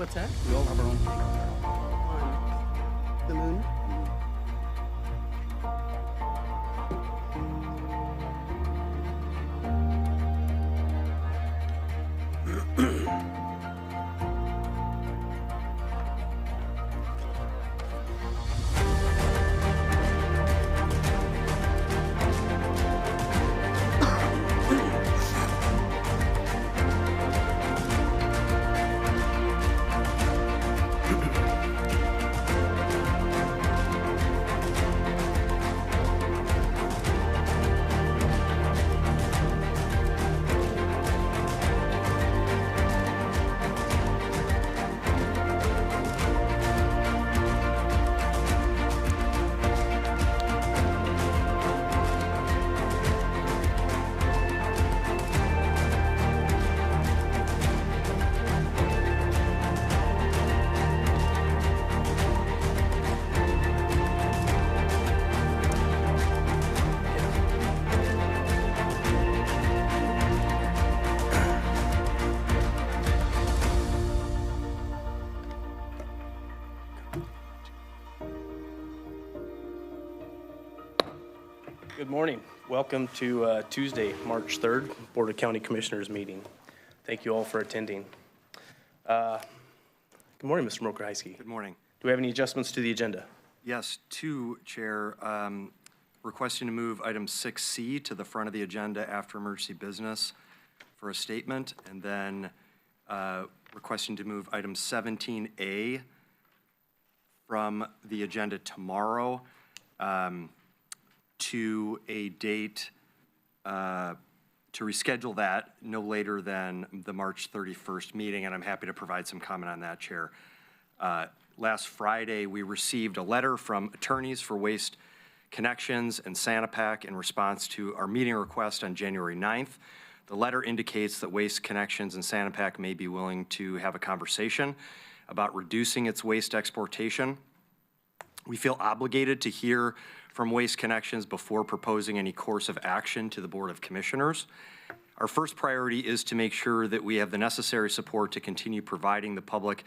What's that? We all have our own thing. On the moon? Good morning. Welcome to Tuesday, March 3rd, Board of County Commissioners meeting. Thank you all for attending. Good morning, Mr. Mokrajski. Good morning. Do we have any adjustments to the agenda? Yes, two, Chair. Requesting to move item 6C to the front of the agenda after emergency business for a statement, and then requesting to move item 17A from the agenda tomorrow to a date to reschedule that no later than the March 31st meeting, and I'm happy to provide some comment on that, Chair. Last Friday, we received a letter from attorneys for Waste Connections and Sanapak in response to our meeting request on January 9th. The letter indicates that Waste Connections and Sanapak may be willing to have a conversation about reducing its waste exportation. We feel obligated to hear from Waste Connections before proposing any course of action to the Board of Commissioners. Our first priority is to make sure that we have the necessary support to continue providing the public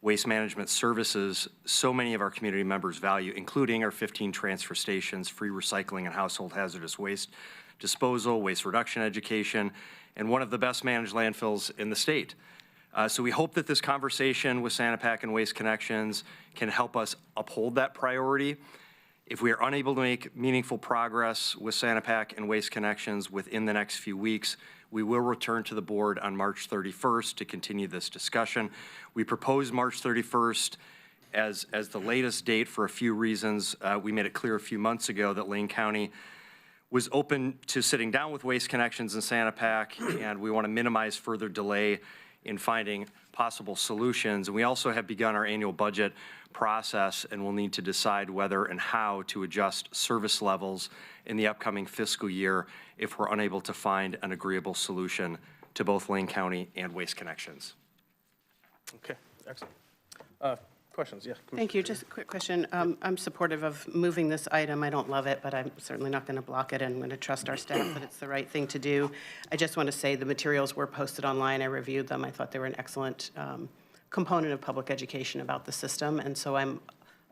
waste management services so many of our community members value, including our 15 transfer stations, free recycling and household hazardous waste disposal, waste reduction education, and one of the best managed landfills in the state. So we hope that this conversation with Sanapak and Waste Connections can help us uphold that priority. If we are unable to make meaningful progress with Sanapak and Waste Connections within the next few weeks, we will return to the board on March 31st to continue this discussion. We proposed March 31st as the latest date for a few reasons. We made it clear a few months ago that Lane County was open to sitting down with Waste Connections and Sanapak, and we want to minimize further delay in finding possible solutions. And we also have begun our annual budget process, and we'll need to decide whether and how to adjust service levels in the upcoming fiscal year if we're unable to find an agreeable solution to both Lane County and Waste Connections. Okay, excellent. Questions? Yeah. Thank you. Just a quick question. I'm supportive of moving this item. I don't love it, but I'm certainly not going to block it, and I'm going to trust our staff that it's the right thing to do. I just want to say the materials were posted online. I reviewed them. I thought they were an excellent component of public education about the system, and so I'm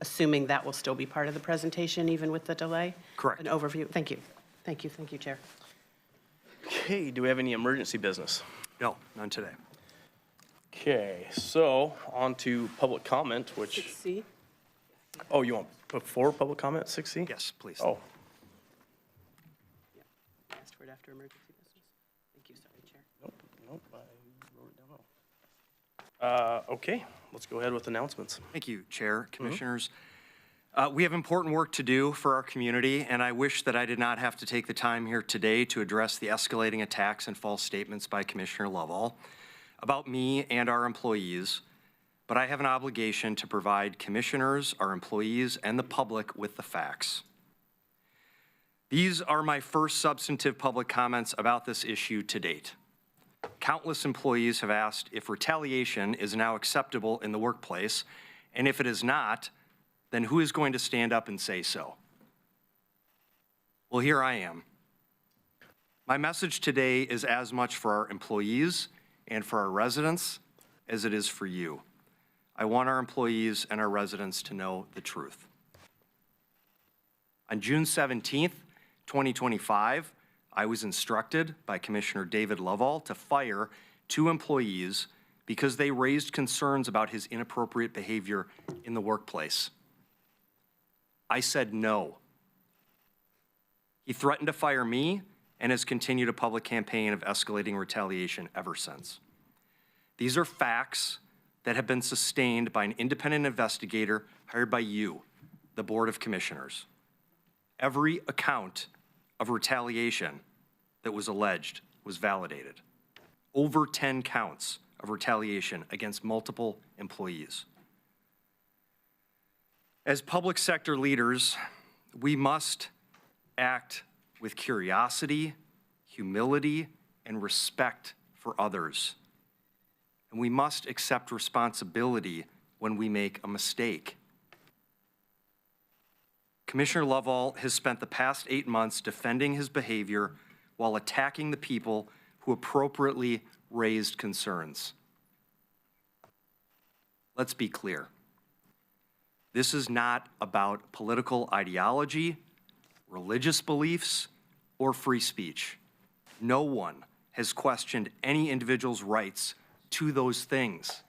assuming that will still be part of the presentation, even with the delay? Correct. An overview. Thank you. Thank you. Thank you, Chair. Okay, do we have any emergency business? No, none today. Okay, so on to public comment, which, 6C? oh, you want before public comment, 6C? Yes, please. Oh, Asked for it after emergency business. Thank you. Sorry, Chair. nope, I wrote it down wrong. Okay, let's go ahead with announcements. Thank you, Chair, Commissioners. We have important work to do for our community, and I wish that I did not have to take the time here today to address the escalating attacks and false statements by Commissioner Lovell about me and our employees, but I have an obligation to provide commissioners, our employees, and the public with the facts. These are my first substantive public comments about this issue to date. Countless employees have asked if retaliation is now acceptable in the workplace, and if it is not, then who is going to stand up and say so? Well, here I am. My message today is as much for our employees and for our residents as it is for you. I want our employees and our residents to know the truth. On June 17th, 2025, I was instructed by Commissioner David Lovell to fire 2 employees because they raised concerns about his inappropriate behavior in the workplace. I said no. He threatened to fire me and has continued a public campaign of escalating retaliation ever since. These are facts that have been sustained by an independent investigator hired by you, the Board of Commissioners. Every account of retaliation that was alleged was validated. Over 10 counts of retaliation against multiple employees. As public sector leaders, we must act with curiosity, humility, and respect for others. And we must accept responsibility when we make a mistake. Commissioner Lovell has spent the past 8 months defending his behavior while attacking the people who appropriately raised concerns. Let's be clear. This is not about political ideology, religious beliefs, or free speech. No one has questioned any individual's rights to those things.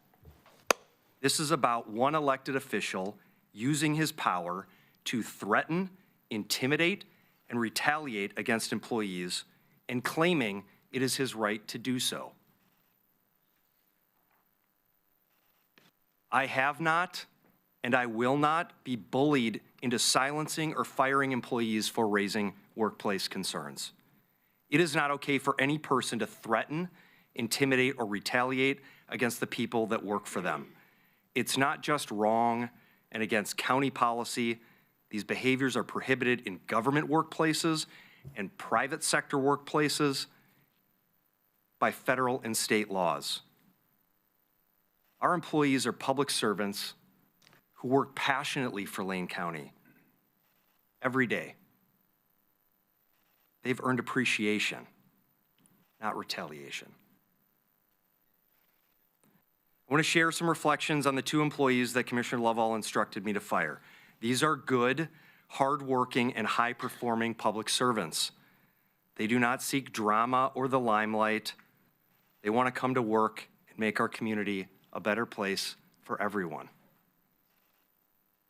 This is about one elected official using his power to threaten, intimidate, and retaliate against employees and claiming it is his right to do so. I have not, and I will not be bullied into silencing or firing employees for raising workplace concerns. It is not okay for any person to threaten, intimidate, or retaliate against the people that work for them. It's not just wrong and against county policy. These behaviors are prohibited in government workplaces and private sector workplaces by federal and state laws. Our employees are public servants who work passionately for Lane County every day. They've earned appreciation, not retaliation. I want to share some reflections on the 2 employees that Commissioner Lovell instructed me to fire. These are good, hardworking, and high-performing public servants. They do not seek drama or the limelight. They want to come to work and make our community a better place for everyone.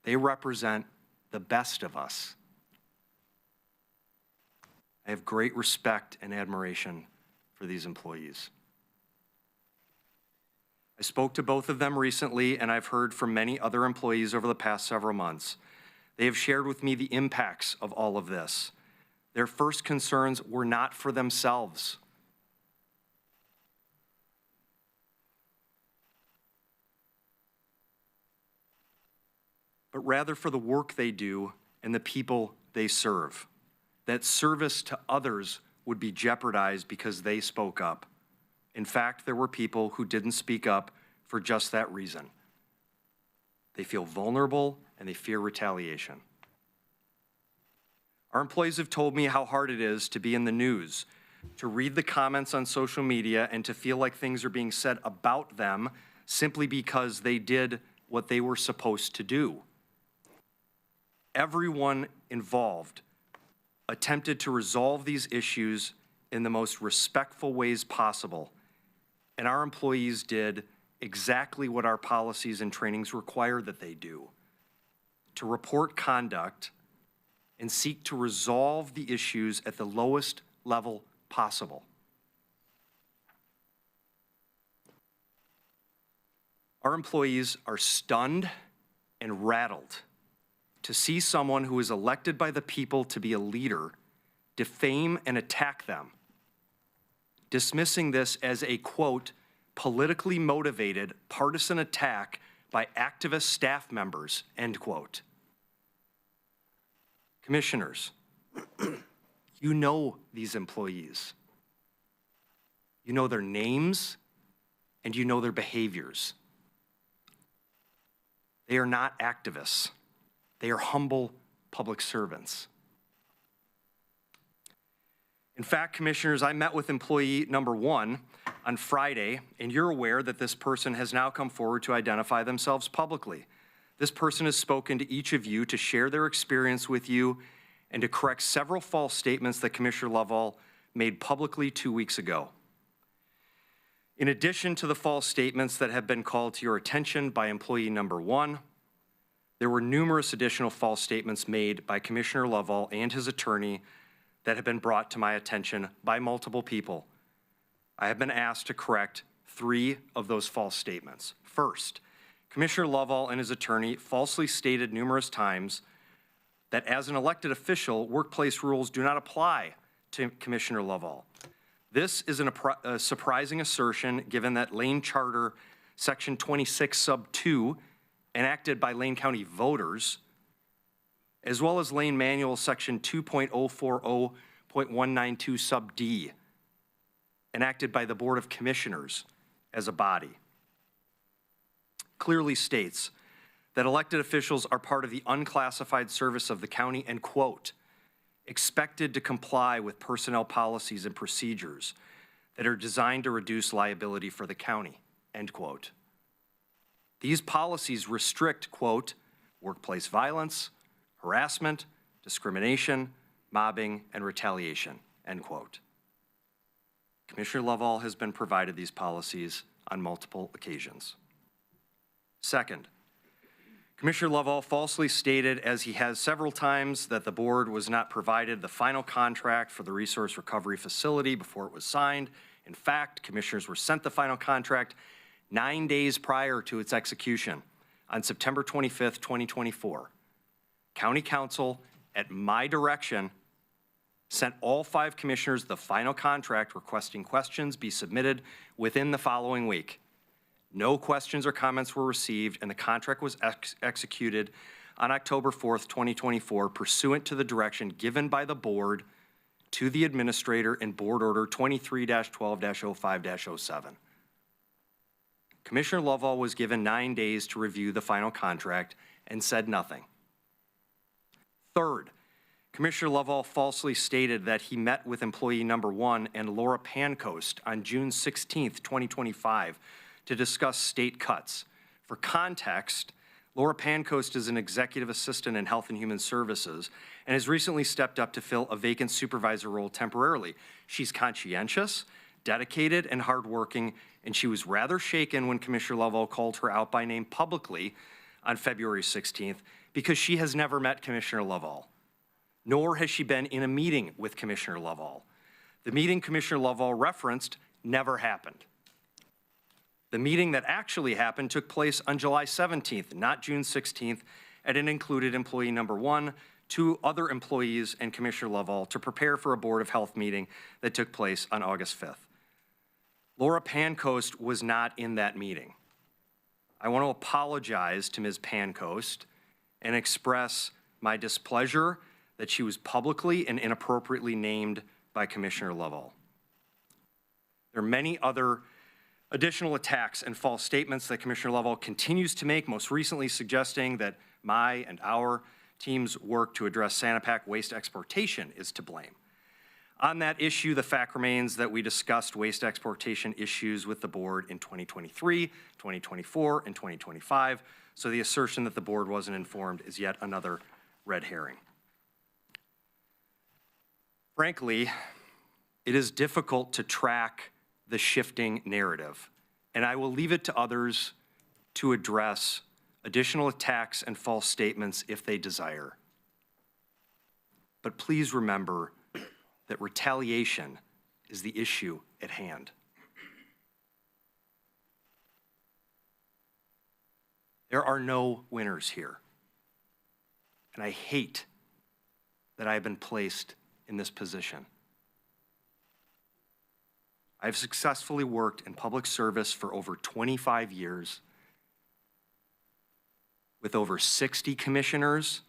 They represent the best of us. I have great respect and admiration for these employees. I spoke to both of them recently, and I've heard from many other employees over the past several months. They have shared with me the impacts of all of this. Their first concerns were not for themselves. But rather for the work they do and the people they serve. That service to others would be jeopardized because they spoke up. In fact, there were people who didn't speak up for just that reason. They feel vulnerable and they fear retaliation. Our employees have told me how hard it is to be in the news, to read the comments on social media, and to feel like things are being said about them simply because they did what they were supposed to do. Everyone involved attempted to resolve these issues in the most respectful ways possible, and our employees did exactly what our policies and trainings require that they do: to report conduct and seek to resolve the issues at the lowest level possible. Our employees are stunned and rattled to see someone who is elected by the people to be a leader defame and attack them, dismissing this as a, quote, politically motivated partisan attack by activist staff members, end quote. Commissioners, you know these employees. You know their names and you know their behaviors. They are not activists. They are humble public servants. In fact, Commissioners, I met with employee number 1 on Friday, and you're aware that this person has now come forward to identify themselves publicly. This person has spoken to each of you to share their experience with you and to correct several false statements that Commissioner Lovell made publicly 2 weeks ago. In addition to the false statements that have been called to your attention by employee number 1, there were numerous additional false statements made by Commissioner Lovell and his attorney that have been brought to my attention by multiple people. I have been asked to correct 3 of those false statements. First, Commissioner Lovell and his attorney falsely stated numerous times that as an elected official, workplace rules do not apply to Commissioner Lovell. This is a surprising assertion given that Lane Charter Section 26 Sub 2, enacted by Lane County voters, as well as Lane Manual Section 2.040.192 Sub D, enacted by the Board of Commissioners as a body, clearly states that elected officials are part of the unclassified service of the county and, quote, expected to comply with personnel policies and procedures that are designed to reduce liability for the county, end quote. These policies restrict, quote, workplace violence, harassment, discrimination, mobbing, and retaliation, end quote. Commissioner Lovell has been provided these policies on multiple occasions. Second, Commissioner Lovell falsely stated, as he has several times, that the board was not provided the final contract for the resource recovery facility before it was signed. In fact, commissioners were sent the final contract 9 days prior to its execution on September 25th, 2024. County Council, at my direction, sent all 5 commissioners the final contract requesting questions be submitted within the following week. No questions or comments were received, and the contract was executed on October 4th, 2024, pursuant to the direction given by the board to the administrator in Board Order 23-12-05-07. Commissioner Lovell was given 9 days to review the final contract and said nothing. Third, Commissioner Lovell falsely stated that he met with employee number 1 and Laura Pancoast on June 16th, 2025 to discuss state cuts. For context, Laura Pancoast is an executive assistant in Health and Human Services and has recently stepped up to fill a vacant supervisor role temporarily. She's conscientious, dedicated, and hardworking, and she was rather shaken when Commissioner Lovell called her out by name publicly on February 16th because she has never met Commissioner Lovell, nor has she been in a meeting with Commissioner Lovell. The meeting Commissioner Lovell referenced never happened. The meeting that actually happened took place on July 17th, not June 16th, and it included employee number 1, 2 other employees, and Commissioner Lovell to prepare for a Board of Health meeting that took place on August 5th. Laura Pancoast was not in that meeting. I want to apologize to Ms. Pancoast and express my displeasure that she was publicly and inappropriately named by Commissioner Lovell. There are many other additional attacks and false statements that Commissioner Lovell continues to make, most recently suggesting that my and our team's work to address Sanapak waste exportation is to blame. On that issue, the fact remains that we discussed waste exportation issues with the board in 2023, 2024, and 2025, so the assertion that the board wasn't informed is yet another red herring. Frankly, it is difficult to track the shifting narrative, and I will leave it to others to address additional attacks and false statements if they desire. But please remember that retaliation is the issue at hand. There are no winners here, and I hate that I have been placed in this position. I've successfully worked in public service for over 25 years with over 60 commissioners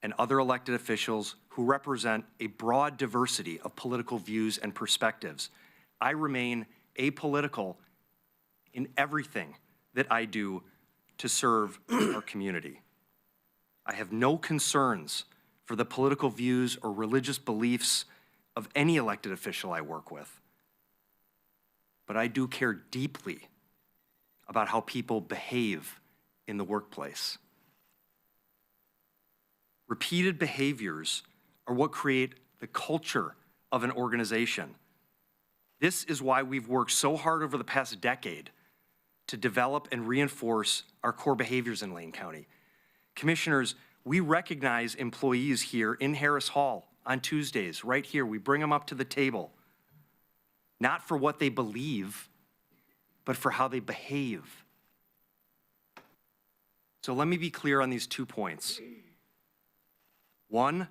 and other elected officials who represent a broad diversity of political views and perspectives. I remain apolitical in everything that I do to serve our community. I have no concerns for the political views or religious beliefs of any elected official I work with. But I do care deeply about how people behave in the workplace. Repeated behaviors are what create the culture of an organization. This is why we've worked so hard over the past decade to develop and reinforce our core behaviors in Lane County. Commissioners, we recognize employees here in Harris Hall on Tuesdays, right here. We bring them up to the table, not for what they believe, but for how they behave. So let me be clear on these 2 points. One,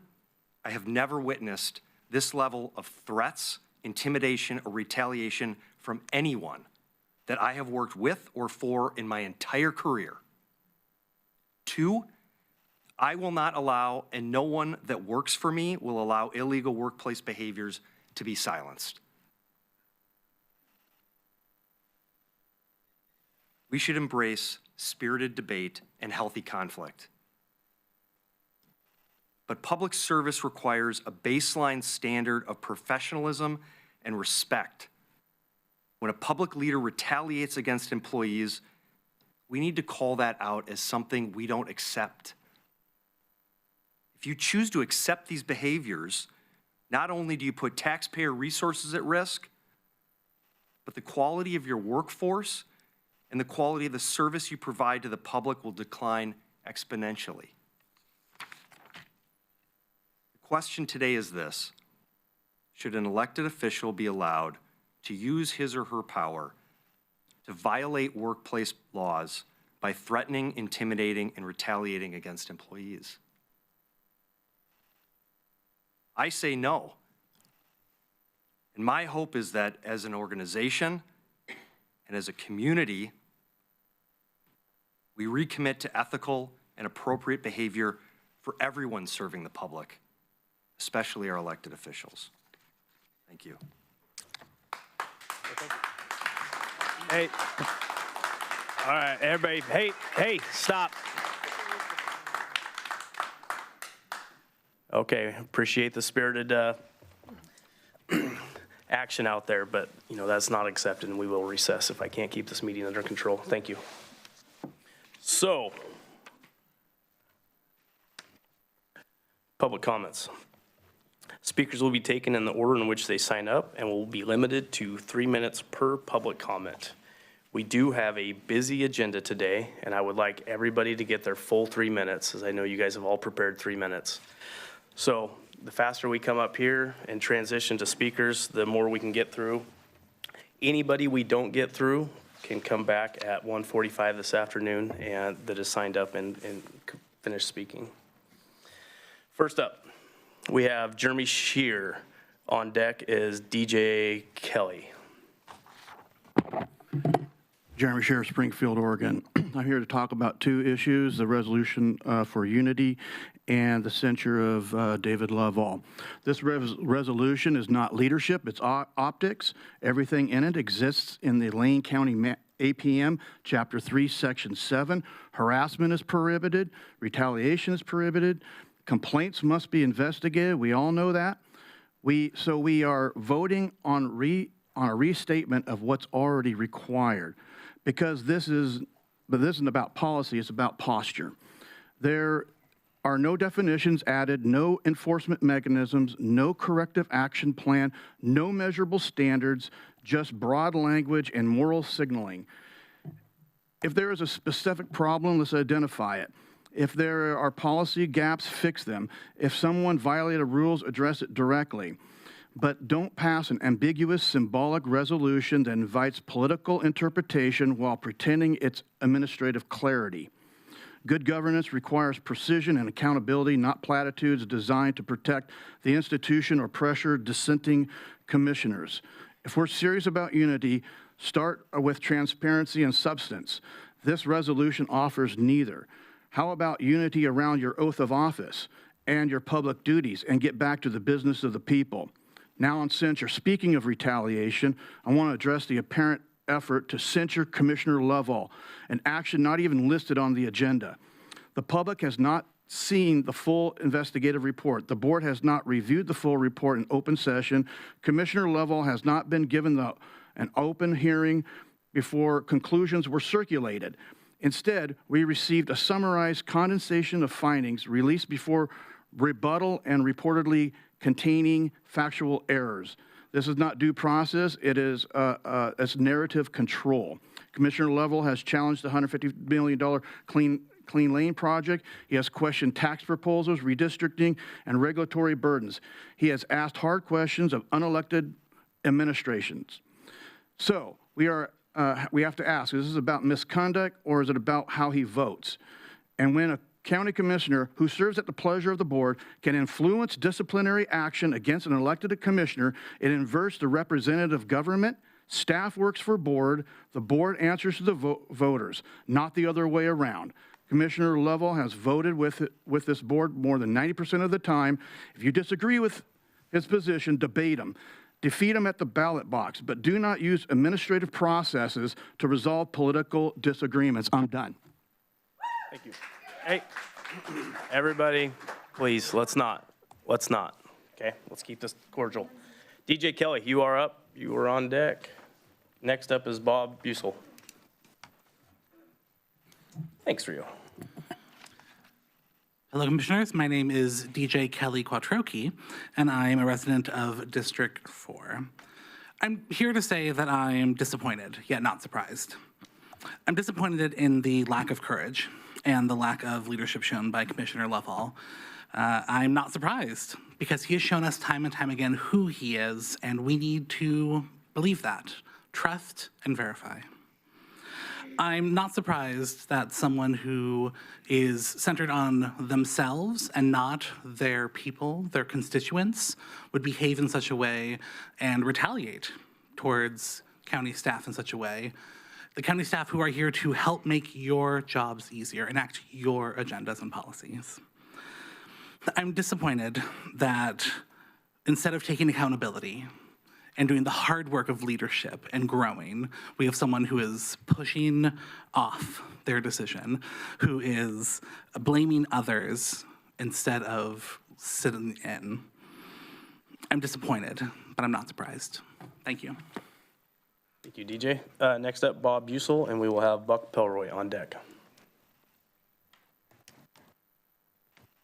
I have never witnessed this level of threats, intimidation, or retaliation from anyone that I have worked with or for in my entire career. 2, I will not allow, and no one that works for me will allow illegal workplace behaviors to be silenced. We should embrace spirited debate and healthy conflict. But public service requires a baseline standard of professionalism and respect. When a public leader retaliates against employees, we need to call that out as something we don't accept. If you choose to accept these behaviors, not only do you put taxpayer resources at risk, but the quality of your workforce and the quality of the service you provide to the public will decline exponentially. The question today is this: should an elected official be allowed to use his or her power to violate workplace laws by threatening, intimidating, and retaliating against employees? I say no. And my hope is that as an organization and as a community, we recommit to ethical and appropriate behavior for everyone serving the public, especially our elected officials. Thank you. Hey, all right, everybody, hey, stop. Okay, appreciate the spirited action out there, but that's not accepted, and we will recess if I can't keep this meeting under control. Thank you. So, public comments. Speakers will be taken in the order in which they sign up and will be limited to 3 minutes per public comment. We do have a busy agenda today, and I would like everybody to get their full 3 minutes, as I know you guys have all prepared 3 minutes. So the faster we come up here and transition to speakers, the more we can get through. Anybody we don't get through can come back at 1:45 this afternoon and that is signed up and finish speaking. First up, we have Jeremy Shear. On deck is DJ Kelly. Jeremy Sheriff, Springfield, Oregon. I'm here to talk about two issues, the resolution for unity and the censure of David Lovell. This resolution is not leadership, it's optics. Everything in it exists in the Lane County APM, Chapter 3, Section 7. Harassment is prohibited, retaliation is prohibited, complaints must be investigated, we all know that. So we are voting on a restatement of what's already required. Because this isn't about policy, it's about posture. There are no definitions added, no enforcement mechanisms, no corrective action plan, no measurable standards, just broad language and moral signaling. If there is a specific problem, let's identify it. If there are policy gaps, fix them. If someone violated rules, address it directly. But don't pass an ambiguous, symbolic resolution that invites political interpretation while pretending it's administrative clarity. Good governance requires precision and accountability, not platitudes designed to protect the institution or pressure dissenting commissioners. If we're serious about unity, start with transparency and substance. This resolution offers neither. How about unity around your oath of office and your public duties and get back to the business of the people? Now on censure, speaking of retaliation, I want to address the apparent effort to censure Commissioner Lovell, an action not even listed on the agenda. The public has not seen the full investigative report. The board has not reviewed the full report in open session. Commissioner Lovell has not been given an open hearing before conclusions were circulated. Instead, we received a summarized condensation of findings released before rebuttal and reportedly containing factual errors. This is not due process, it's narrative control. Commissioner Lovell has challenged the $150 million Clean Lane project. He has questioned tax proposals, redistricting, and regulatory burdens. He has asked hard questions of unelected administrations. So we have to ask, is this about misconduct or is it about how he votes? And when a county commissioner who serves at the pleasure of the board can influence disciplinary action against an elected commissioner, it inverts the representative government. Staff works for board, the board answers to the voters, not the other way around. Commissioner Lovell has voted with this board more than 90% of the time. If you disagree with his position, debate him. Defeat him at the ballot box, but do not use administrative processes to resolve political disagreements. I'm done. Thank you. Hey, everybody, please, let's not, okay? Let's keep this cordial. DJ Kelly, you are up. You are on deck. Next up is Bob Bussell. Thanks, Rio. Hello, Commissioners. My name is DJ Kelly Quattrochi, and I am a resident of District 4. I'm here to say that I am disappointed, yet not surprised. I'm disappointed in the lack of courage and the lack of leadership shown by Commissioner Lovell. I'm not surprised because he has shown us time and time again who he is, and we need to believe that, trust and verify. I'm not surprised that someone who is centered on themselves and not their people, their constituents, would behave in such a way and retaliate towards county staff in such a way. The county staff who are here to help make your jobs easier, enact your agendas and policies. I'm disappointed that instead of taking accountability and doing the hard work of leadership and growing, we have someone who is pushing off their decision, who is blaming others instead of sitting in. I'm disappointed, but I'm not surprised. Thank you. Thank you, DJ. Next up, Bob Bussell, and we will have Buck Pelroy on deck.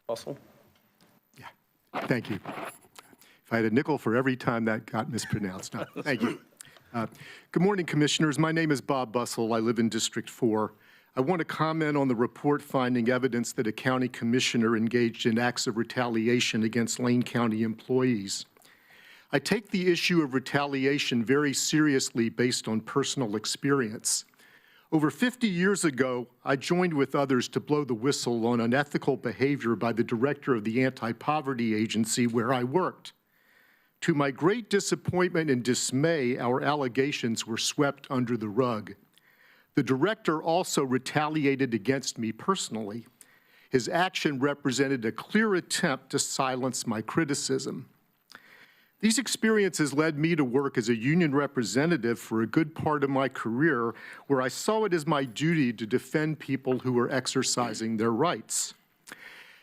Bussell? Yeah, thank you. If I had a nickel for every time that got mispronounced. No, thank you. Good morning, Commissioners. My name is Bob Bussell. I live in District 4. I want to comment on the report finding evidence that a county commissioner engaged in acts of retaliation against Lane County employees. I take the issue of retaliation very seriously based on personal experience. Over 50 years ago, I joined with others to blow the whistle on unethical behavior by the director of the anti-poverty agency where I worked. To my great disappointment and dismay, our allegations were swept under the rug. The director also retaliated against me personally. His action represented a clear attempt to silence my criticism. These experiences led me to work as a union representative for a good part of my career, where I saw it as my duty to defend people who were exercising their rights.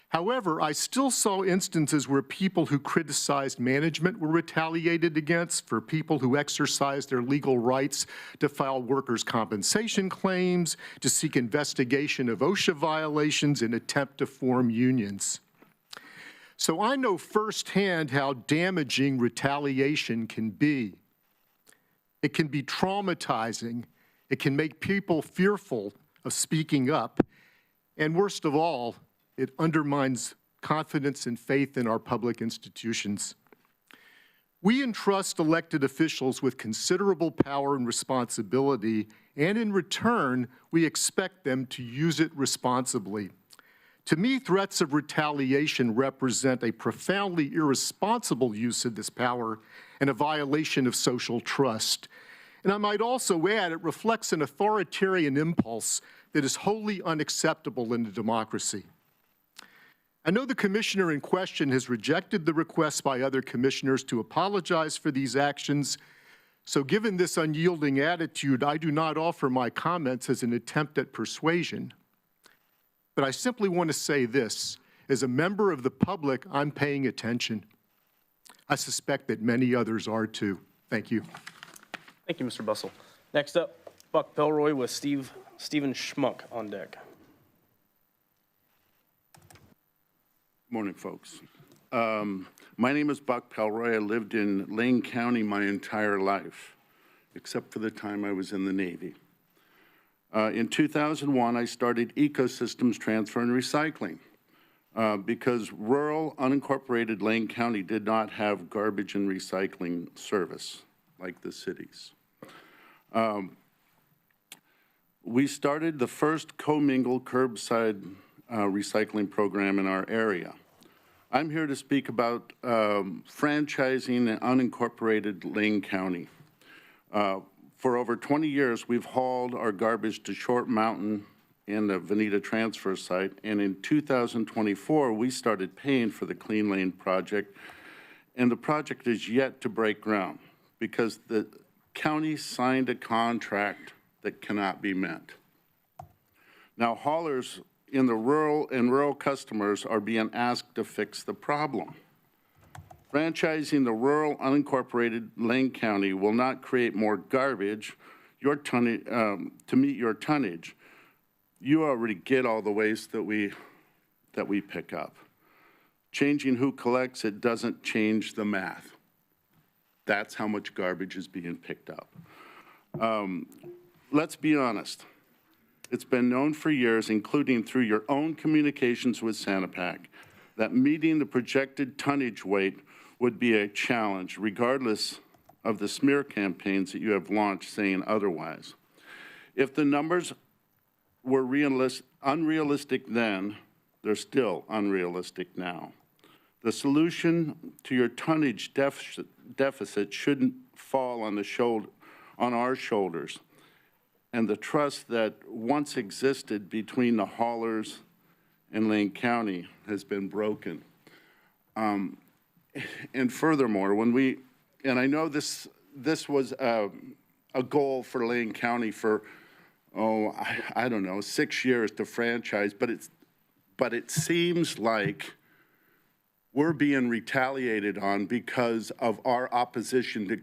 However, I still saw instances where people who criticized management were retaliated against, for people who exercised their legal rights to file workers' compensation claims, to seek investigation of OSHA violations, and attempt to form unions. So I know firsthand how damaging retaliation can be. It can be traumatizing. It can make people fearful of speaking up. And worst of all, it undermines confidence and faith in our public institutions. We entrust elected officials with considerable power and responsibility, and in return, we expect them to use it responsibly. To me, threats of retaliation represent a profoundly irresponsible use of this power and a violation of social trust. And I might also add, it reflects an authoritarian impulse that is wholly unacceptable in a democracy. I know the commissioner in question has rejected the request by other commissioners to apologize for these actions. So given this unyielding attitude, I do not offer my comments as an attempt at persuasion. But I simply want to say this: as a member of the public, I'm paying attention. I suspect that many others are too. Thank you. Thank you, Mr. Bussell. Next up, Buck Pelroy with Stephen Schmuck on deck. Morning, folks. My name is Buck Pelroy. I lived in Lane County my entire life, except for the time I was in the Navy. In 2001, I started Ecosystems Transfer and Recycling because rural, unincorporated Lane County did not have garbage and recycling service like the cities. We started the first commingled curbside recycling program in our area. I'm here to speak about franchising an unincorporated Lane County. For over 20 years, we've hauled our garbage to Short Mountain and the Veneta transfer site, and in 2024, we started paying for the Clean Lane project, and the project is yet to break ground because the county signed a contract that cannot be met. Now, haulers in the rural customers are being asked to fix the problem. Franchising the rural unincorporated Lane County will not create more garbage to meet your tonnage. You already get all the waste that we pick up. Changing who collects it doesn't change the math. That's how much garbage is being picked up. Let's be honest. It's been known for years, including through your own communications with Sanapac, that meeting the projected tonnage weight would be a challenge, regardless of the smear campaigns that you have launched saying otherwise. If the numbers were unrealistic then, they're still unrealistic now. The solution to your tonnage deficit shouldn't fall on our shoulders, and the trust that once existed between the haulers and Lane County has been broken. And furthermore, and I know this was a goal for Lane County for, I don't know, 6 years to franchise, but it seems like we're being retaliated on because of our opposition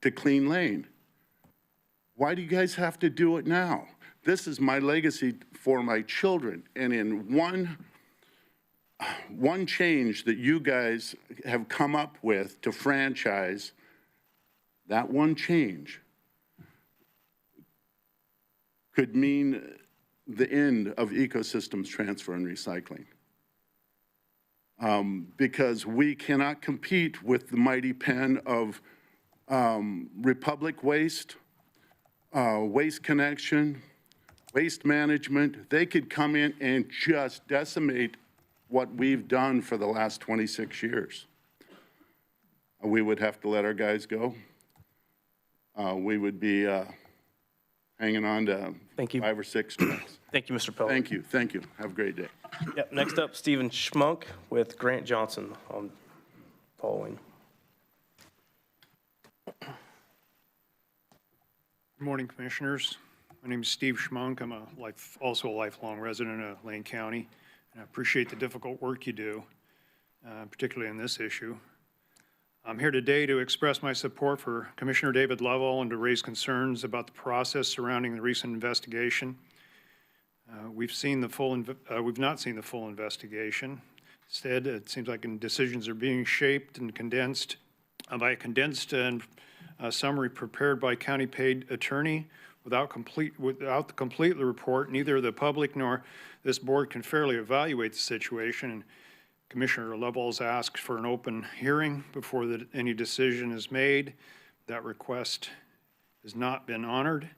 to Clean Lane. Why do you guys have to do it now? This is my legacy for my children, and in one change that you guys have come up with to franchise, that one change could mean the end of Ecosystems Transfer and Recycling. Because we cannot compete with the mighty pen of Republic Waste, Waste Connection, Waste Management. They could come in and just decimate what we've done for the last 26 years. We would have to let our guys go. We would be hanging on to Thank you. 5 or 6 trucks. Thank you, Mr. Peller. Thank you, thank you. Have a great day. Yep, next up, Stephen Schmunk with Grant Johnson on following. Good morning, Commissioners. My name is Steve Schmunk. I'm also a lifelong resident of Lane County, and I appreciate the difficult work you do, particularly on this issue. I'm here today to express my support for Commissioner David Lovell and to raise concerns about the process surrounding the recent investigation. We've not seen the full investigation. Instead, it seems like decisions are being shaped and condensed by a condensed and summary prepared by county-paid attorney without the complete report. Neither the public nor this board can fairly evaluate the situation. And Commissioner Lovell's asked for an open hearing before any decision is made. That request has not been honored.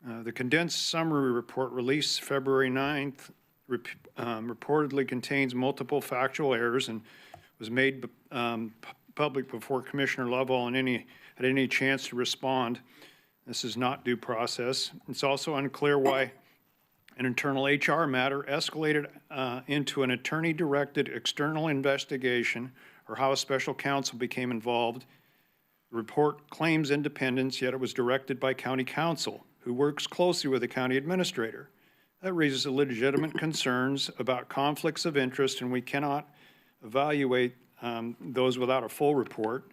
The condensed summary report released February 9th reportedly contains multiple factual errors and was made public before Commissioner Lovell had any chance to respond. This is not due process. It's also unclear why an internal HR matter escalated into an attorney-directed external investigation or how a special counsel became involved. The report claims independence, yet it was directed by county counsel, who works closely with the county administrator. That raises legitimate concerns about conflicts of interest, and we cannot evaluate those without a full report.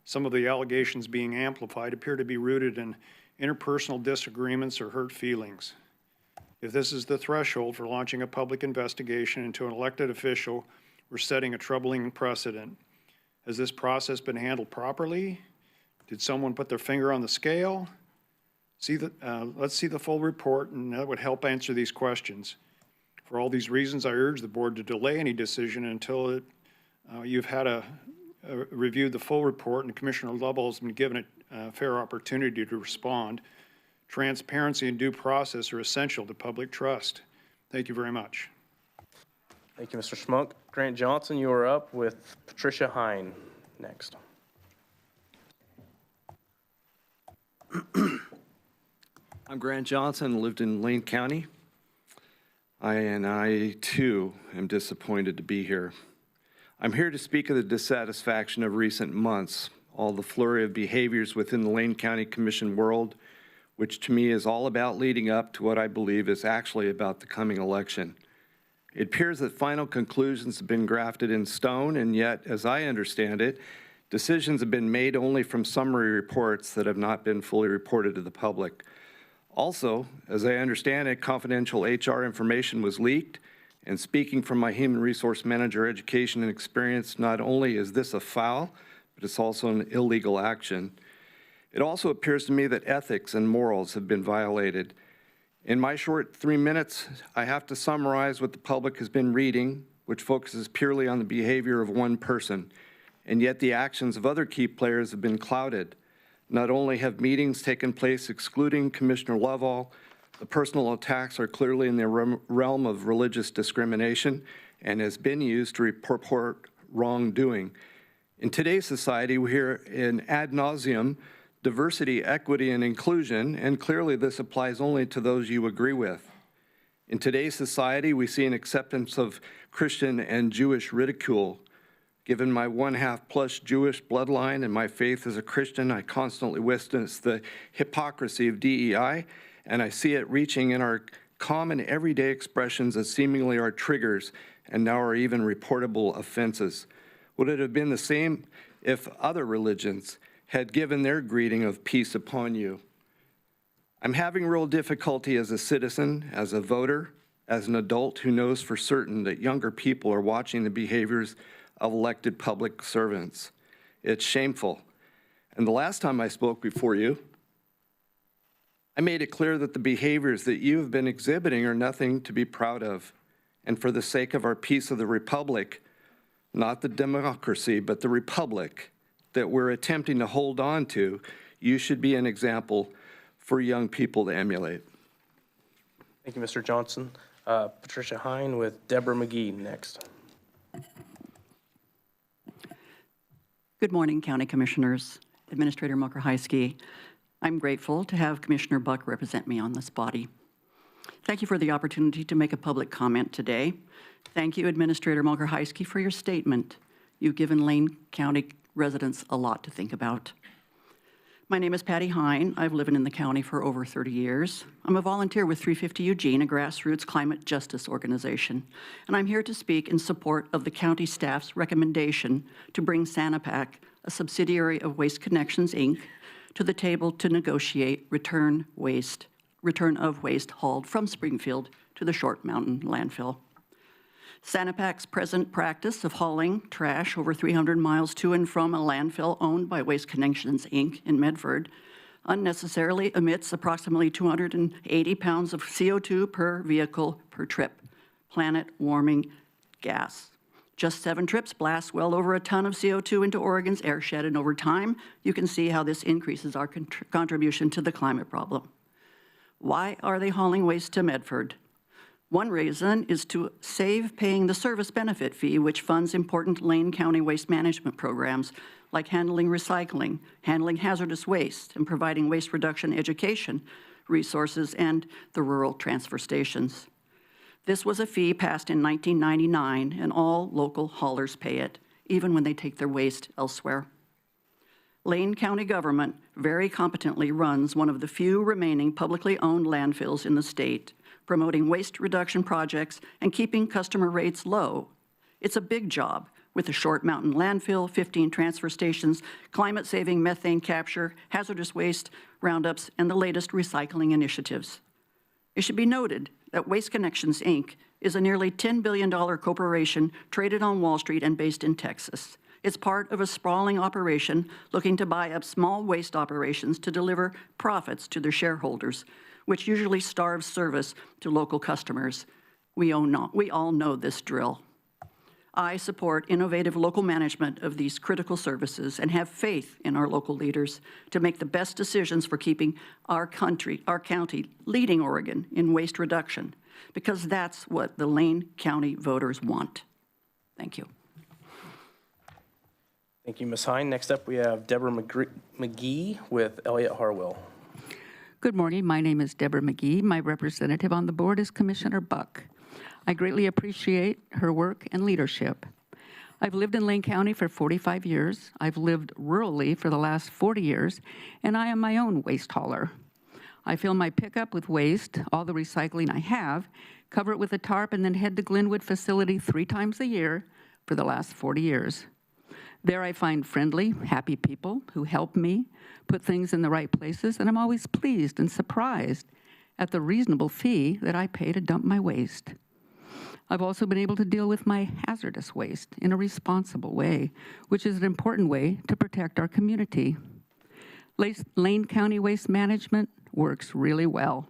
Some of the allegations being amplified appear to be rooted in interpersonal disagreements or hurt feelings. If this is the threshold for launching a public investigation into an elected official, we're setting a troubling precedent. Has this process been handled properly? Did someone put their finger on the scale? Let's see the full report, and that would help answer these questions. For all these reasons, I urge the board to delay any decision until you've had reviewed the full report and Commissioner Lovell has been given a fair opportunity to respond. Transparency and due process are essential to public trust. Thank you very much. Thank you, Mr. Schmunk. Grant Johnson, you are up with Patricia Hine next. I'm Grant Johnson, lived in Lane County. I too am disappointed to be here. I'm here to speak of the dissatisfaction of recent months, all the flurry of behaviors within the Lane County Commission world, which to me is all about leading up to what I believe is actually about the coming election. It appears that final conclusions have been grafted in stone, and yet, as I understand it, decisions have been made only from summary reports that have not been fully reported to the public. Also, as I understand it, confidential HR information was leaked, and speaking from my human resource manager education and experience, not only is this a foul, but it's also an illegal action. It also appears to me that ethics and morals have been violated. In my short 3 minutes, I have to summarize what the public has been reading, which focuses purely on the behavior of one person, and yet the actions of other key players have been clouded. Not only have meetings taken place excluding Commissioner Lovell, the personal attacks are clearly in the realm of religious discrimination and has been used to report wrongdoing. In today's society, we hear in ad nauseum diversity, equity, and inclusion, and clearly this applies only to those you agree with. In today's society, we see an acceptance of Christian and Jewish ridicule. Given my 1/2+ Jewish bloodline and my faith as a Christian, I constantly witness the hypocrisy of DEI, and I see it reaching in our common everyday expressions that seemingly are triggers and now are even reportable offenses. Would it have been the same if other religions had given their greeting of peace upon you? I'm having real difficulty as a citizen, as a voter, as an adult who knows for certain that younger people are watching the behaviors of elected public servants. It's shameful. And the last time I spoke before you, I made it clear that the behaviors that you have been exhibiting are nothing to be proud of. And for the sake of our peace of the republic, not the democracy, but the republic that we're attempting to hold on to, you should be an example for young people to emulate. Thank you, Mr. Johnson. Patricia Hine with Deborah McGee next. Good morning, County Commissioners, Administrator Mokrahysky. I'm grateful to have Commissioner Buck represent me on this body. Thank you for the opportunity to make a public comment today. Thank you, Administrator Mulker-Heiske, for your statement. You've given Lane County residents a lot to think about. My name is Patty Hine. I've lived in the county for over 30 years. I'm a volunteer with 350 Eugene, a grassroots climate justice organization, and I'm here to speak in support of the county staff's recommendation to bring Sanapac, a subsidiary of Waste Connections, Inc., to the table to negotiate return of waste hauled from Springfield to the Short Mountain landfill. Sanapac's present practice of hauling trash over 300 miles to and from a landfill owned by Waste Connections, Inc. in Medford unnecessarily emits approximately 280 pounds of CO2 per vehicle per trip, planet-warming gas. Just 7 trips blast well over a ton of CO2 into Oregon's airshed, and over time, you can see how this increases our contribution to the climate problem. Why are they hauling waste to Medford? One reason is to save paying the service benefit fee, which funds important Lane County waste management programs like handling recycling, handling hazardous waste, and providing waste reduction education resources and the rural transfer stations. This was a fee passed in 1999, and all local haulers pay it, even when they take their waste elsewhere. Lane County government very competently runs one of the few remaining publicly owned landfills in the state, promoting waste reduction projects and keeping customer rates low. It's a big job with a Short Mountain landfill, 15 transfer stations, climate-saving methane capture, hazardous waste roundups, and the latest recycling initiatives. It should be noted that Waste Connections, Inc. is a nearly $10 billion corporation traded on Wall Street and based in Texas. It's part of a sprawling operation looking to buy up small waste operations to deliver profits to their shareholders, which usually starves service to local customers. We all know this drill. I support innovative local management of these critical services and have faith in our local leaders to make the best decisions for keeping our county leading Oregon in waste reduction, because that's what the Lane County voters want. Thank you. Thank you, Ms. Hine. Next up, we have Deborah McGee with Elliott Harwell. Good morning. My name is Deborah McGee. My representative on the board is Commissioner Buck. I greatly appreciate her work and leadership. I've lived in Lane County for 45 years. I've lived rurally for the last 40 years, and I am my own waste hauler. I fill my pickup with waste, all the recycling I have, cover it with a tarp, and then head to Glenwood facility 3 times a year for the last 40 years. There I find friendly, happy people who help me put things in the right places, and I'm always pleased and surprised at the reasonable fee that I pay to dump my waste. I've also been able to deal with my hazardous waste in a responsible way, which is an important way to protect our community. Lane County Waste Management works really well.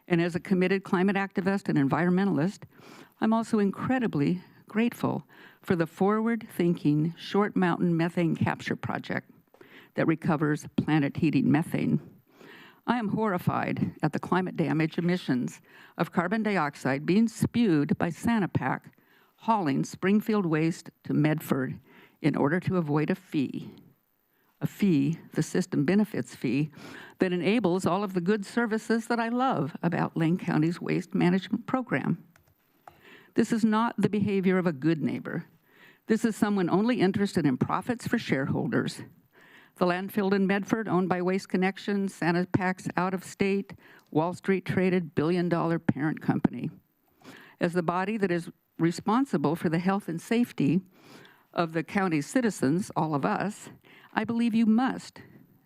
And as a committed climate activist and environmentalist, I'm also incredibly grateful for the forward-thinking Short Mountain Methane Capture Project that recovers planet-heating methane. I am horrified at the climate damage emissions of carbon dioxide being spewed by Sanapac hauling Springfield waste to Medford in order to avoid a fee, the system benefits fee, that enables all of the good services that I love about Lane County's waste management program. This is not the behavior of a good neighbor. This is someone only interested in profits for shareholders. The landfill in Medford, owned by Waste Connections, Sanapac's out-of-state, Wall Street-traded billion-dollar parent company. As the body that is responsible for the health and safety of the county's citizens, all of us, I believe you must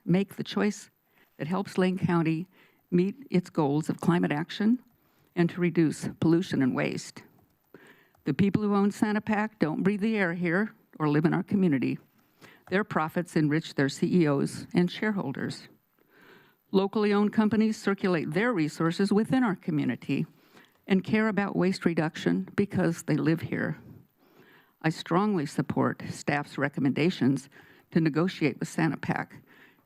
make the choice that helps Lane County meet its goals of climate action and to reduce pollution and waste. The people who own Sanapac don't breathe the air here or live in our community. Their profits enrich their CEOs and shareholders. Locally owned companies circulate their resources within our community and care about waste reduction because they live here. I strongly support staff's recommendations to negotiate with Sanapac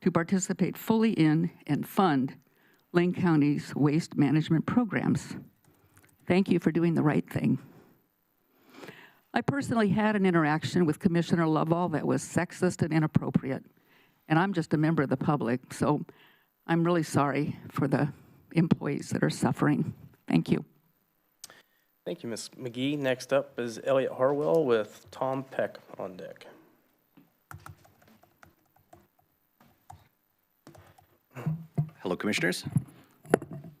to participate fully in and fund Lane County's waste management programs. Thank you for doing the right thing. I personally had an interaction with Commissioner Lovell that was sexist and inappropriate, and I'm just a member of the public, so I'm really sorry for the employees that are suffering. Thank you. Thank you, Ms. McGee. Next up is Elliot Harwell with Tom Peck on deck. Hello, Commissioners.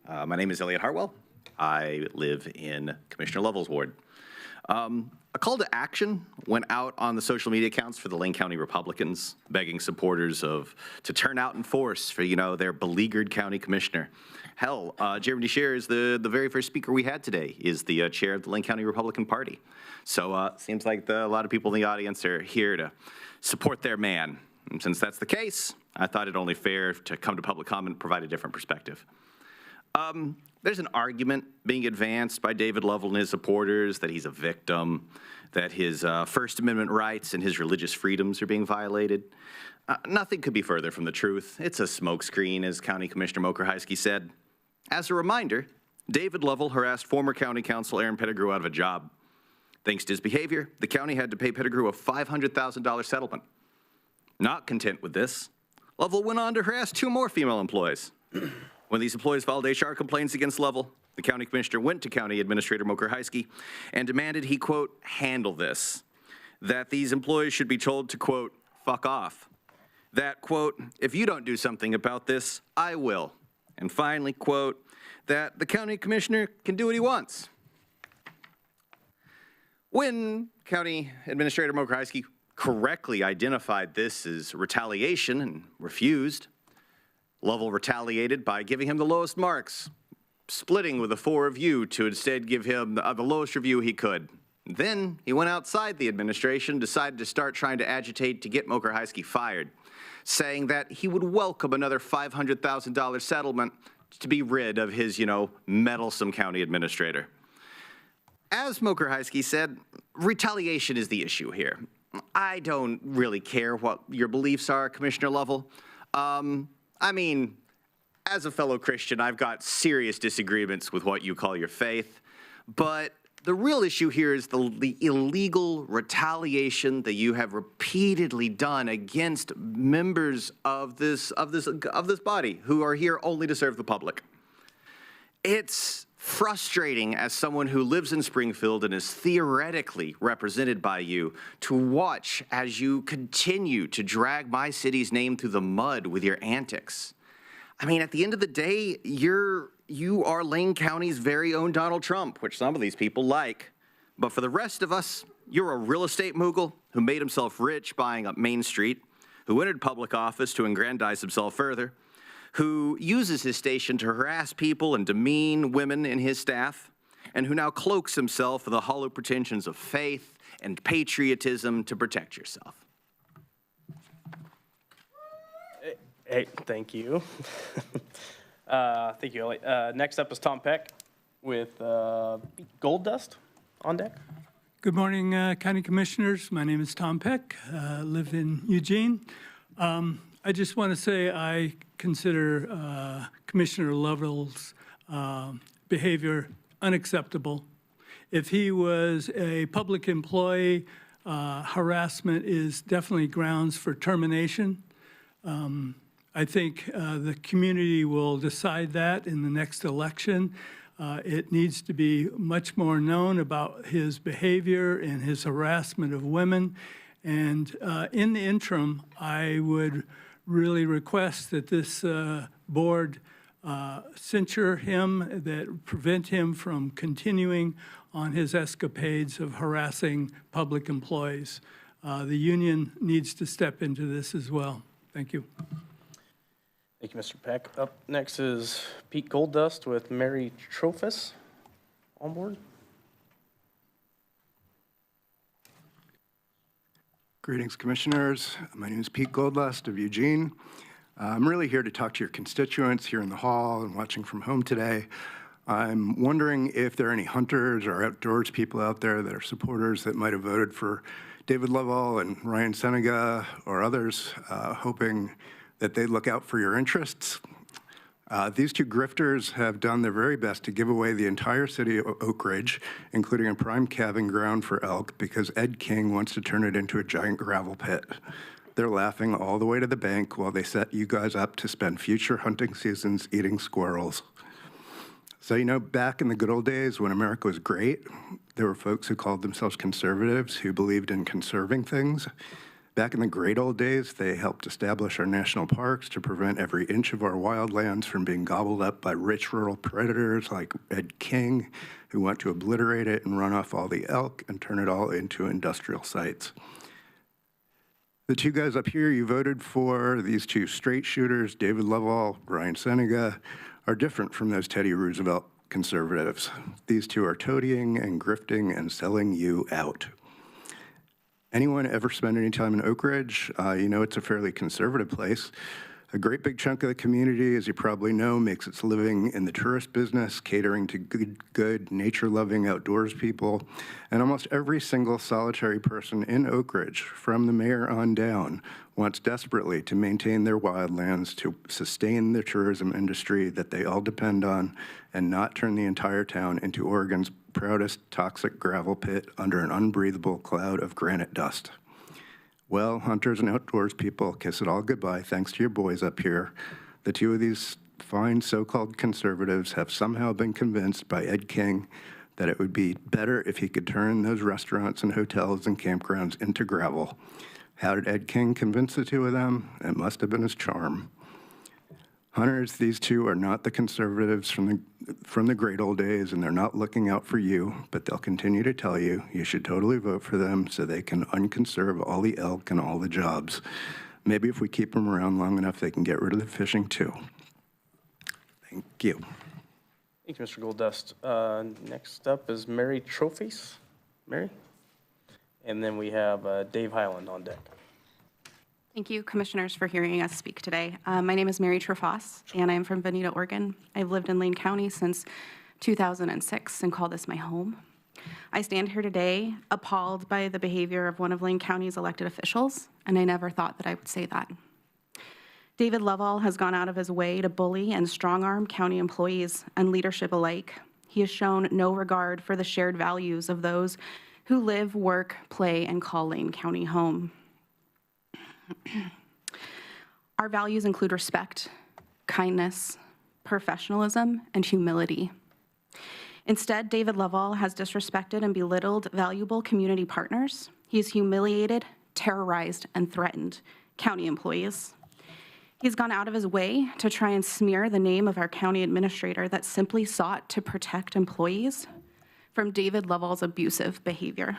My name is Elliot Harwell. I live in Commissioner Lovell's ward. A call to action went out on the social media accounts for the Lane County Republicans, begging supporters to turn out in force for, their beleaguered county commissioner. Hell, Jeremy DeShere is the very first speaker we had today, is the chair of the Lane County Republican Party. So seems like a lot of people in the audience are here to support their man. And since that's the case, I thought it only fair to come to public comment and provide a different perspective. There's an argument being advanced by David Lovell and his supporters that he's a victim, that his First Amendment rights and his religious freedoms are being violated. Nothing could be further from the truth. It's a smokescreen, as County Commissioner Mocher-Heisky said. As a reminder, David Lovell harassed former County Council Aaron Pettigrew out of a job. Thanks to his behavior, the county had to pay Pettigrew a $500,000 settlement. Not content with this, Lovell went on to harass 2 more female employees. When these employees filed HR complaints against Lovell, the county commissioner went to County Administrator Mocher-Heisky and demanded he, quote, handle this. That these employees should be told to, quote, fuck off. That, quote, if you don't do something about this, I will. And finally, quote, that the county commissioner can do what he wants. When County Administrator Mocher-Heisky correctly identified this as retaliation and refused, Lovell retaliated by giving him the lowest marks, splitting with the 4 of you to instead give him the lowest review he could. Then he went outside the administration, decided to start trying to agitate to get Mocher-Heisky fired, saying that he would welcome another $500,000 settlement to be rid of his, meddlesome county administrator. As Mocher-Heisky said, retaliation is the issue here. I don't really care what your beliefs are, Commissioner Lovell. As a fellow Christian, I've got serious disagreements with what you call your faith, but the real issue here is the illegal retaliation that you have repeatedly done against members of this body who are here only to serve the public. It's frustrating as someone who lives in Springfield and is theoretically represented by you to watch as you continue to drag my city's name through the mud with your antics. At the end of the day, you are Lane County's very own Donald Trump, which some of these people like. But for the rest of us, you're a real estate mogul who made himself rich buying up Main Street, who entered public office to aggrandize himself further, who uses his station to harass people and demean women in his staff, and who now cloaks himself in the hollow pretensions of faith and patriotism to protect yourself. Hey, thank you. Thank you, Elliot. Next up is Tom Peck with Gold Dust on deck. Good morning, County Commissioners. My name is Tom Peck. Live in Eugene. I just want to say I consider Commissioner Lovell's behavior unacceptable. If he was a public employee, harassment is definitely grounds for termination. I think the community will decide that in the next election. It needs to be much more known about his behavior and his harassment of women. And in the interim, I would really request that this board censure him, that prevent him from continuing on his escapades of harassing public employees. The union needs to step into this as well. Thank you. Thank you, Mr. Peck. Up next is Pete Golddust with Mary Trophus on board. Greetings, Commissioners. My name is Pete Golddust of Eugene. I'm really here to talk to your constituents here in the hall and watching from home today. I'm wondering if there are any hunters or outdoors people out there that are supporters that might have voted for David Lovell and Ryan Senega or others, hoping that they'd look out for your interests. These 2 grifters have done their very best to give away the entire city of Oak Ridge, including a prime calving ground for elk, because Ed King wants to turn it into a giant gravel pit. they're laughing all the way to the bank while they set you guys up to spend future hunting seasons eating squirrels. So, you know, back in the good old days when America was great, there were folks who called themselves conservatives who believed in conserving things. Back in the great old days, they helped establish our national parks to prevent every inch of our wildlands from being gobbled up by rich rural predators like Ed King, who want to obliterate it and run off all the elk and turn it all into industrial sites. The two guys up here you voted for, these two straight shooters, David Lovell, Ryan Senega, are different from those Teddy Roosevelt conservatives. These two are toadying and grifting and selling you out. Anyone ever spend any time in Oak Ridge? You know it's a fairly conservative place. A great big chunk of the community, as you probably know, makes its living in the tourist business, catering to good nature-loving outdoors people. And almost every single solitary person in Oak Ridge, from the mayor on down, wants desperately to maintain their wildlands, to sustain the tourism industry that they all depend on, and not turn the entire town into Oregon's proudest toxic gravel pit under an unbreathable cloud of granite dust. Well, hunters and outdoors people, kiss it all goodbye thanks to your boys up here. The two of these fine so-called conservatives have somehow been convinced by Ed King that it would be better if he could turn those restaurants and hotels and campgrounds into gravel. How did Ed King convince the two of them? It must have been his charm. Hunters, these two are not the conservatives from the great old days, and they're not looking out for you, but they'll continue to tell you you should totally vote for them so they can unconserve all the elk and all the jobs. Maybe if we keep them around long enough, they can get rid of the fishing too. Thank you. Thank you, Mr. Goldust. Next up is Mary Trophies. Mary? And then we have Dave Highland on deck. Thank you, Commissioners, for hearing us speak today. My name is Mary Trefas, and I'm from Veneta, Oregon. I've lived in Lane County since 2006 and call this my home. I stand here today appalled by the behavior of one of Lane County's elected officials, and I never thought that I would say that. David Lovell has gone out of his way to bully and strong-arm county employees and leadership alike. He has shown no regard for the shared values of those who live, work, play, and call Lane County home. Our values include respect, kindness, professionalism, and humility. Instead, David Lovell has disrespected and belittled valuable community partners. He's humiliated, terrorized, and threatened county employees. He's gone out of his way to try and smear the name of our county administrator that simply sought to protect employees from David Lovell's abusive behavior,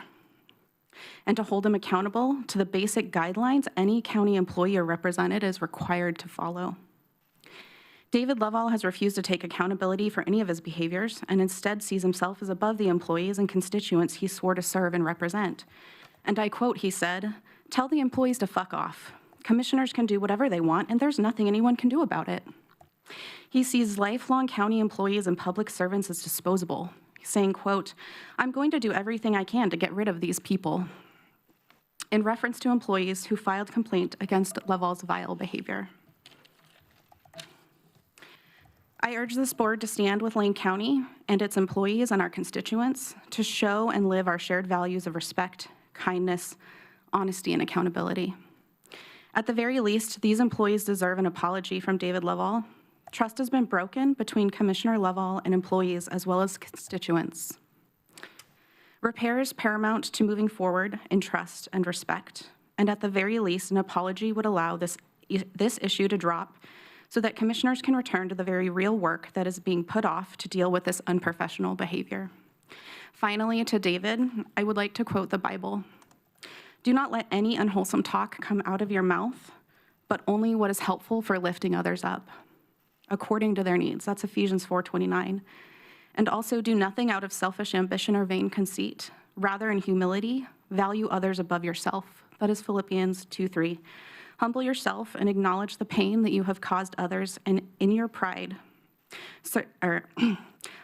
and to hold him accountable to the basic guidelines any county employee or representative is required to follow. David Lovell has refused to take accountability for any of his behaviors and instead sees himself as above the employees and constituents he swore to serve and represent. And I quote, he said, "Tell the employees to fuck off. Commissioners can do whatever they want, and there's nothing anyone can do about it." He sees lifelong county employees and public servants as disposable, saying, quote, "I'm going to do everything I can to get rid of these people," in reference to employees who filed complaint against Lovell's vile behavior. I urge this board to stand with Lane County and its employees and our constituents to show and live our shared values of respect, kindness, honesty, and accountability. At the very least, these employees deserve an apology from David Lovell. Trust has been broken between Commissioner Lovell and employees as well as constituents. Repair is paramount to moving forward in trust and respect, and at the very least, an apology would allow this issue to drop so that commissioners can return to the very real work that is being put off to deal with this unprofessional behavior. Finally, to David, I would like to quote the Bible. "Do not let any unwholesome talk come out of your mouth, but only what is helpful for lifting others up, according to their needs." That's Ephesians 4:29. "And also do nothing out of selfish ambition or vain conceit. Rather, in humility, value others above yourself." That is Philippians 2:3. "Humble yourself and acknowledge the pain that you have caused others, and in your pride,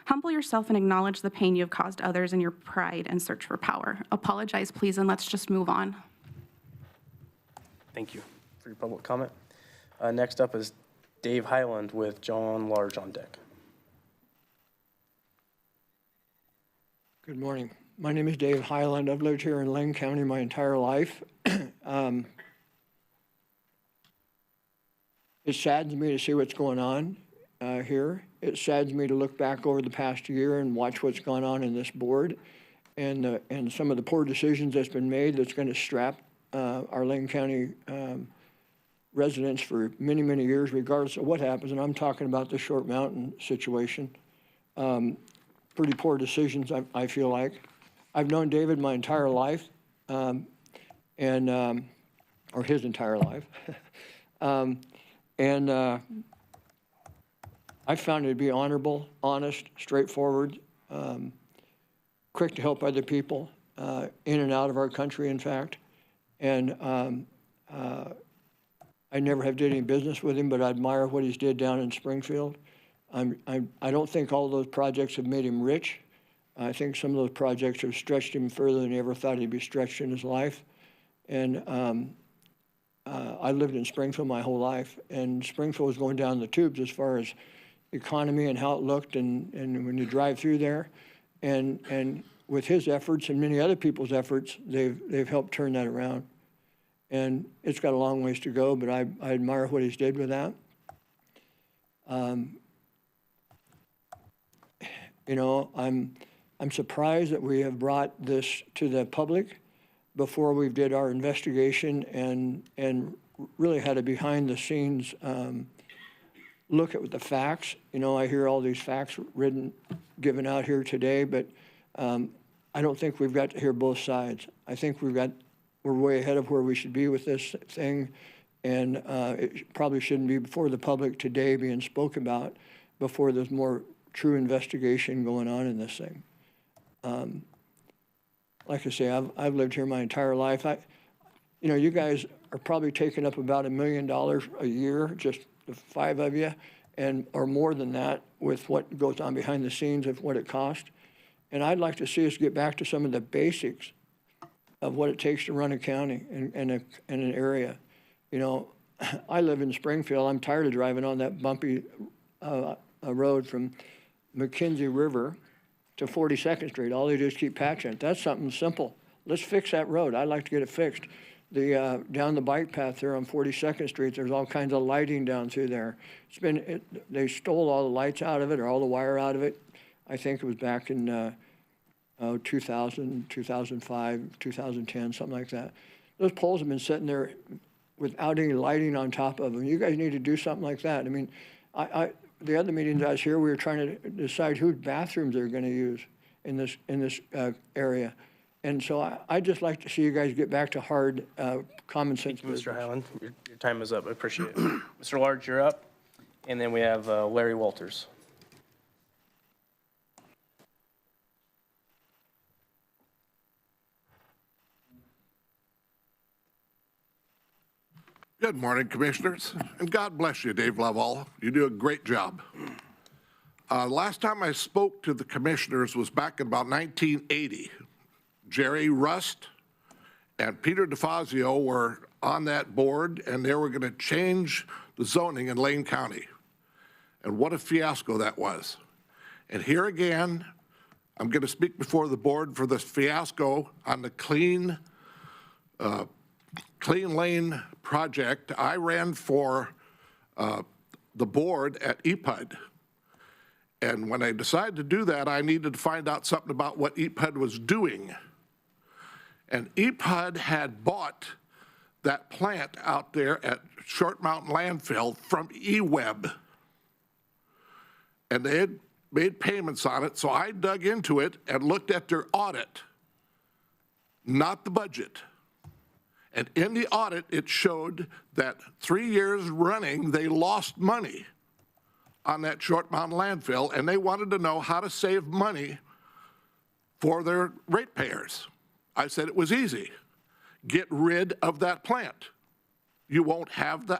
humble yourself and acknowledge the pain you have caused others in your pride and search for power." Apologize, please, and let's just move on. Thank you for your public comment. Next up is Dave Highland with John Large on deck. Good morning. My name is Dave Highland. I've lived here in Lane County my entire life. It saddens me to see what's going on here. It saddens me to look back over the past year and watch what's gone on in this board and some of the poor decisions that's been made that's going to strap our Lane County residents for many, many years, regardless of what happens. And I'm talking about the Short Mountain situation. Pretty poor decisions, I feel like. I've known David my entire life, or his entire life. I found it to be honorable, honest, straightforward, quick to help other people in and out of our country, in fact. And I never have did any business with him, but I admire what he's did down in Springfield. I don't think all those projects have made him rich. I think some of those projects have stretched him further than he ever thought he'd be stretched in his life. And I lived in Springfield my whole life, and Springfield was going down the tubes as far as economy and how it looked, and when you drive through there. And with his efforts and many other people's efforts, they've helped turn that around. And it's got a long ways to go, but I admire what he's did with that. You know, I'm surprised that we have brought this to the public before we did our investigation and really had a behind-the-scenes look at the facts. You know, I hear all these facts given out here today, but I don't think we've got to hear both sides. I think we're way ahead of where we should be with this thing, and it probably shouldn't be before the public today being spoken about before there's more true investigation going on in this thing. Like I say, I've lived here my entire life. You know, you guys are probably taking up about $1 million a year, just the 5 of you, or more than that with what goes on behind the scenes of what it costs. And I'd like to see us get back to some of the basics of what it takes to run a county and an area. You know, I live in Springfield. I'm tired of driving on that bumpy road from McKenzie River to 42nd Street. All they do is keep patching it. That's something simple. Let's fix that road. I'd like to get it fixed. Down the bike path there on 42nd Street, there's all kinds of lighting down through there. They stole all the lights out of it or all the wire out of it. I think it was back in 2000, 2005, 2010, something like that. Those poles have been sitting there without any lighting on top of them. You guys need to do something like that. I mean, the other meetings I was here, we were trying to decide whose bathrooms they're going to use in this area. And so I'd just like to see you guys get back to hard, common sense business. Mr. Highland, your time is up. I appreciate it. Mr. Large, you're up. And then we have Larry Walters. Good morning, Commissioners, and God bless you, Dave Lovell. You do a great job. Last time I spoke to the Commissioners was back in about 1980. Jerry Rust and Peter DeFazio were on that board, and they were going to change the zoning in Lane County. And what a fiasco that was. And here again, I'm going to speak before the board for this fiasco on the Clean Lane project. I ran for the board at EPUD. And when I decided to do that, I needed to find out something about what EPUD was doing. And EPUD had bought that plant out there at Short Mountain Landfill from eWeb. And they had made payments on it, so I dug into it and looked at their audit, not the budget. And in the audit, it showed that 3 years running, they lost money on that Short Mountain landfill, and they wanted to know how to save money for their ratepayers. I said it was easy. Get rid of that plant. You won't have the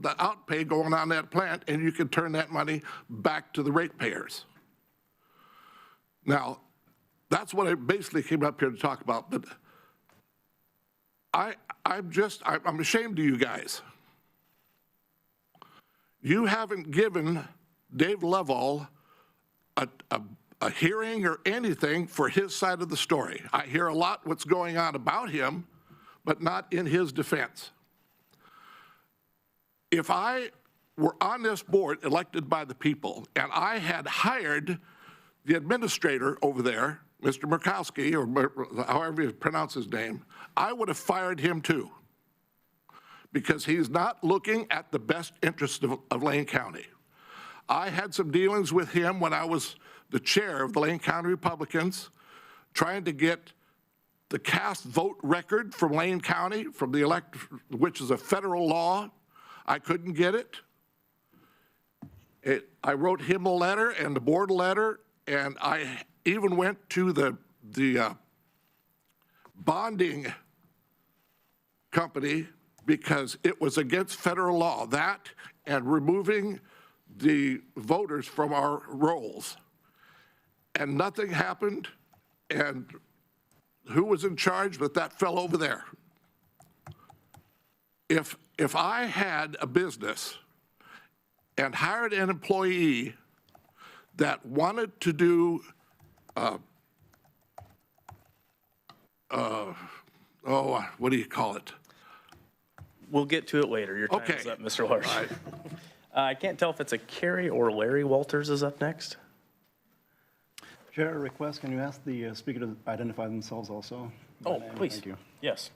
outpay going on that plant, and you can turn that money back to the ratepayers. Now, that's what I basically came up here to talk about, but I'm ashamed of you guys. You haven't given Dave Lovell a hearing or anything for his side of the story. I hear a lot what's going on about him, but not in his defense. If I were on this board elected by the people, and I had hired the administrator over there, Mr. Murkowski, or however you pronounce his name, I would have fired him too, because he's not looking at the best interest of Lane County. I had some dealings with him when I was the chair of the Lane County Republicans, trying to get the cast vote record from Lane County, from the which is a federal law. I couldn't get it. I wrote him a letter and the board a letter, and I even went to the bonding company because it was against federal law, that and removing the voters from our rolls. And nothing happened, and who was in charge but that fellow over there? If I had a business and hired an employee that wanted to do, what do you call it? We'll get to it later. Your time is up, Mr. Larson. Right. I can't tell if it's a Carrie or Larry Walters is up next. Chair, request, can you ask the speaker to identify themselves also? Oh, By name? please. Thank you. Yes.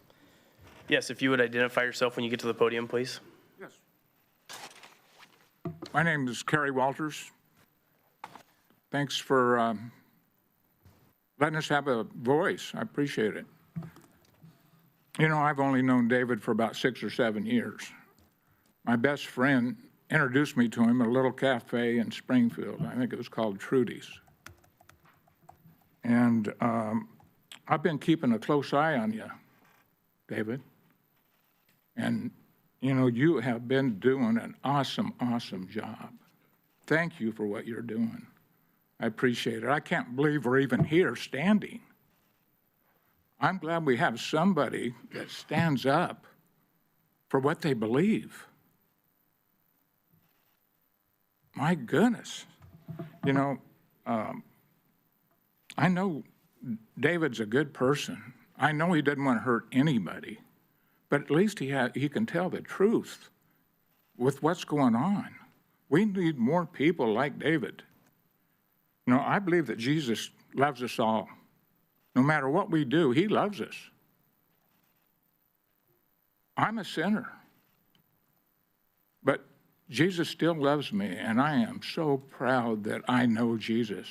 Yes, if you would identify yourself when you get to the podium, please. Yes. My name is Kerry Walters. Thanks for letting us have a voice. I appreciate it. You know, I've only known David for about 6 or 7 years. My best friend introduced me to him at a little cafe in Springfield. I think it was called Trudy's. And I've been keeping a close eye on you, David. And, you know, you have been doing an awesome, awesome job. Thank you for what you're doing. I appreciate it. I can't believe we're even here standing. I'm glad we have somebody that stands up for what they believe. My goodness. You know, I know David's a good person. I know he doesn't want to hurt anybody, but at least he can tell the truth with what's going on. We need more people like David. You know, I believe that Jesus loves us all. No matter what we do, he loves us. I'm a sinner, but Jesus still loves me, and I am so proud that I know Jesus.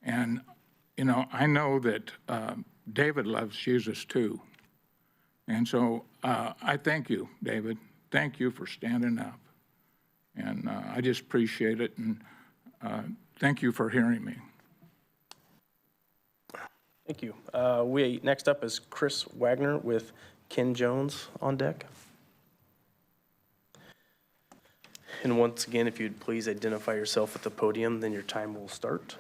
And, you know, I know that David loves Jesus too. And so I thank you, David. Thank you for standing up. And I just appreciate it, and thank you for hearing me. Thank you. Next up is Chris Wagner with Ken Jones on deck. And once again, if you'd please identify yourself at the podium, then your time will start.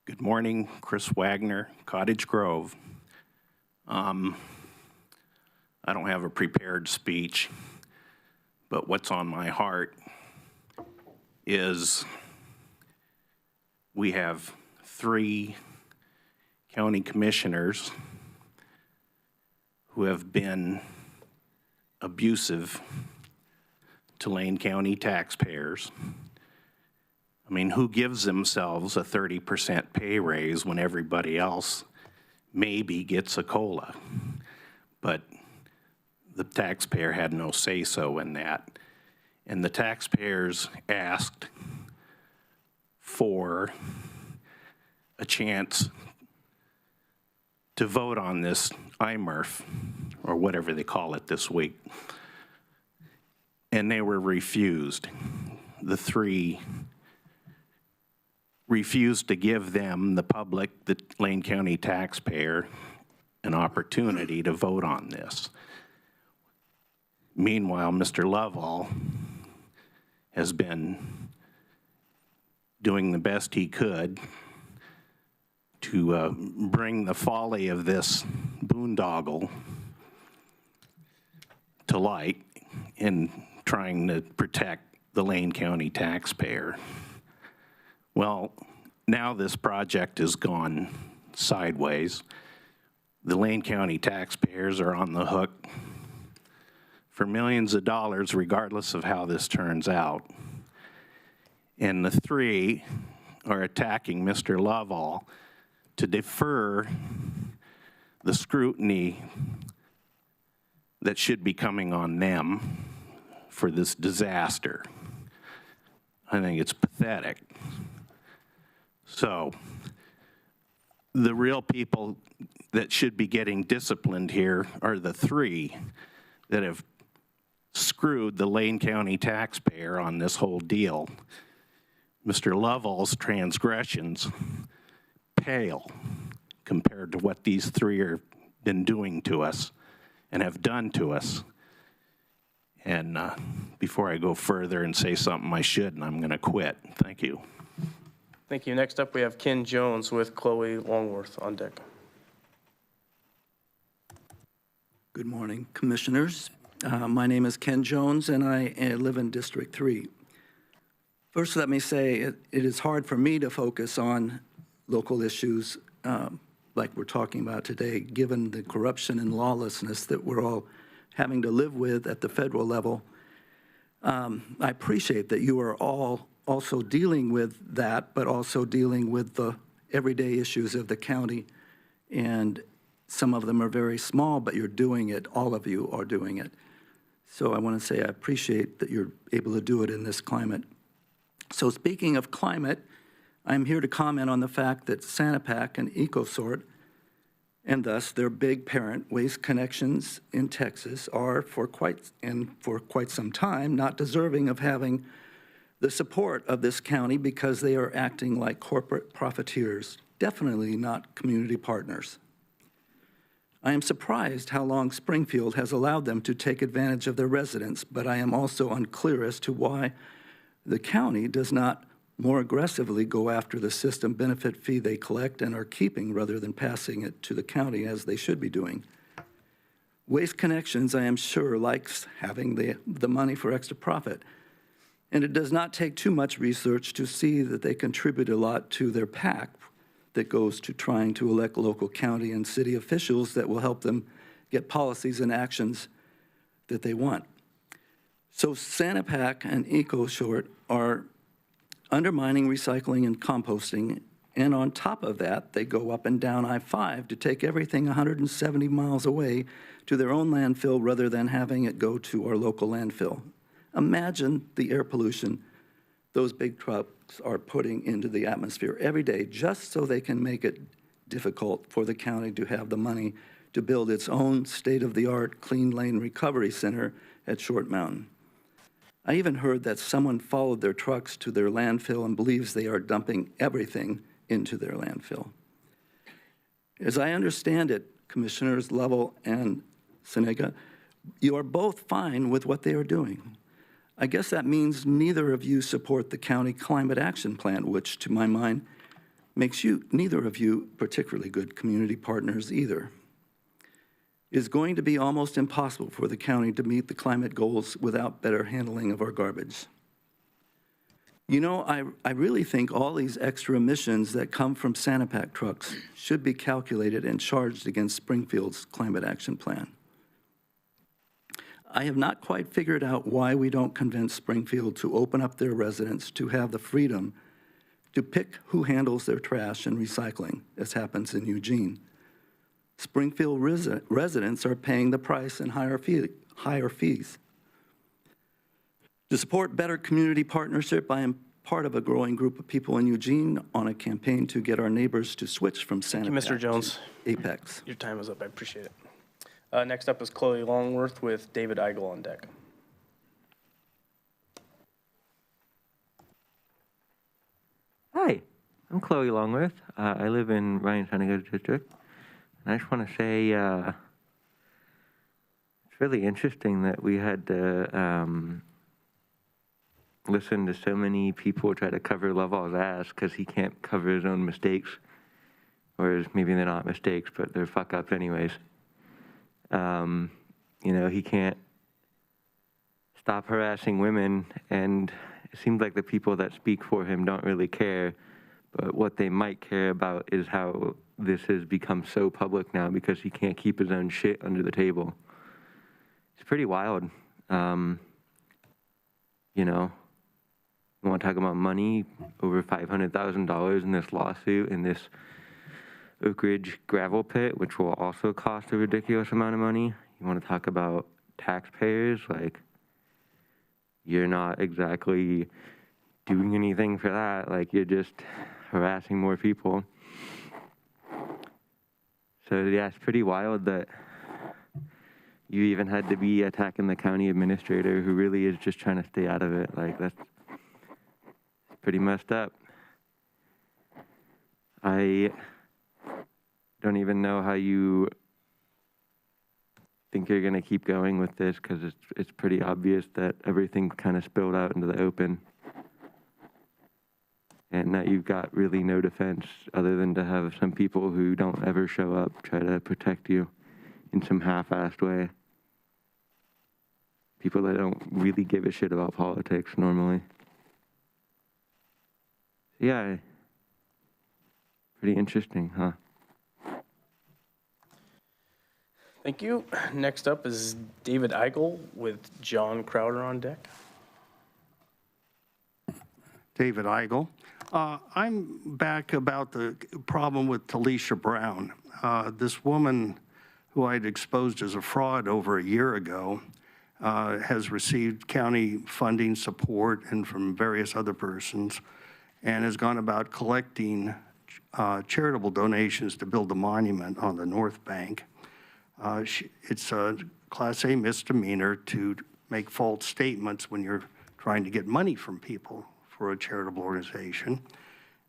Good morning, Chris Wagner, Cottage Grove. I don't have a prepared speech, but what's on my heart is we have 3 county commissioners who have been abusive to Lane County taxpayers. I mean, who gives themselves a 30% pay raise when everybody else maybe gets a COLA? But the taxpayer had no say-so in that. And the taxpayers asked for a chance to vote on this IMRF, or whatever they call it this week. And they were refused. The 3 refused to give them, the public, the Lane County taxpayer, an opportunity to vote on this. Meanwhile, Mr. Lovell has been doing the best he could to bring the folly of this boondoggle to light in trying to protect the Lane County taxpayer. Well, now this project has gone sideways. The Lane County taxpayers are on the hook for millions of dollars regardless of how this turns out. And the three are attacking Mr. Lovell to defer the scrutiny that should be coming on them for this disaster. I think it's pathetic. So the real people that should be getting disciplined here are the three that have screwed the Lane County taxpayer on this whole deal. Mr. Lovell's transgressions pale compared to what these three have been doing to us and have done to us. And before I go further and say something I shouldn't, I'm going to quit. Thank you. Thank you. Next up, we have Ken Jones with Chloe Longworth on deck. Good morning, Commissioners. My name is Ken Jones, and I live in District 3. First, let me say it is hard for me to focus on local issues like we're talking about today, given the corruption and lawlessness that we're all having to live with at the federal level. I appreciate that you are all also dealing with that, but also dealing with the everyday issues of the county. And some of them are very small, but you're doing it. All of you are doing it. So I want to say I appreciate that you're able to do it in this climate. So speaking of climate, I'm here to comment on the fact that Sanapac and EcoSort, and thus their big parent, Waste Connections in Texas, are for quite some time not deserving of having the support of this county because they are acting like corporate profiteers, definitely not community partners. I am surprised how long Springfield has allowed them to take advantage of their residents, but I am also unclear as to why the county does not more aggressively go after the system benefit fee they collect and are keeping rather than passing it to the county as they should be doing. Waste Connections, I am sure, likes having the money for extra profit. And it does not take too much research to see that they contribute a lot to their PAC that goes to trying to elect local county and city officials that will help them get policies and actions that they want. So Sanapac and EcoSort are undermining recycling and composting, and on top of that, they go up and down I-5 to take everything 170 miles away to their own landfill rather than having it go to our local landfill. Imagine the air pollution those big trucks are putting into the atmosphere every day just so they can make it difficult for the county to have the money to build its own state-of-the-art clean lane recovery center at Short Mountain. I even heard that someone followed their trucks to their landfill and believes they are dumping everything into their landfill. As I understand it, Commissioners Lovell and Senega, you are both fine with what they are doing. I guess that means neither of you support the county climate action plan, which to my mind makes neither of you particularly good community partners either. It is going to be almost impossible for the county to meet the climate goals without better handling of our garbage. You know, I really think all these extra emissions that come from Sanapac trucks should be calculated and charged against Springfield's climate action plan. I have not quite figured out why we don't convince Springfield to open up their residents to have the freedom to pick who handles their trash and recycling, as happens in Eugene. Springfield residents are paying the price and higher fees. To support better community partnership, I am part of a growing group of people in Eugene on a campaign to get our neighbors to switch from Sanapac Thank you, Mr. Jones. to Apex. Your time is up. I appreciate it. Next up is Chloe Longworth with David Eigel on deck. Hi, I'm Chloe Longworth. I live in Ryan-Sunnygood District. And I just want to say it's really interesting that we had to listen to so many people try to cover Lovell's ass because he can't cover his own mistakes. Or maybe they're not mistakes, but they're fuck-ups anyways. You know, he can't stop harassing women, and it seems like the people that speak for him don't really care. But what they might care about is how this has become so public now because he can't keep his own shit under the table. It's pretty wild. You know, you want to talk about money, over $500,000 in this lawsuit in this Oak Ridge gravel pit, which will also cost a ridiculous amount of money. You want to talk about taxpayers, like, you're not exactly doing anything for that. Like, you're just harassing more people. So yeah, it's pretty wild that you even had to be attacking the county administrator who really is just trying to stay out of it. Like, that's pretty messed up. I don't even know how you think you're going to keep going with this, because it's pretty obvious that everything kind of spilled out into the open. And that you've got really no defense other than to have some people who don't ever show up try to protect you in some half-assed way. People that don't really give a shit about politics normally. Yeah, pretty interesting, huh? Thank you. Next up is David Eigel with John Crowder on deck. David Eigel. I'm back about the problem with Talisha Brown. This woman who I'd exposed as a fraud over a year ago has received county funding support and from various other persons, and has gone about collecting charitable donations to build a monument on the North Bank. It's a Class A misdemeanor to make false statements when you're trying to get money from people for a charitable organization.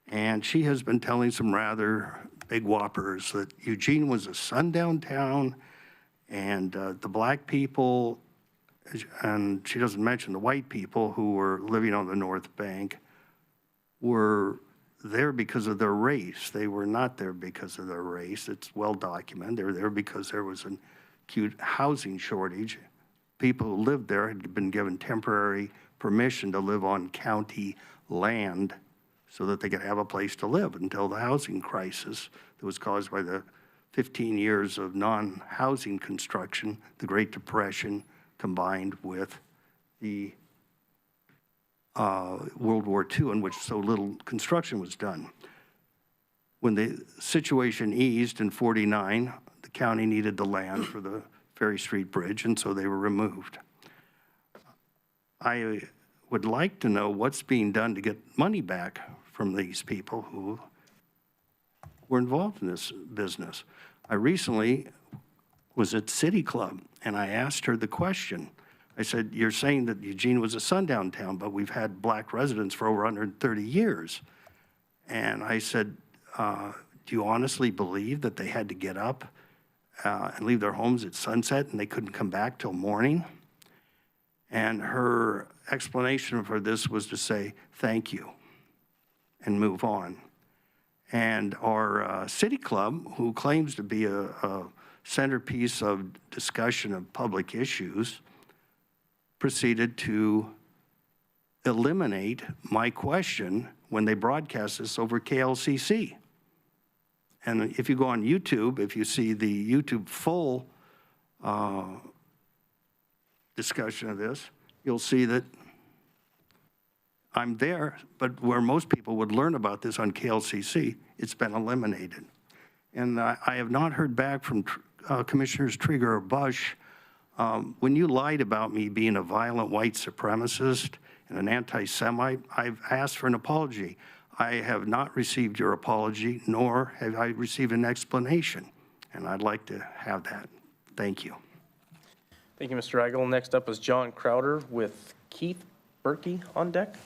And she has been telling some rather big whoppers that Eugene was a sundown town, and the black people, and she doesn't mention the white people who were living on the North Bank, were there because of their race. They were not there because of their race. It's well documented. They were there because there was an acute housing shortage. People who lived there had been given temporary permission to live on county land so that they could have a place to live until the housing crisis that was caused by the 15 years of non-housing construction, the Great Depression, combined with the World War II, in which so little construction was done. When the situation eased in '49, the county needed the land for the Ferry Street Bridge, and so they were removed. I would like to know what's being done to get money back from these people who were involved in this business. I recently was at City Club, and I asked her the question. I said, you're saying that Eugene was a sundown town, but we've had black residents for over 130 years. And I said, do you honestly believe that they had to get up and leave their homes at sunset and they couldn't come back till morning? And her explanation for this was to say, thank you, and move on. And our City Club, who claims to be a centerpiece of discussion of public issues, proceeded to eliminate my question when they broadcast this over KLCC. And if you go on YouTube, if you see the YouTube full discussion of this, you'll see that I'm there, but where most people would learn about this on KLCC, it's been eliminated. And I have not heard back from Commissioners Trigger or Bush. When you lied about me being a violent white supremacist and an anti-Semite, I've asked for an apology. I have not received your apology, nor have I received an explanation, and I'd like to have that. Thank you. Thank you, Mr. Eigel. Next up is John Crowder with Keith Berkey on deck.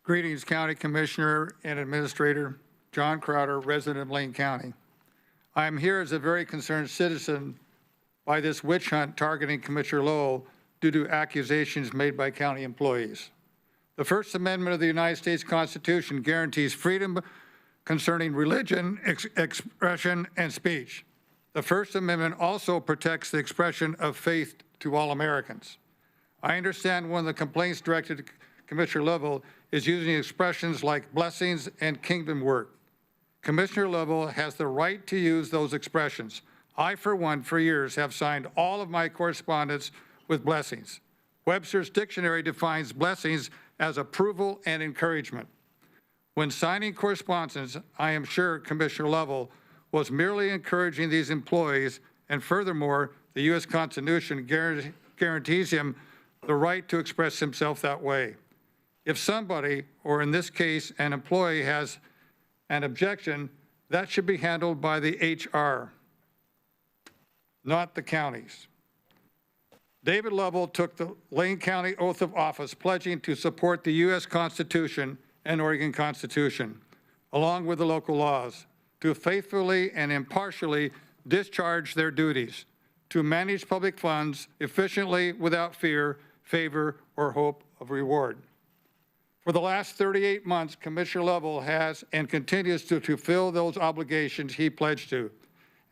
Greetings, County Commissioner and Administrator. John Crowder, resident of Lane County. I am here as a very concerned citizen by this witch hunt targeting Commissioner Lowell due to accusations made by county employees. The First Amendment of the United States Constitution guarantees freedom concerning religion, expression, and speech. The First Amendment also protects the expression of faith to all Americans. I understand one of the complaints directed to Commissioner Lovell is using expressions like blessings and kingdom work. Commissioner Lovell has the right to use those expressions. I, for one, for years have signed all of my correspondence with blessings. Webster's dictionary defines blessings as approval and encouragement. When signing correspondence, I am sure Commissioner Lovell was merely encouraging these employees, and furthermore, the U.S. Constitution guarantees him the right to express himself that way. If somebody, or in this case, an employee, has an objection, that should be handled by the HR, not the counties. David Lovell took the Lane County oath of office, pledging to support the U.S. Constitution and Oregon Constitution, along with the local laws, to faithfully and impartially discharge their duties, to manage public funds efficiently without fear, favor, or hope of reward. For the last 38 months, Commissioner Lovell has and continues to fulfill those obligations he pledged to.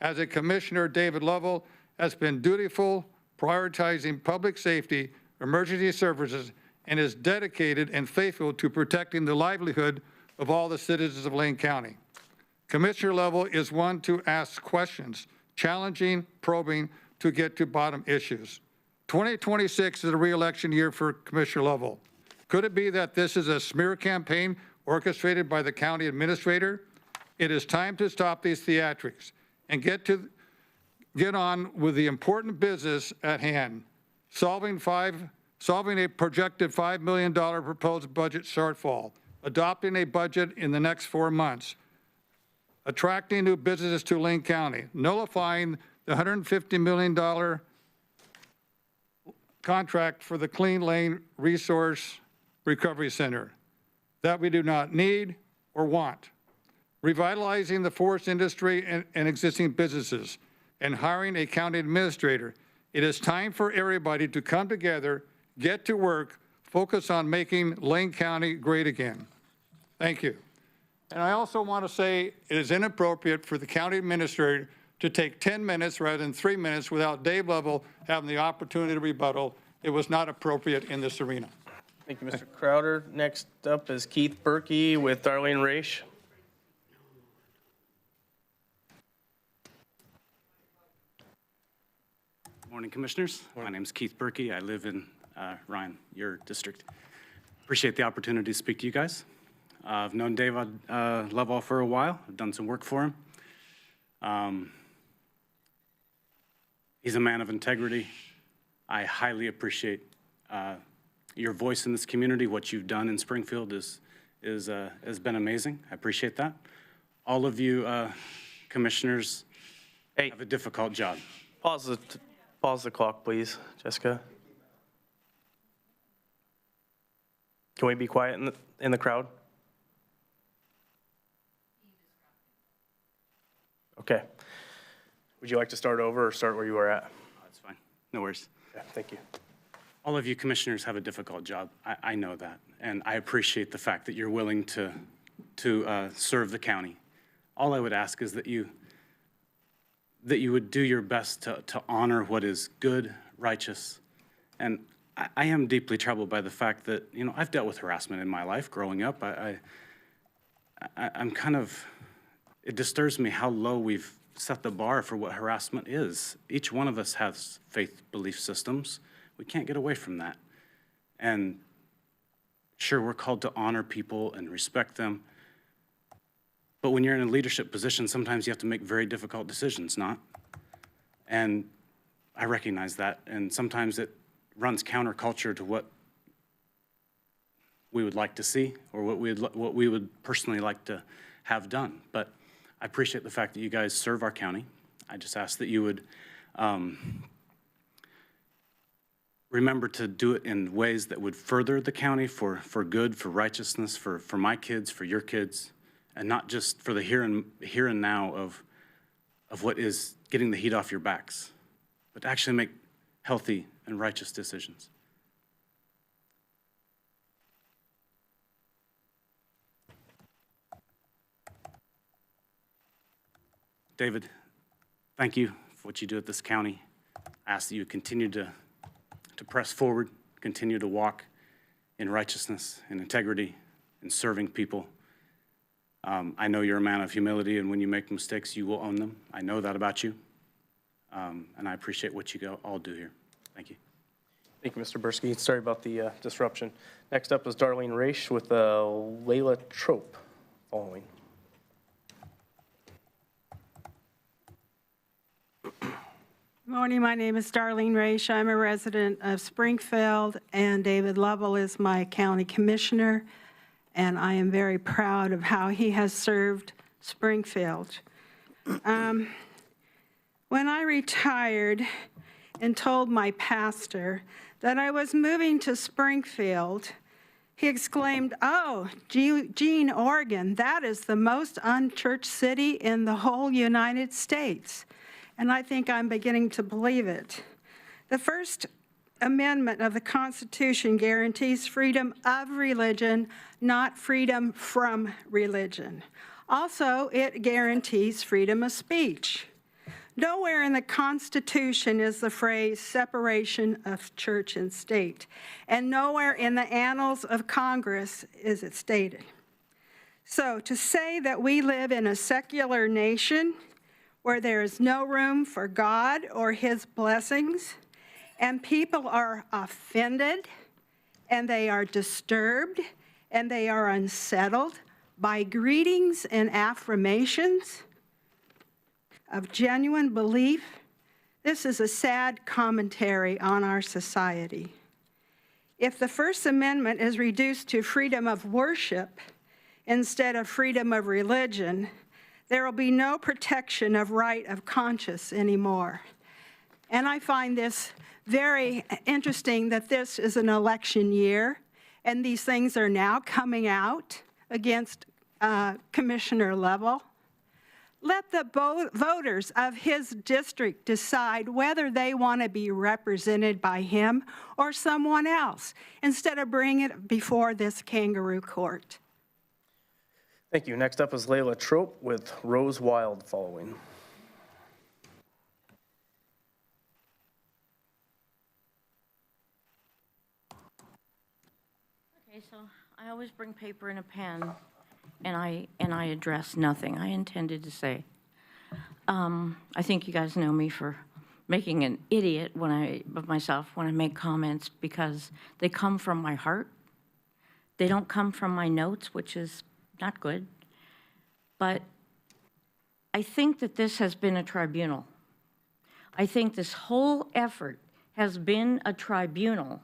As a commissioner, David Lovell has been dutiful, prioritizing public safety, emergency services, and is dedicated and faithful to protecting the livelihood of all the citizens of Lane County. Commissioner Lovell is one to ask questions, challenging, probing, to get to bottom issues. 2026 is a re-election year for Commissioner Lovell. Could it be that this is a smear campaign orchestrated by the county administrator? It is time to stop these theatrics and get on with the important business at hand, solving a projected $5 million proposed budget shortfall, adopting a budget in the next 4 months, attracting new businesses to Lane County, nullifying the $150 million contract for the Clean Lane Resource Recovery Center that we do not need or want, revitalizing the forest industry and existing businesses, and hiring a county administrator. It is time for everybody to come together, get to work, focus on making Lane County great again. Thank you. And I also want to say it is inappropriate for the county administrator to take 10 minutes rather than 3 minutes without Dave Lovell having the opportunity to rebuttal. It was not appropriate in this arena. Thank you, Mr. Crowder. Next up is Keith Berkey with Darlene Raish. Morning, Commissioners. My name is Keith Berkey. I live in Ryan, your district. Appreciate the opportunity to speak to you guys. I've known David Lovell for a while. I've done some work for him. He's a man of integrity. I highly appreciate your voice in this community. What you've done in Springfield has been amazing. I appreciate that. All of you commissioners have a difficult job. Pause the clock, please, Jessica. Can we be quiet in the crowd? Okay. Would you like to start over or start where you were at? That's fine. No worries. Yeah, thank you. All of you commissioners have a difficult job. I know that, and I appreciate the fact that you're willing to serve the county. All I would ask is that you would do your best to honor what is good, righteous, and I am deeply troubled by the fact that, I've dealt with harassment in my life growing up. I'm kind of, it disturbs me how low we've set the bar for what harassment is. Each one of us has faith belief systems. We can't get away from that. And sure, we're called to honor people and respect them. But when you're in a leadership position, sometimes you have to make very difficult decisions, not? And I recognize that. And sometimes it runs counterculture to what we would like to see or what we would personally like to have done. But I appreciate the fact that you guys serve our county. I just ask that you would remember to do it in ways that would further the county for good, for righteousness, for my kids, for your kids, and not just for the here and now of what is getting the heat off your backs, but to actually make healthy and righteous decisions. David, thank you for what you do at this county. I ask that you continue to press forward, continue to walk in righteousness, in integrity, in serving people. I know you're a man of humility, and when you make mistakes, you will own them. I know that about you, and I appreciate what you all do here. Thank you. Thank you, Mr. Bursky. Sorry about the disruption. Next up is Darlene Raish with Layla Trope following. Good morning. My name is Darlene Raish. I'm a resident of Springfield, and David Lovell is my county commissioner, and I am very proud of how he has served Springfield. When I retired and told my pastor that I was moving to Springfield, he exclaimed, "Oh, Eugene, Oregon, that is the most unchurched city in the whole United States." And I think I'm beginning to believe it. The First Amendment of the Constitution guarantees freedom of religion, not freedom from religion. Also, it guarantees freedom of speech. Nowhere in the Constitution is the phrase separation of church and state, and nowhere in the annals of Congress is it stated. So to say that we live in a secular nation where there is no room for God or his blessings, and people are offended, and they are disturbed, and they are unsettled by greetings and affirmations of genuine belief, this is a sad commentary on our society. If the First Amendment is reduced to freedom of worship instead of freedom of religion, there will be no protection of right of conscience anymore. And I find this very interesting that this is an election year, and these things are now coming out against Commissioner Lovell. Let the voters of his district decide whether they want to be represented by him or someone else, instead of bringing it before this kangaroo court. Thank you. Next up is Layla Trope with Rose Wild following. Okay, so I always bring paper and a pen, and I address nothing. I intended to say. I think you guys know me for making an idiot of myself when I make comments, because they come from my heart. They don't come from my notes, which is not good. But I think that this has been a tribunal. I think this whole effort has been a tribunal.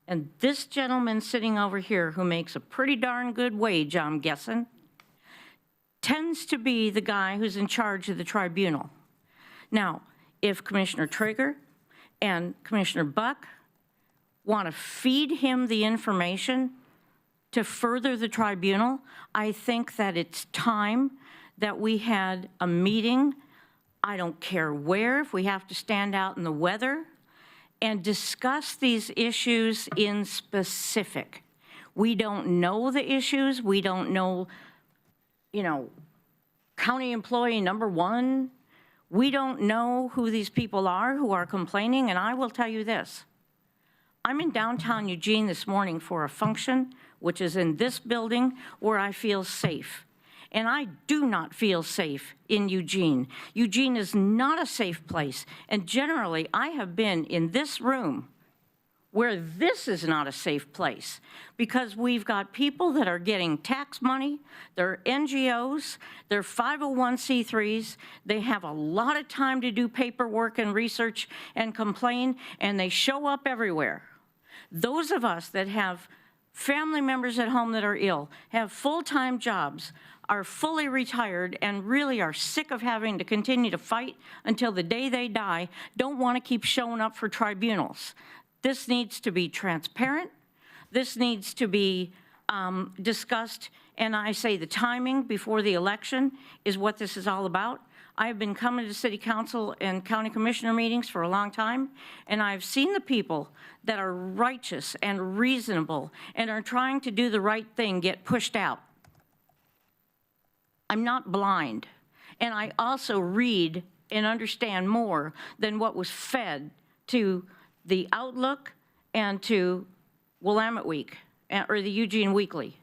And this gentleman sitting over here, who makes a pretty darn good wage, I'm guessing, tends to be the guy who's in charge of the tribunal. Now, if Commissioner Traeger and Commissioner Buck want to feed him the information to further the tribunal, I think that it's time that we had a meeting, I don't care where, if we have to stand out in the weather, and discuss these issues in specific. We don't know the issues. We don't know, county employee number one. We don't know who these people are who are complaining, and I will tell you this. I'm in downtown Eugene this morning for a function, which is in this building, where I feel safe. And I do not feel safe in Eugene. Eugene is not a safe place. And generally, I have been in this room where this is not a safe place, because we've got people that are getting tax money, they're NGOs, they're 501c3s, they have a lot of time to do paperwork and research and complain, and they show up everywhere. Those of us that have family members at home that are ill, have full-time jobs, are fully retired, and really are sick of having to continue to fight until the day they die, don't want to keep showing up for tribunals. This needs to be transparent. This needs to be discussed, and I say the timing before the election is what this is all about. I've been coming to city council and county commissioner meetings for a long time, and I've seen the people that are righteous and reasonable and are trying to do the right thing get pushed out. I'm not blind, and I also read and understand more than what was fed to the Outlook and to Willamette Week or the Eugene Weekly,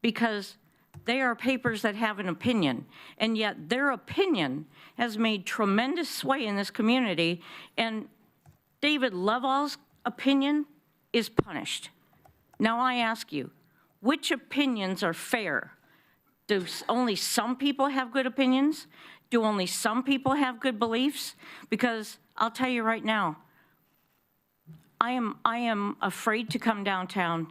because they are papers that have an opinion, and yet their opinion has made tremendous sway in this community, and David Lovell's opinion is punished. Now I ask you, which opinions are fair? Do only some people have good opinions? Do only some people have good beliefs? Because I'll tell you right now, I am afraid to come downtown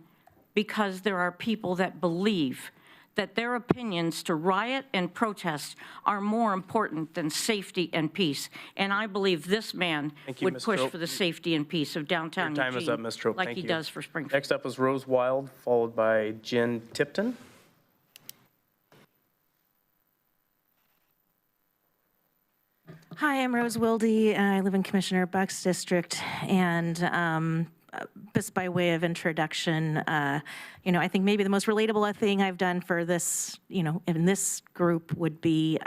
because there are people that believe that their opinions to riot and protest are more important than safety and peace. And I believe this man You, would Ms. push Trope. for the safety and peace of downtown Your time Eugene. is up, Ms. Trope. Like Thank he you. does for Springfield. Next up is Rose Wild, followed by Jen Tipton. Hi, I'm Rose Wilde. I live in Commissioner Buck's district, and just by way of introduction, I think maybe the most relatable thing I've done for this, in this group would be,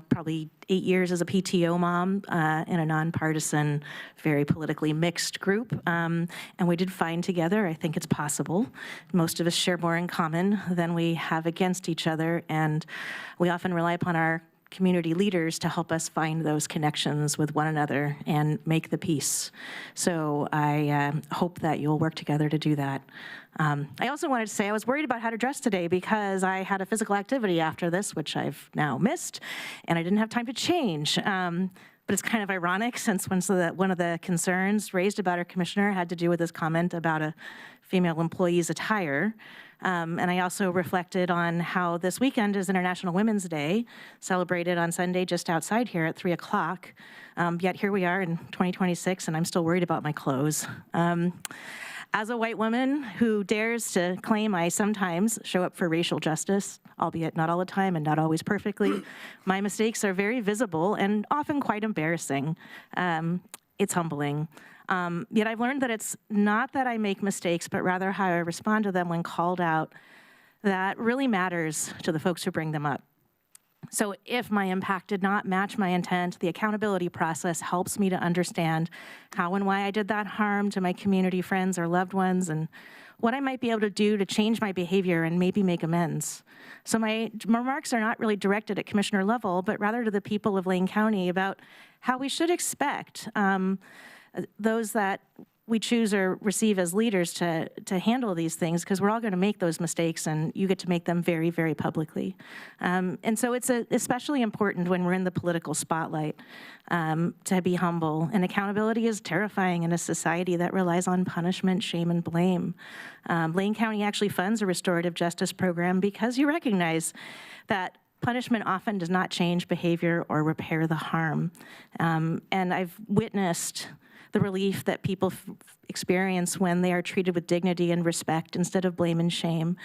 probably 8 years as a PTO mom in a nonpartisan, very politically mixed group, and we did fine together. I think it's possible. Most of us share more in common than we have against each other, and we often rely upon our community leaders to help us find those connections with one another and make the peace. So I hope that you'll work together to do that. I also wanted to say I was worried about how to dress today because I had a physical activity after this, which I've now missed, and I didn't have time to change. But it's kind of ironic since one of the concerns raised about our commissioner had to do with his comment about a female employee's attire. And I also reflected on how this weekend is International Women's Day, celebrated on Sunday just outside here at 3 o'clock. Yet here we are in 2026, and I'm still worried about my clothes. As a white woman who dares to claim I sometimes show up for racial justice, albeit not all the time and not always perfectly, my mistakes are very visible and often quite embarrassing. It's humbling. Yet I've learned that it's not that I make mistakes, but rather how I respond to them when called out that really matters to the folks who bring them up. So if my impact did not match my intent, the accountability process helps me to understand how and why I did that harm to my community friends or loved ones, and what I might be able to do to change my behavior and maybe make amends. So my remarks are not really directed at Commissioner Lovell, but rather to the people of Lane County about how we should expect those that we choose or receive as leaders to handle these things, because we're all going to make those mistakes, and you get to make them very, very publicly. And so it's especially important when we're in the political spotlight to be humble. And accountability is terrifying in a society that relies on punishment, shame, and blame. Lane County actually funds a restorative justice program because you recognize that punishment often does not change behavior or repair the harm. And I've witnessed the relief that people experience when they are treated with dignity and respect instead of blame and shame,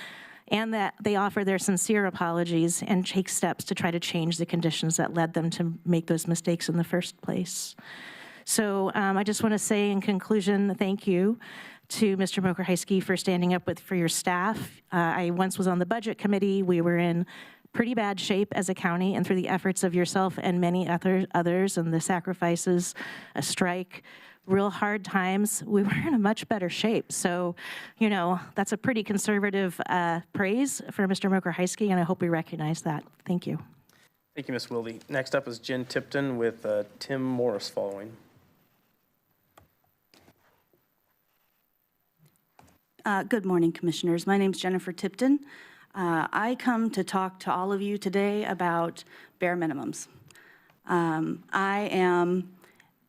and that they offer their sincere apologies and take steps to try to change the conditions that led them to make those mistakes in the first place. So I just want to say in conclusion, thank you to Mr. Mokrzycki for standing up for your staff. I once was on the budget committee. We were in pretty bad shape as a county, and through the efforts of yourself and many others and the sacrifices, a strike, real hard times, we were in a much better shape. So, that's a pretty conservative praise for Mr. Mokrzycki, and I hope we recognize that. Thank you. Thank you, Ms. Wilde. Next up is Jen Tipton with Tim Morris following. Good morning, Commissioners. My name is Jennifer Tipton. I come to talk to all of you today about bare minimums. I am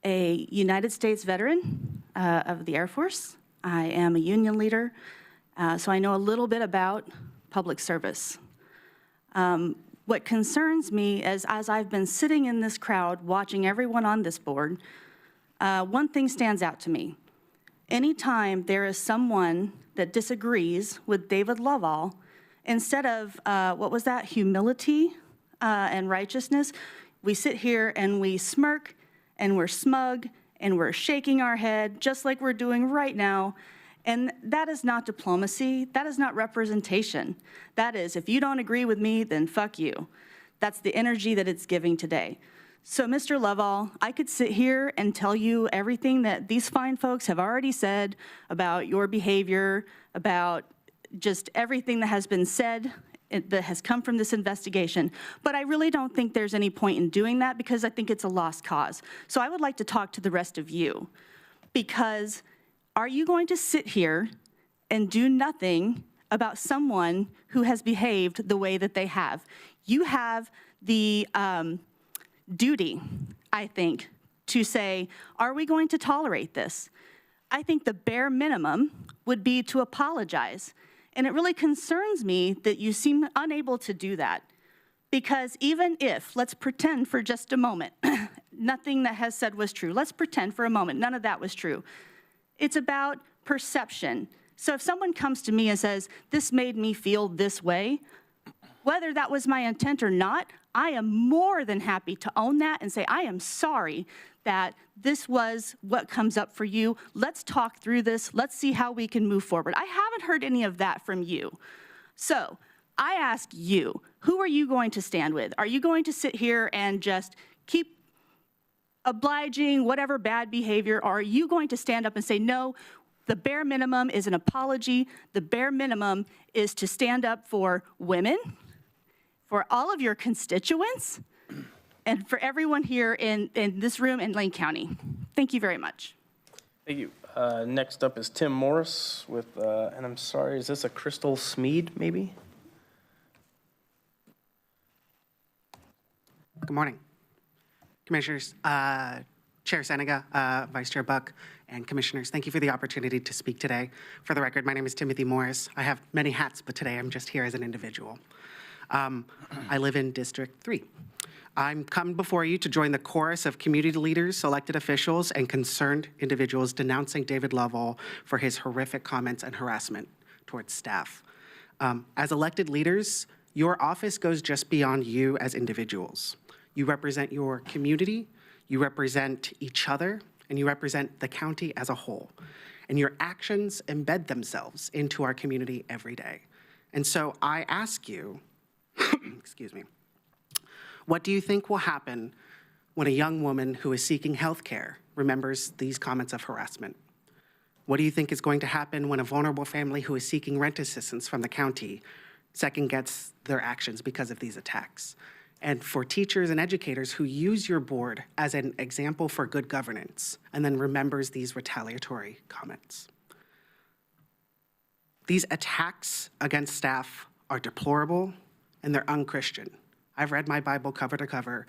a United States veteran of the Air Force. I am a union leader, so I know a little bit about public service. What concerns me is, as I've been sitting in this crowd watching everyone on this board, one thing stands out to me. Anytime there is someone that disagrees with David Lovell, instead of, humility and righteousness, we sit here and we smirk and we're smug and we're shaking our head just like we're doing right now. And that is not diplomacy. That is not representation. That is, if you don't agree with me, then fuck you. That's the energy that it's giving today. So, Mr. Lovell, I could sit here and tell you everything that these fine folks have already said about your behavior, about just everything that has been said that has come from this investigation. But I really don't think there's any point in doing that because I think it's a lost cause. So I would like to talk to the rest of you, because are you going to sit here and do nothing about someone who has behaved the way that they have? You have the duty, I think, to say, are we going to tolerate this? I think the bare minimum would be to apologize. And it really concerns me that you seem unable to do that. Because even if, let's pretend for just a moment, nothing that has said was true. Let's pretend for a moment none of that was true. It's about perception. So if someone comes to me and says, this made me feel this way, whether that was my intent or not, I am more than happy to own that and say, I am sorry that this was what comes up for you. Let's talk through this. Let's see how we can move forward. I haven't heard any of that from you. So I ask you, who are you going to stand with? Are you going to sit here and just keep obliging whatever bad behavior, or are you going to stand up and say, no, the bare minimum is an apology. The bare minimum is to stand up for women, for all of your constituents, and for everyone here in this room in Lane County. Thank you very much. Thank you. Next up is Tim Morris with, and I'm sorry, is this a Crystal Smead, maybe? Good morning, Commissioners, Chair Senega, Vice Chair Buck, and Commissioners. Thank you for the opportunity to speak today. For the record, my name is Timothy Morris. I have many hats, but today I'm just here as an individual. I live in District 3. I'm coming before you to join the chorus of community leaders, elected officials, and concerned individuals denouncing David Lovell for his horrific comments and harassment towards staff. As elected leaders, your office goes just beyond you as individuals. You represent your community, you represent each other, and you represent the county as a whole. And your actions embed themselves into our community every day. And so I ask you, excuse me, what do you think will happen when a young woman who is seeking health care remembers these comments of harassment? What do you think is going to happen when a vulnerable family who is seeking rent assistance from the county second-guesses their actions because of these attacks? And for teachers and educators who use your board as an example for good governance and then remembers these retaliatory comments? These attacks against staff are deplorable and they're unchristian. I've read my Bible cover to cover,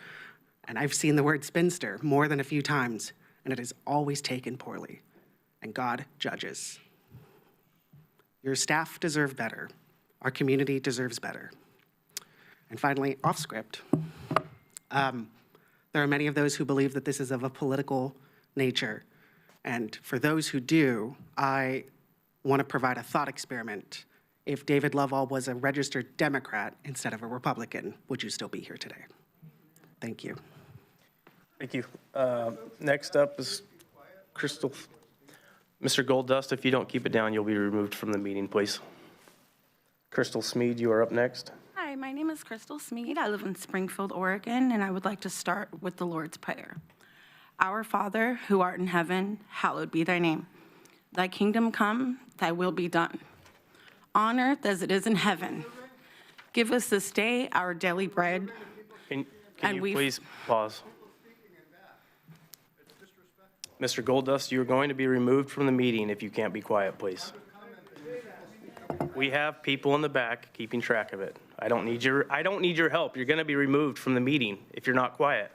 and I've seen the word spinster more than a few times, and it is always taken poorly. And God judges. Your staff deserve better. Our community deserves better. And finally, off script, there are many of those who believe that this is of a political nature. And for those who do, I want to provide a thought experiment. If David Lovell was a registered Democrat instead of a Republican, would you still be here today? Thank you. Thank you. Next up is Crystal. Mr. Goldust, if you don't keep it down, you'll be removed from the meeting, please. Crystal Smead, you are up next. Hi, my name is Crystal Smead. I live in Springfield, Oregon, and I would like to start with the Lord's Prayer. Our Father, who art in heaven, hallowed be thy name. Thy kingdom come, thy will be done, on earth as it is in heaven. Give us this day our daily bread. Can you please pause? Mr. Goldust, you are going to be removed from the meeting if you can't be quiet, please. We have people in the back keeping track of it. I don't need your help. You're going to be removed from the meeting if you're not quiet.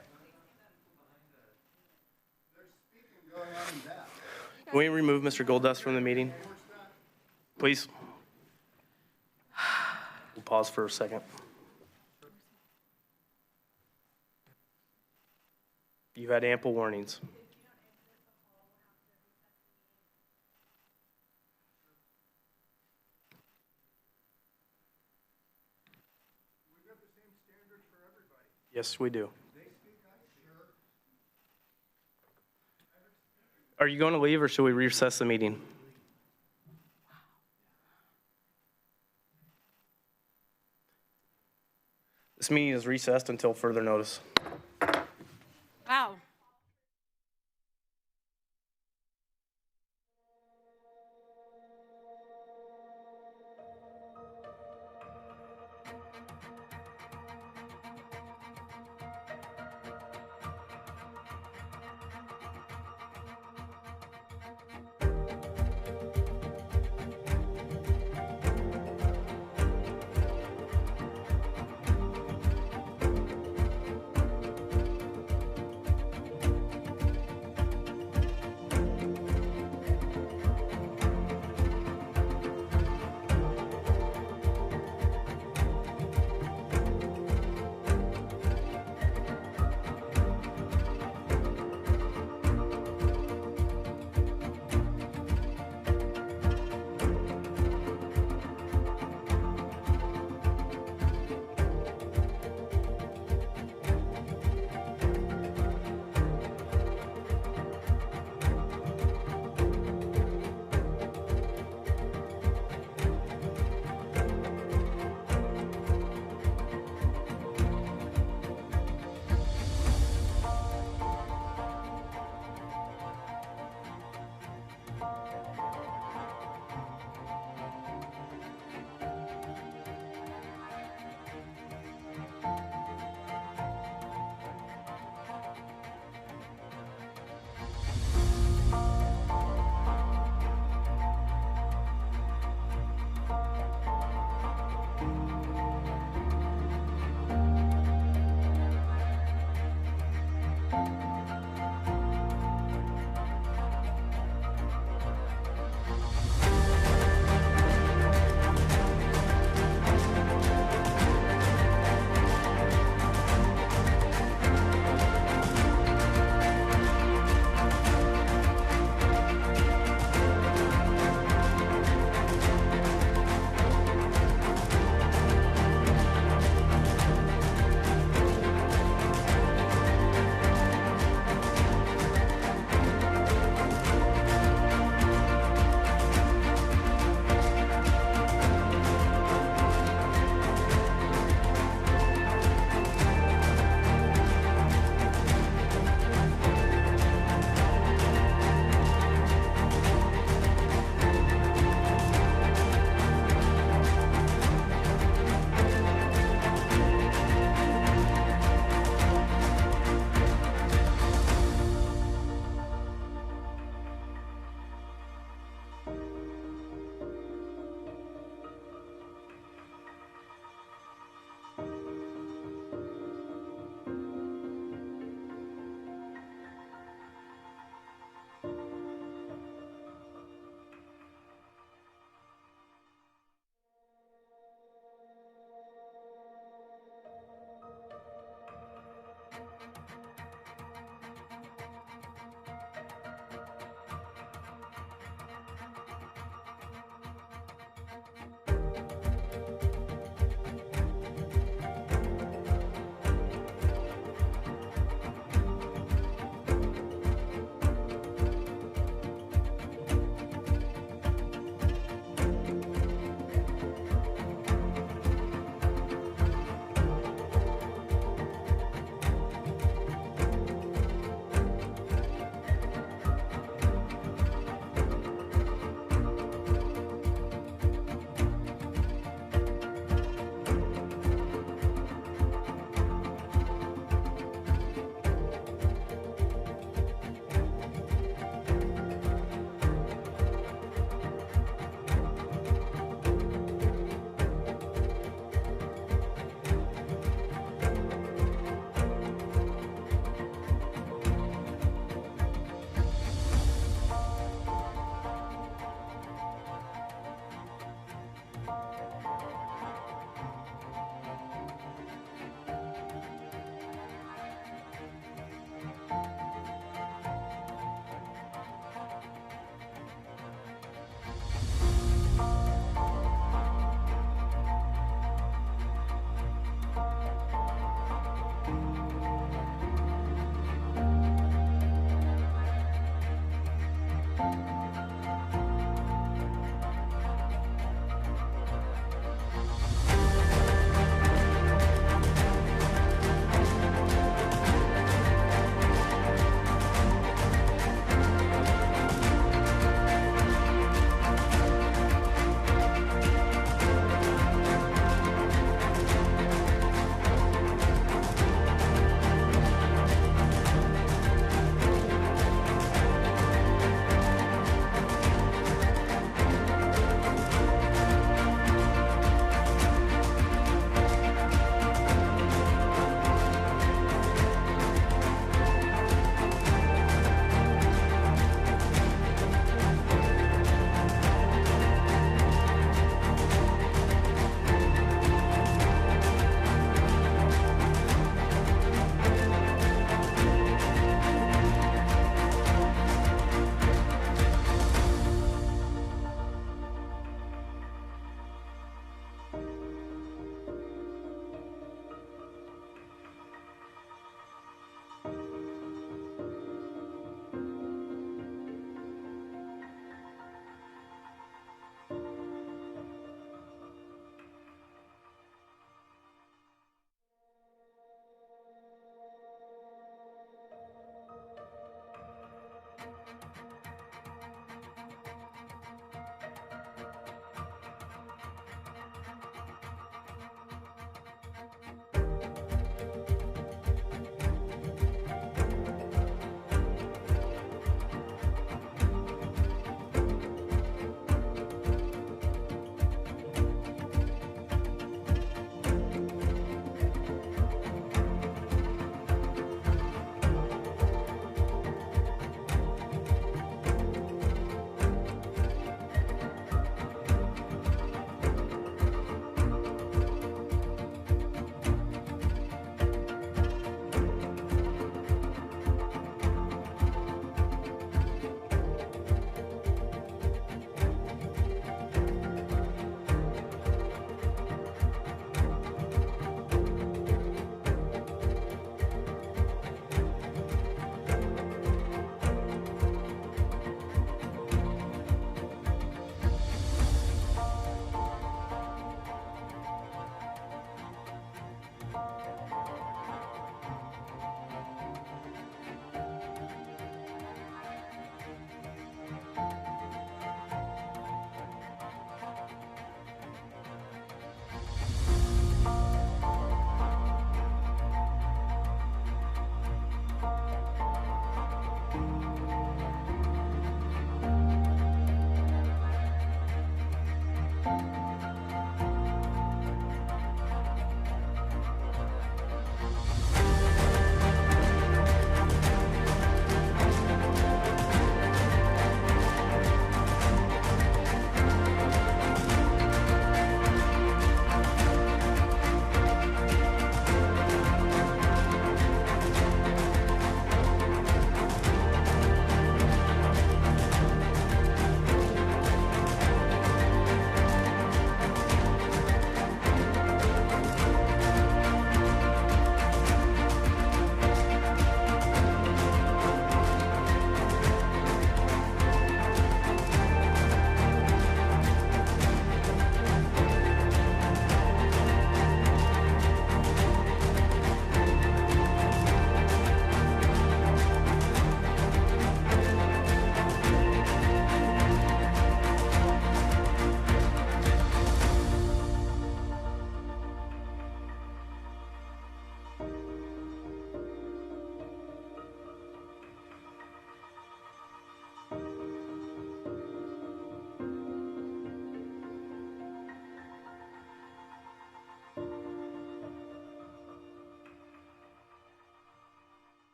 Can we remove Mr. Goldust from the meeting? Please. We'll pause for a second. You've had ample warnings. Yes, we do. Are you going to leave or should we recess the meeting? This meeting is recessed until further notice. Wow.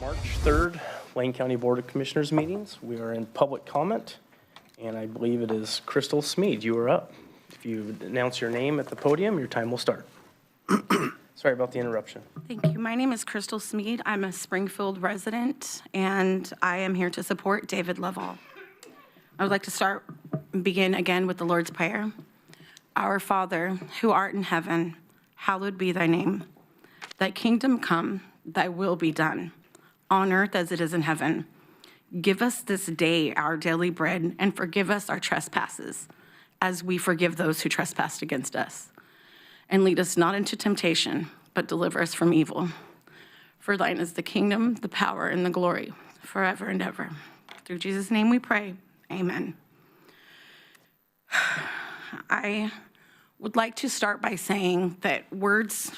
March 3rd, Lane County Board of Commissioners meetings. We are in public comment, and I believe it is Crystal Smead. You are up. If you announce your name at the podium, your time will start. Sorry about the interruption. Thank you. My name is Crystal Smead. I'm a Springfield resident, and I am here to support David Lovell. I would like to begin again with the Lord's Prayer. Our Father, who art in heaven, hallowed be thy name. Thy kingdom come, thy will be done, on earth as it is in heaven. Give us this day our daily bread, and forgive us our trespasses, as we forgive those who trespass against us. And lead us not into temptation, but deliver us from evil. For thine is the kingdom, the power, and the glory, forever and ever. Through Jesus' name we pray, amen. I would like to start by saying that words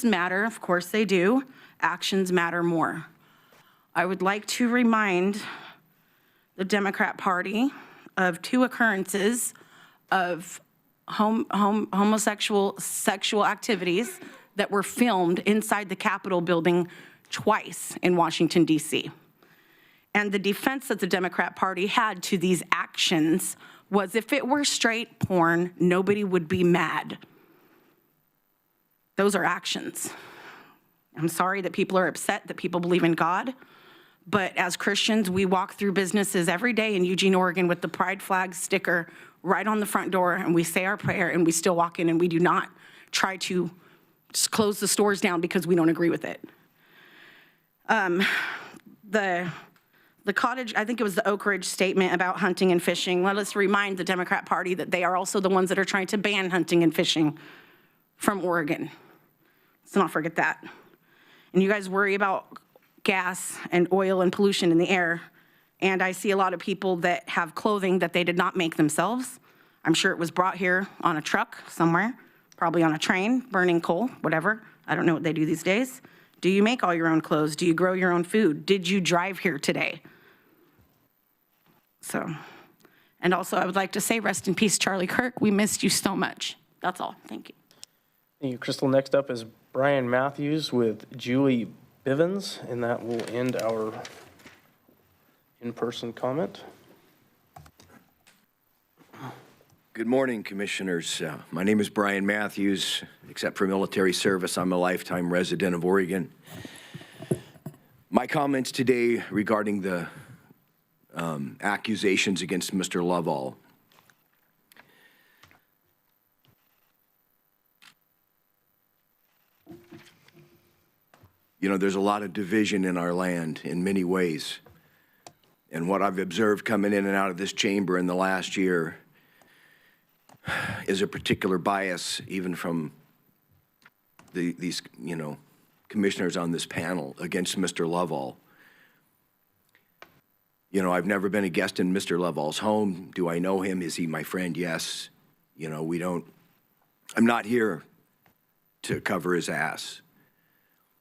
matter, of course they do. Actions matter more. I would like to remind the Democrat Party of 2 occurrences of homosexual sexual activities that were filmed inside the Capitol building twice in Washington, D.C. And the defense that the Democrat Party had to these actions was if it were straight porn, nobody would be mad. Those are actions. I'm sorry that people are upset that people believe in God, but as Christians, we walk through businesses every day in Eugene, Oregon with the pride flag sticker right on the front door, and we say our prayer and we still walk in, and we do not try to just close the stores down because we don't agree with it. The cottage, I think it was the Oak Ridge statement about hunting and fishing. Let us remind the Democrat Party that they are also the ones that are trying to ban hunting and fishing from Oregon. Let's not forget that. And you guys worry about gas and oil and pollution in the air. And I see a lot of people that have clothing that they did not make themselves. I'm sure it was brought here on a truck somewhere, probably on a train, burning coal, whatever. I don't know what they do these days. Do you make all your own clothes? Do you grow your own food? Did you drive here today? So, and also I would like to say rest in peace, Charlie Kirk. We missed you so much. That's all. Thank you. Thank you, Crystal. Next up is Brian Matthews with Julie Bivens, and that will end our in-person comment. Good morning, Commissioners. My name is Brian Matthews. Except for military service, I'm a lifetime resident of Oregon. My comments today regarding the accusations against Mr. Lovell. You know, there's a lot of division in our land in many ways. And what I've observed coming in and out of this chamber in the last year is a particular bias, even from these, commissioners on this panel against Mr. Lovell. You know, I've never been a guest in Mr. Lovell's home. Do I know him? Is he my friend? Yes. I'm not here to cover his ass.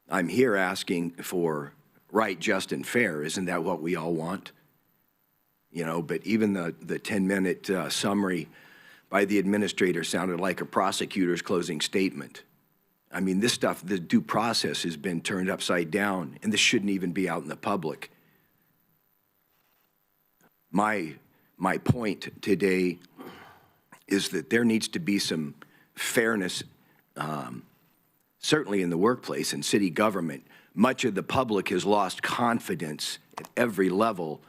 I'm here asking for right, just, and fair. Isn't that what we all want? But even the 10-minute summary by the administrator sounded like a prosecutor's closing statement. I mean, this stuff, the due process has been turned upside down, and this shouldn't even be out in the public. My point today is that there needs to be some fairness, certainly in the workplace and city government. Much of the public has lost confidence at every level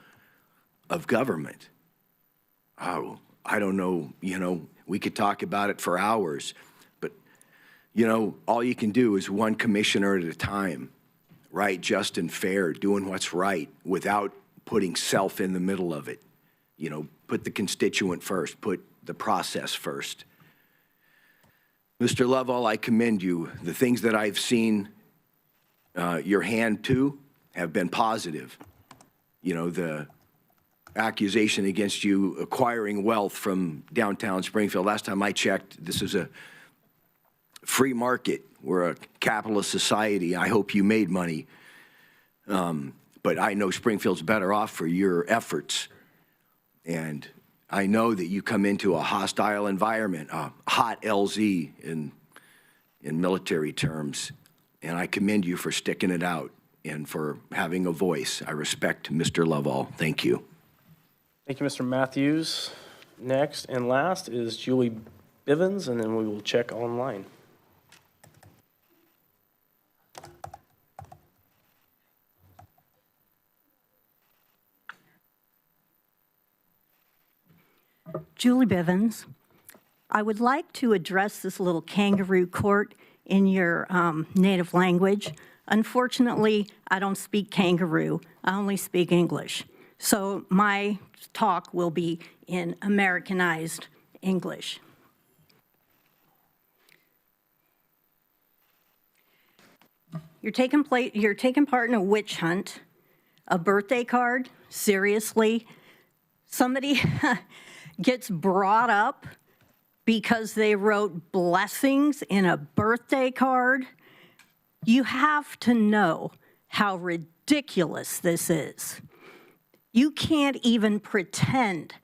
of government. Oh, I don't know, we could talk about it for hours, but, all you can do is one commissioner at a time, right, just, and fair, doing what's right without putting self in the middle of it. Put the constituent first, put the process first. Mr. Lovell, I commend you. The things that I've seen your hand to have been positive. The accusation against you acquiring wealth from downtown Springfield. Last time I checked, this is a free market. We're a capitalist society. I hope you made money. But I know Springfield's better off for your efforts. And I know that you come into a hostile environment, a hot LZ in military terms. And I commend you for sticking it out and for having a voice. I respect Mr. Lovell. Thank you. Thank you, Mr. Matthews. Next and last is Julie Bivens, and then we will check online. Julie Bivens. I would like to address this little kangaroo court in your native language. Unfortunately, I don't speak kangaroo. I only speak English. So my talk will be in Americanized English. You're taking part in a witch hunt, a birthday card, seriously? Somebody gets brought up because they wrote blessings in a birthday card? You have to know how ridiculous this is. You can't even pretend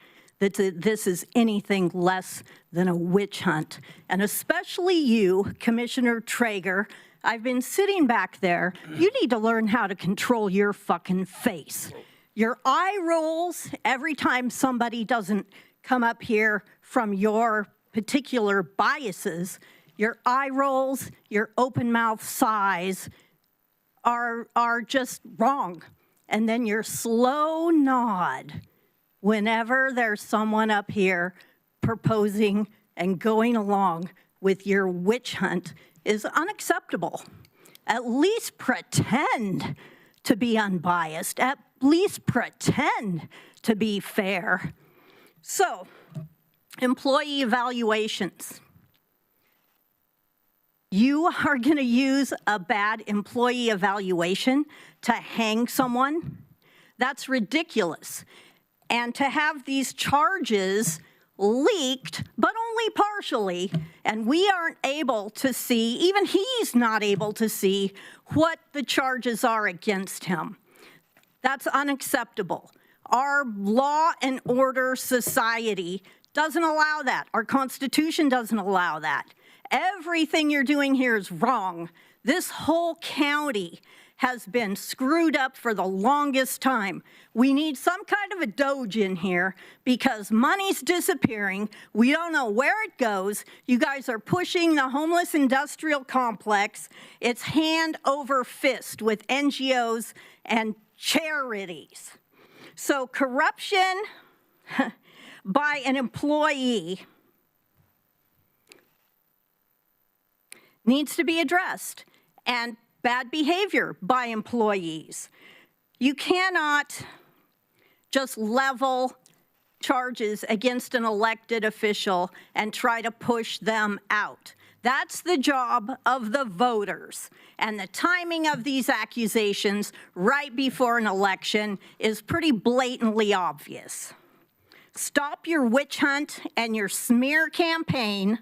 that this is anything less than a witch hunt. And especially you, Commissioner Traeger, I've been sitting back there. You need to learn how to control your fucking face. Your eye rolls every time somebody doesn't come up here from your particular biases. Your eye rolls, your open mouth sighs are just wrong. And then your slow nod whenever there's someone up here proposing and going along with your witch hunt is unacceptable. At least pretend to be unbiased. At least pretend to be fair. So, employee evaluations. You are going to use a bad employee evaluation to hang someone? That's ridiculous. And to have these charges leaked, but only partially, and we aren't able to see, even he's not able to see, what the charges are against him. That's unacceptable. Our law and order society doesn't allow that. Our Constitution doesn't allow that. Everything you're doing here is wrong. This whole county has been screwed up for the longest time. We need some kind of a doge in here because money's disappearing. We don't know where it goes. You guys are pushing the homeless industrial complex. It's hand over fist with NGOs and charities. So corruption by an employee needs to be addressed, and bad behavior by employees. You cannot just level charges against an elected official and try to push them out. That's the job of the voters. And the timing of these accusations right before an election is pretty blatantly obvious. Stop your witch hunt and your smear campaign.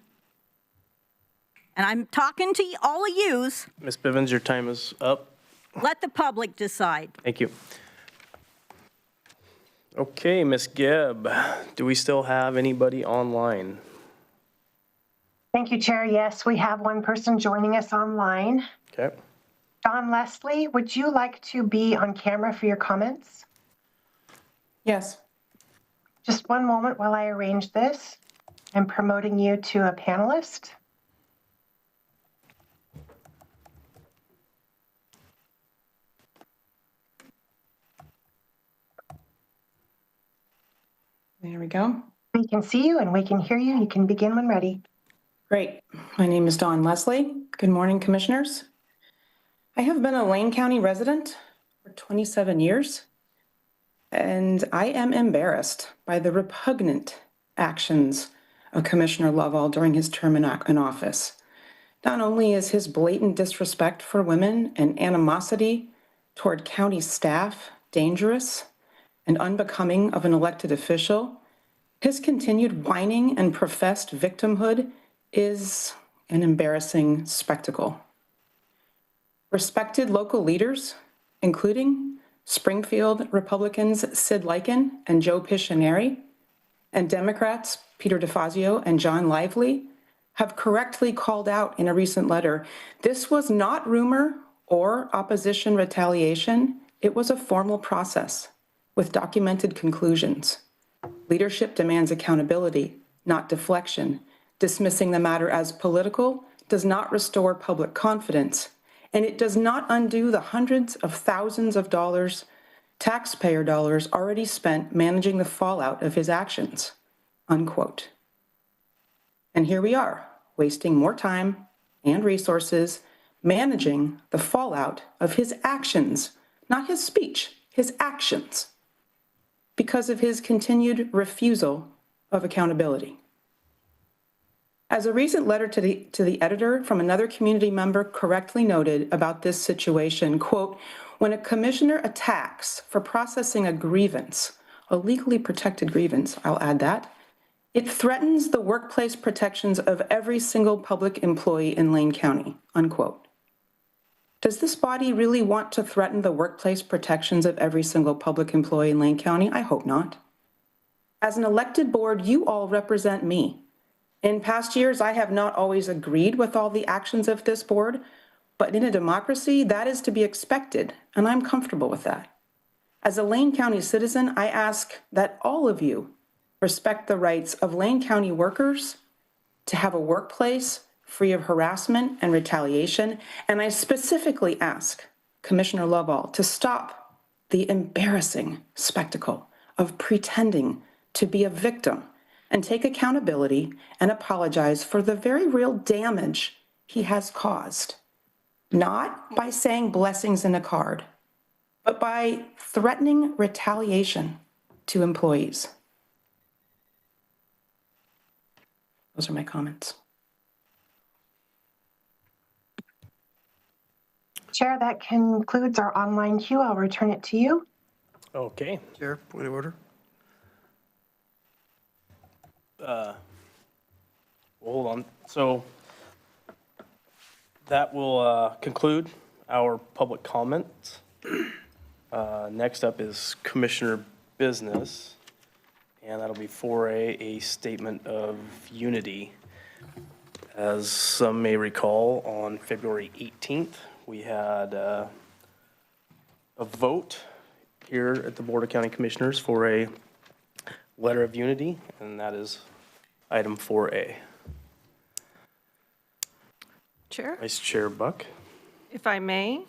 And I'm talking to all of yous. Ms. Bivens, your time is up. Let the public decide. Thank you. Okay, Ms. Gibb, do we still have anybody online? Thank you, Chair. Yes, we have one person joining us online. Okay. Don Leslie, would you like to be on camera for your comments? Yes. Just one moment while I arrange this. I'm promoting you to a panelist. There we go. We can see you and we can hear you. You can begin when ready. Great. My name is Dawn Leslie. Good morning, Commissioners. I have been a Lane County resident for 27 years, and I am embarrassed by the repugnant actions of Commissioner Lovell during his term in office. Not only is his blatant disrespect for women and animosity toward county staff dangerous and unbecoming of an elected official, his continued whining and professed victimhood is an embarrassing spectacle. Respected local leaders, including Springfield Republicans Sid Lyken and Joe Piscineri, and Democrats Peter DeFazio and John Lively, have correctly called out in a recent letter, this was not rumor or opposition retaliation. It was a formal process with documented conclusions. Leadership demands accountability, not deflection. Dismissing the matter as political does not restore public confidence, and it does not undo the hundreds of thousands of dollars, taxpayer dollars already spent managing the fallout of his actions, unquote. And here we are, wasting more time and resources managing the fallout of his actions, not his speech, his actions. because of his continued refusal of accountability. As a recent letter to the editor from another community member correctly noted about this situation, quote, when a commissioner attacks for processing a grievance, a legally protected grievance, I'll add that, it threatens the workplace protections of every single public employee in Lane County, unquote. Does this body really want to threaten the workplace protections of every single public employee in Lane County? I hope not. As an elected board, you all represent me. In past years, I have not always agreed with all the actions of this board, but in a democracy, that is to be expected, and I'm comfortable with that. As a Lane County citizen, I ask that all of you respect the rights of Lane County workers to have a workplace free of harassment and retaliation, and I specifically ask Commissioner Lovell to stop the embarrassing spectacle of pretending to be a victim and take accountability and apologize for the very real damage he has caused, not by saying blessings in a card, but by threatening retaliation to employees. Those are my comments. Chair, that concludes our online queue. I'll return it to you. Okay. Chair, point of order. Hold on. So that will conclude our public comments. Next up is Commissioner Business, and that'll be 4A, a statement of unity. As some may recall, on February 18th, we had a vote here at the Board of County Commissioners for a letter of unity, and that is item 4A. Chair? Vice Chair Buck. If I may,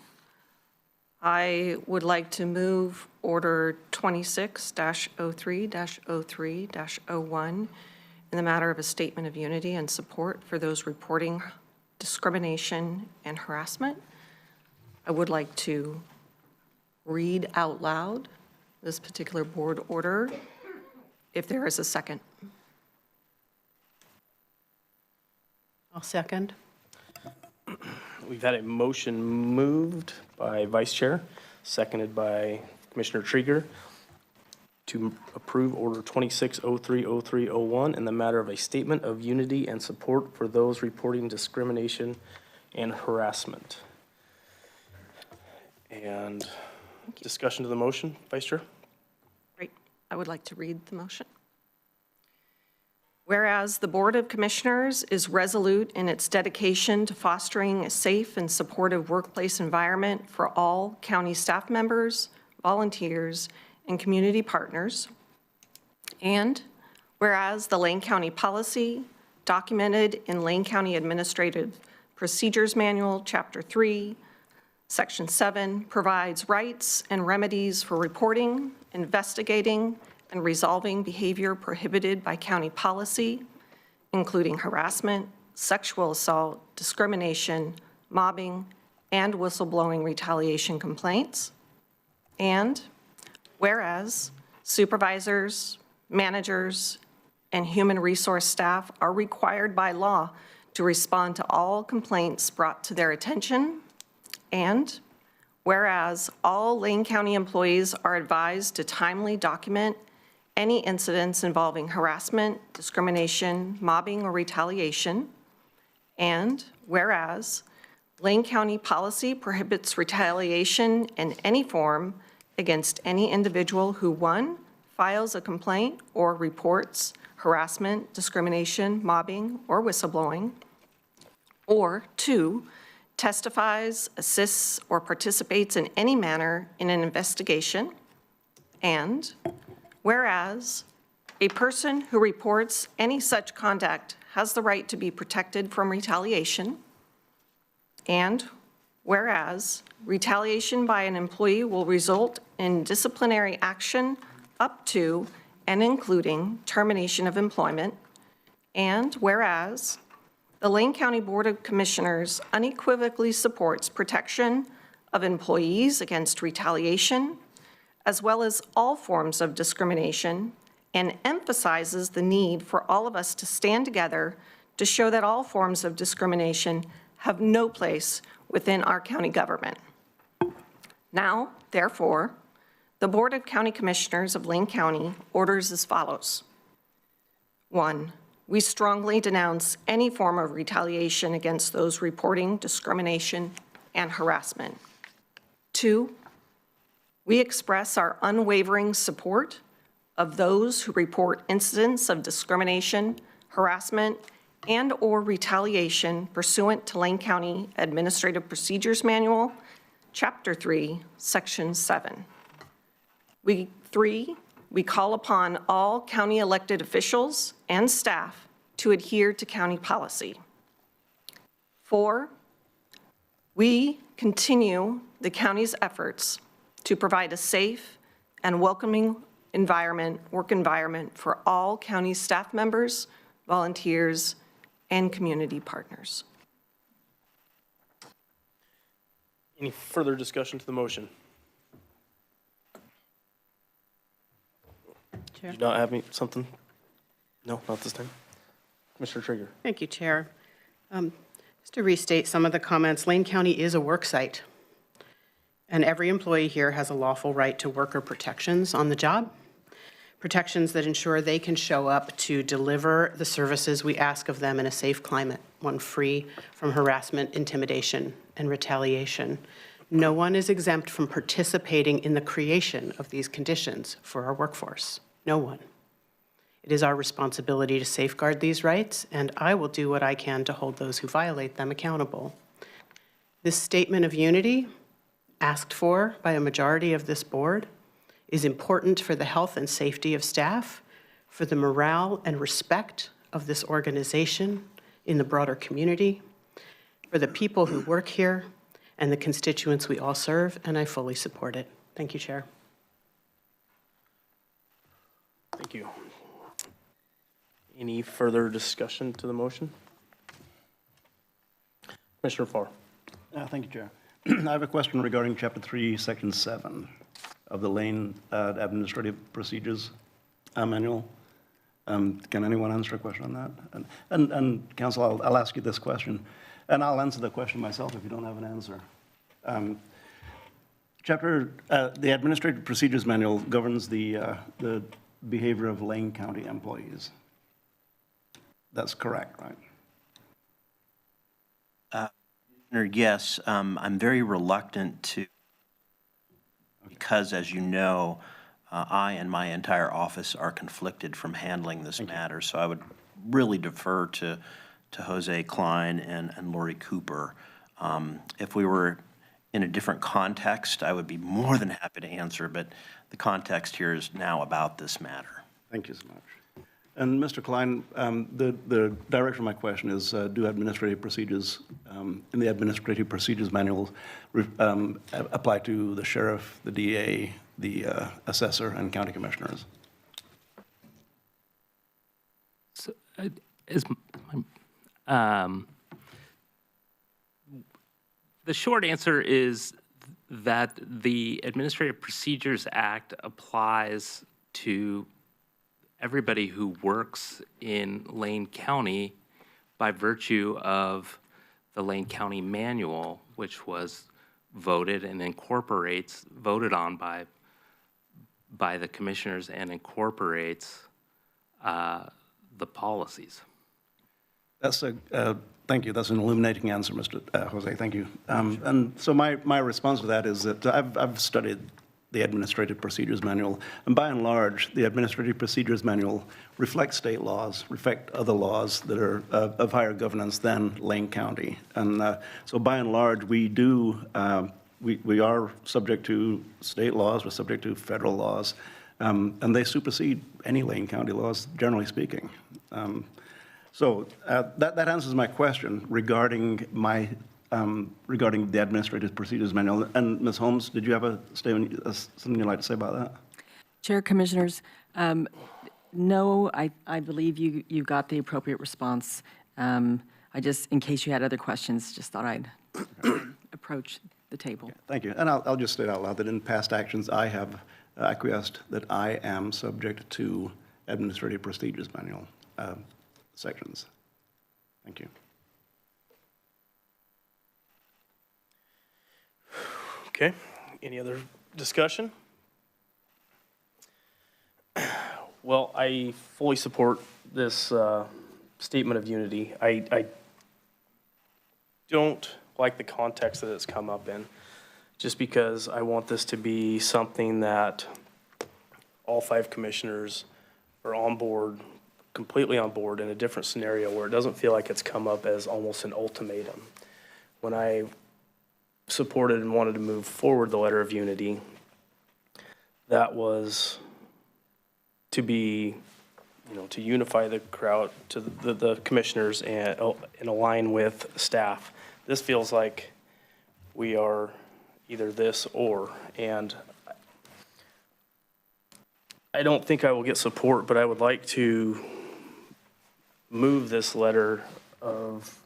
I would like to move Order 26-03-03-01 in the matter of a statement of unity and support for those reporting discrimination and harassment. I would like to read out loud this particular board order, if there is a second. I'll second. We've had a motion moved by Vice Chair, seconded by Commissioner Trieger, to approve Order 26-03-03-01 in the matter of a statement of unity and support for those reporting discrimination and harassment. And discussion to the motion, Vice Chair? Great. I would like to read the motion. Whereas the Board of Commissioners is resolute in its dedication to fostering a safe and supportive workplace environment for all county staff members, volunteers, and community partners. And whereas the Lane County policy documented in Lane County Administrative Procedures Manual, Chapter 3, Section 7, provides rights and remedies for reporting, investigating, and resolving behavior prohibited by county policy, including harassment, sexual assault, discrimination, mobbing, and whistleblowing retaliation complaints. And whereas supervisors, managers, and human resource staff are required by law to respond to all complaints brought to their attention. And whereas all Lane County employees are advised to timely document any incidents involving harassment, discrimination, mobbing, or retaliation. And whereas Lane County policy prohibits retaliation in any form against any individual who, 1, files a complaint or reports harassment, discrimination, mobbing, or whistleblowing, or 2, testifies, assists, or participates in any manner in an investigation. And whereas a person who reports any such conduct has the right to be protected from retaliation. And whereas retaliation by an employee will result in disciplinary action up to and including termination of employment. And whereas the Lane County Board of Commissioners unequivocally supports protection of employees against retaliation, as well as all forms of discrimination, and emphasizes the need for all of us to stand together to show that all forms of discrimination have no place within our county government. Now, therefore, the Board of County Commissioners of Lane County orders as follows. 1, we strongly denounce any form of retaliation against those reporting discrimination and harassment. 2, we express our unwavering support of those who report incidents of discrimination, harassment, and/or retaliation pursuant to Lane County Administrative Procedures Manual, Chapter 3, Section 7. 3, we call upon all county elected officials and staff to adhere to county policy. 4, we continue the county's efforts to provide a safe and welcoming work environment for all county staff members, volunteers, and community partners. Any further discussion to the motion? Chair. Do you not have something? No, not this time. Commissioner Trigger. Thank you, Chair. Just to restate some of the comments, Lane County is a work site, and every employee here has a lawful right to worker protections on the job, protections that ensure they can show up to deliver the services we ask of them in a safe climate, one free from harassment, intimidation, and retaliation. No one is exempt from participating in the creation of these conditions for our workforce. No one. It is our responsibility to safeguard these rights, and I will do what I can to hold those who violate them accountable. This statement of unity, asked for by a majority of this board, is important for the health and safety of staff, for the morale and respect of this organization in the broader community, for the people who work here, and the constituents we all serve, and I fully support it. Thank you, Chair. Thank you. Any further discussion to the motion? Commissioner Farr. Thank you, Chair. I have a question regarding Chapter 3, Section 7 of the Lane Administrative Procedures Manual. Can anyone answer a question on that? And Council, I'll ask you this question, and I'll answer the question myself if you don't have an answer. The Administrative Procedures Manual governs the behavior of Lane County employees. That's correct, right? Yes, I'm very reluctant to, because as you know, I and my entire office are conflicted from handling this matter. So I would really defer to Jose Klein and Lori Cooper. If we were in a different context, I would be more than happy to answer, but the context here is now about this matter. Thank you so much. And Mr. Klein, the direction of my question is, do administrative procedures in the Administrative Procedures Manual apply to the sheriff, the DA, the assessor, and county commissioners? So, the short answer is that the Administrative Procedures Act applies to everybody who works in Lane County by virtue of the Lane County Manual, which was voted on by the commissioners and incorporates the policies. That's thank you. That's an illuminating answer, Mr. Jose. Thank you. And so my response to that is that I've studied the Administrative Procedures Manual, and by and large, the Administrative Procedures Manual reflects state laws, reflect other laws that are of higher governance than Lane County. And so by and large, we are subject to state laws, we're subject to federal laws, and they supersede any Lane County laws, generally speaking. So that answers my question regarding regarding the Administrative Procedures Manual. And Ms. Holmes, did you have a statement, something you'd like to say about that? Chair, Commissioners, no, I believe you got the appropriate response. I just, in case you had other questions, just thought I'd approach the table. Thank you. And I'll just state out loud that in past actions, I have acquiesced that I am subject to Administrative Procedures Manual sections. Thank you. Okay, any other discussion? Well, I fully support this statement of unity. I don't like the context that it's come up in, just because I want this to be something that all 5 commissioners are on board, completely on board, in a different scenario where it doesn't feel like it's come up as almost an ultimatum. When I supported and wanted to move forward the letter of unity, that was to be, to unify the crowd, to the commissioners and align with staff. This feels like we are either this or, and I don't think I will get support, but I would like to move this letter of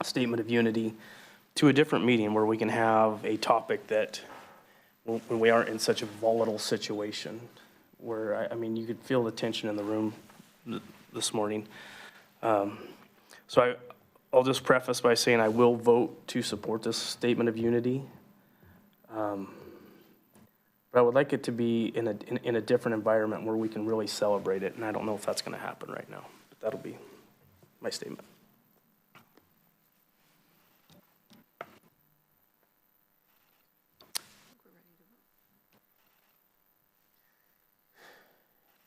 statement of unity to a different meeting where we can have a topic that, when we aren't in such a volatile situation, where, I mean, you could feel the tension in the room this morning. So I'll just preface by saying I will vote to support this statement of unity. But I would like it to be in a different environment where we can really celebrate it, and I don't know if that's going to happen right now. But that'll be my statement.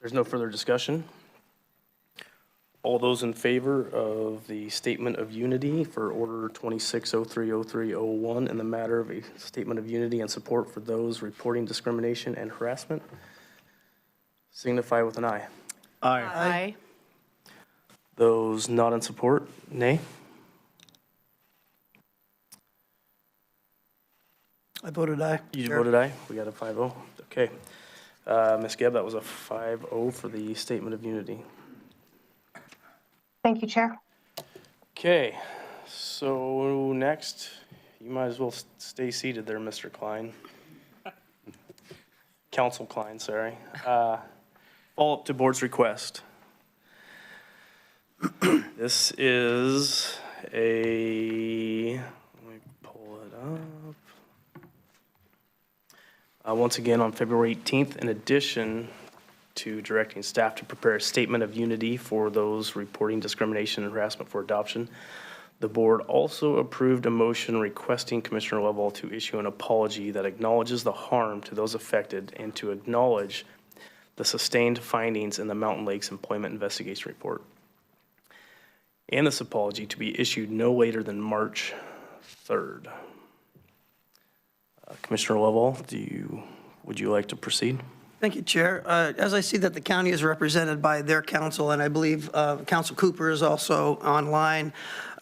There's no further discussion. All those in favor of the statement of unity for Order 26030301 in the matter of a statement of unity and support for those reporting discrimination and harassment, signify with an aye. Aye. Aye. Those not in support, nay. I voted aye. You Chair. voted aye. We got a 5-0. Okay. Ms. Gebb, that was a 5-0 for the statement of unity. Thank you, Chair. Okay, so next, you might as well stay seated there, Mr. Klein. Council Klein, sorry. Follow-up to board's request. This is let me pull it up. Once again, on February 18th, in addition to directing staff to prepare a statement of unity for those reporting discrimination and harassment for adoption, the board also approved a motion requesting Commissioner Lovell to issue an apology that acknowledges the harm to those affected and to acknowledge the sustained findings in the Mountain Lakes Employment Investigation Report. And this apology to be issued no later than March 3rd. Commissioner Lovell, would you like to proceed? Thank you, Chair. As I see that the county is represented by their counsel, and I believe Council Cooper is also online,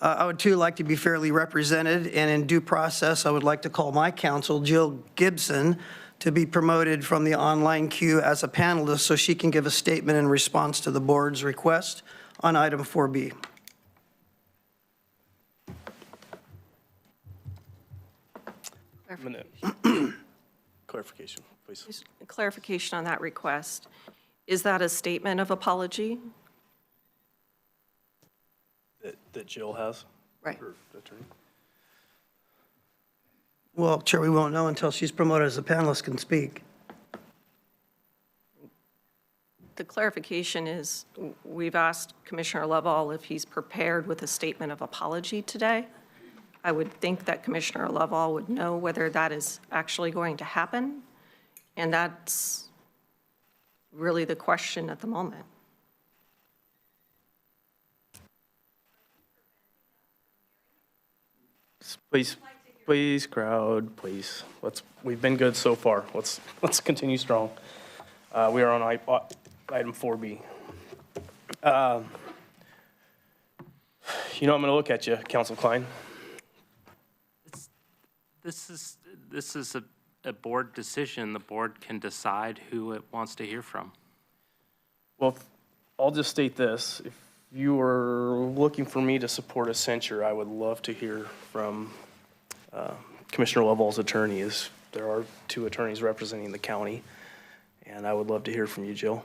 I would too like to be fairly represented, and in due process, I would like to call my counsel, Jill Gibson, to be promoted from the online queue as a panelist so she can give a statement in response to the board's request on item 4B. Clarification, please. Clarification on that request. Is that a statement of apology? That Jill has? Right. Her attorney? Well, Chair, we won't know until she's promoted as a panelist can speak. The clarification is, we've asked Commissioner Lovell if he's prepared with a statement of apology today. I would think that Commissioner Lovell would know whether that is actually going to happen, and that's really the question at the moment. Please, crowd, please. We've been good so far. Let's continue strong. We are on item 4B. I'm going to look at you, Council Klein. This is a board decision. The board can decide who it wants to hear from. Well, I'll just state this. If you are looking for me to support a censure, I would love to hear from Commissioner Lovell's attorneys. There are 2 attorneys representing the county. and I would love to hear from you, Jill.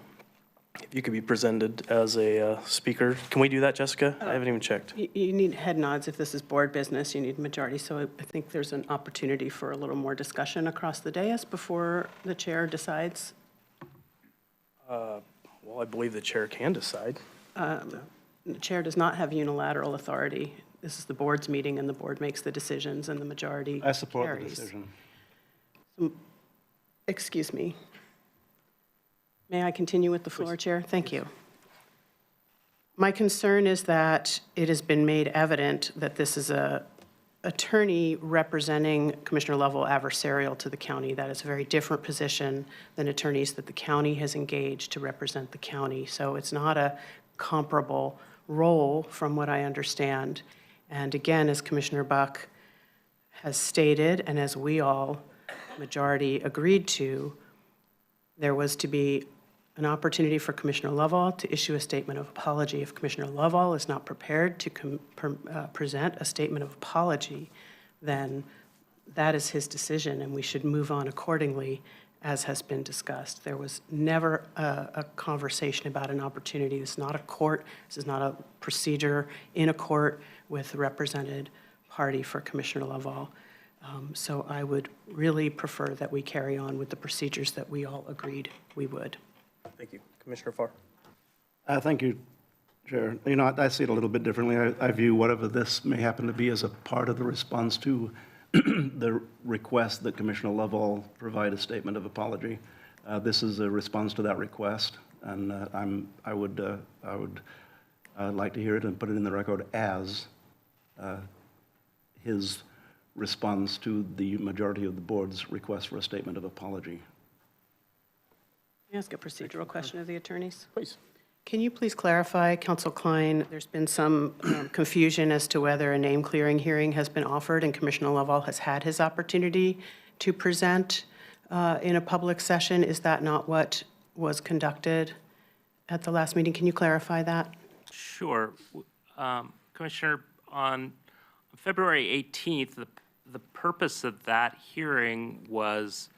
If you could be presented as a speaker. Can we do that, Jessica? I haven't even checked. You need head nods. If this is board business, you need majority. So I think there's an opportunity for a little more discussion across the dais before the chair decides. Well, I believe the chair can decide. The chair does not have unilateral authority. This is the board's meeting, and the board makes the decisions, and the majority I support the carries. decision. Excuse me. May I continue with the floor, Chair? Thank you. My concern is that it has been made evident that this is a attorney representing Commissioner Lovell adversarial to the county. That is a very different position than attorneys that the county has engaged to represent the county. So it's not a comparable role from what I understand. And again, as Commissioner Buck has stated, and as we all, majority, agreed to, there was to be an opportunity for Commissioner Lovell to issue a statement of apology. If Commissioner Lovell is not prepared to present a statement of apology, then that is his decision, and we should move on accordingly, as has been discussed. There was never a conversation about an opportunity. This is not a court. This is not a procedure in a court with a represented party for Commissioner Lovell. So I would really prefer that we carry on with the procedures that we all agreed we would. Thank you. Commissioner Farr. Thank you, Chair. You know, I see it a little bit differently. I view whatever this may happen to be as a part of the response to the request that Commissioner Lovell provide a statement of apology. This is a response to that request, and I would like to hear it and put it in the record as his response to the majority of the board's request for a statement of apology. May I ask a procedural question of the attorneys? Please. Can you please clarify, Counsel Klein, there's been some confusion as to whether a name-clearing hearing has been offered and Commissioner Lovell has had his opportunity to present in a public session. Is that not what was conducted at the last meeting? Can you clarify that? Sure. Commissioner, on February 18th, the purpose of that hearing was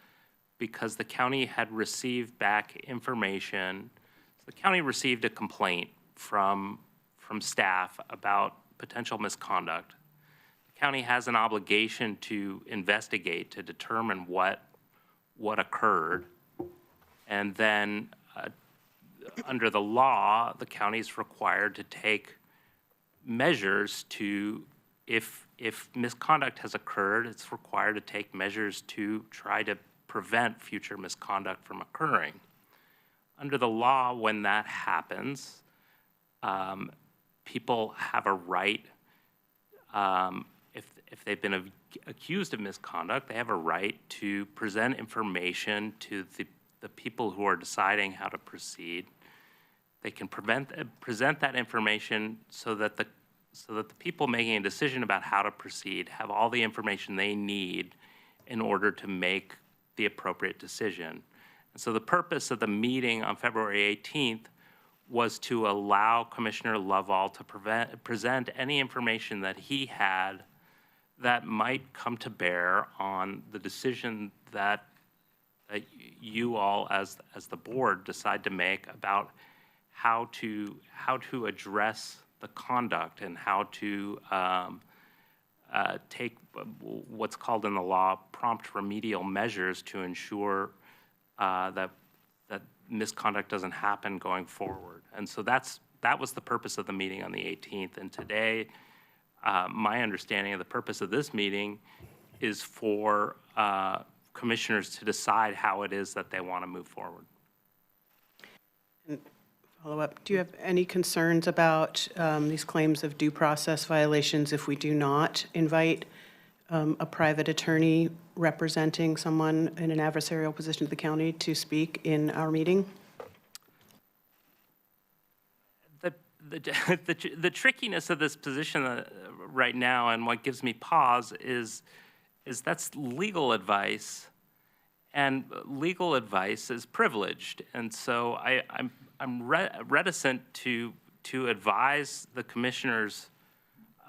because the county had received back information. The county received a complaint from staff about potential misconduct. The county has an obligation to investigate to determine what occurred. And then under the law, the county is required to take measures to, if misconduct has occurred, it's required to take measures to try to prevent future misconduct from occurring. Under the law, when that happens, people have a right, if they've been accused of misconduct, they have a right to present information to the people who are deciding how to proceed. They can present that information so that the people making a decision about how to proceed have all the information they need in order to make the appropriate decision. And so the purpose of the meeting on February 18th was to allow Commissioner Lovell to present any information that he had that might come to bear on the decision that you all as the board decide to make about how to address the conduct and how to take what's called in the law prompt remedial measures to ensure that misconduct doesn't happen going forward. And so that was the purpose of the meeting on the 18th. And today, my understanding of the purpose of this meeting is for commissioners to decide how it is that they want to move forward. And follow up, do you have any concerns about these claims of due process violations if we do not invite a private attorney representing someone in an adversarial position to the county to speak in our meeting? The trickiness of this position right now, and what gives me pause, is that's legal advice, and legal advice is privileged, and so I'm reticent to advise the commissioners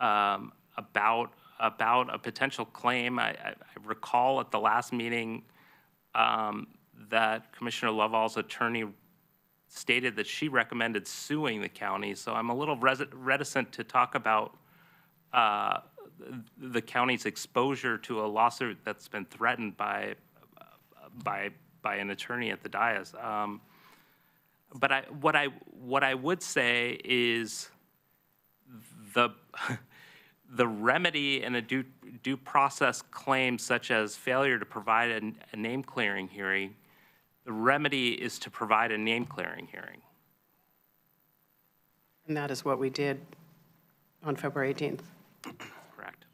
about a potential claim. I recall at the last meeting that Commissioner Lovall's attorney stated that she recommended suing the county, so I'm a little reticent to talk about the county's exposure to a lawsuit that's been threatened by an attorney at the dais. But what I would say is the remedy in a due process claim such as failure to provide a name clearing hearing, the remedy is to provide a name clearing hearing. And that is what we did on February 18th. Correct.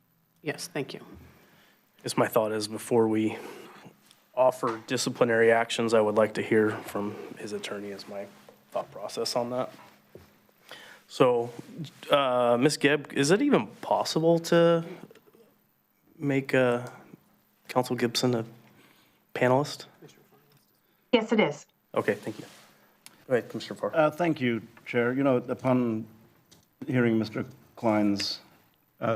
Yes, thank you. Guess my thought is before we offer disciplinary actions, I would like to hear from his attorney as my thought process on that. So, Ms. Gibb, is it even possible to make Council Gibson a panelist? Yes, it is. Okay, thank you. Go ahead, Commissioner Farr. Thank you, Chair. You know, upon hearing Mr. Klein's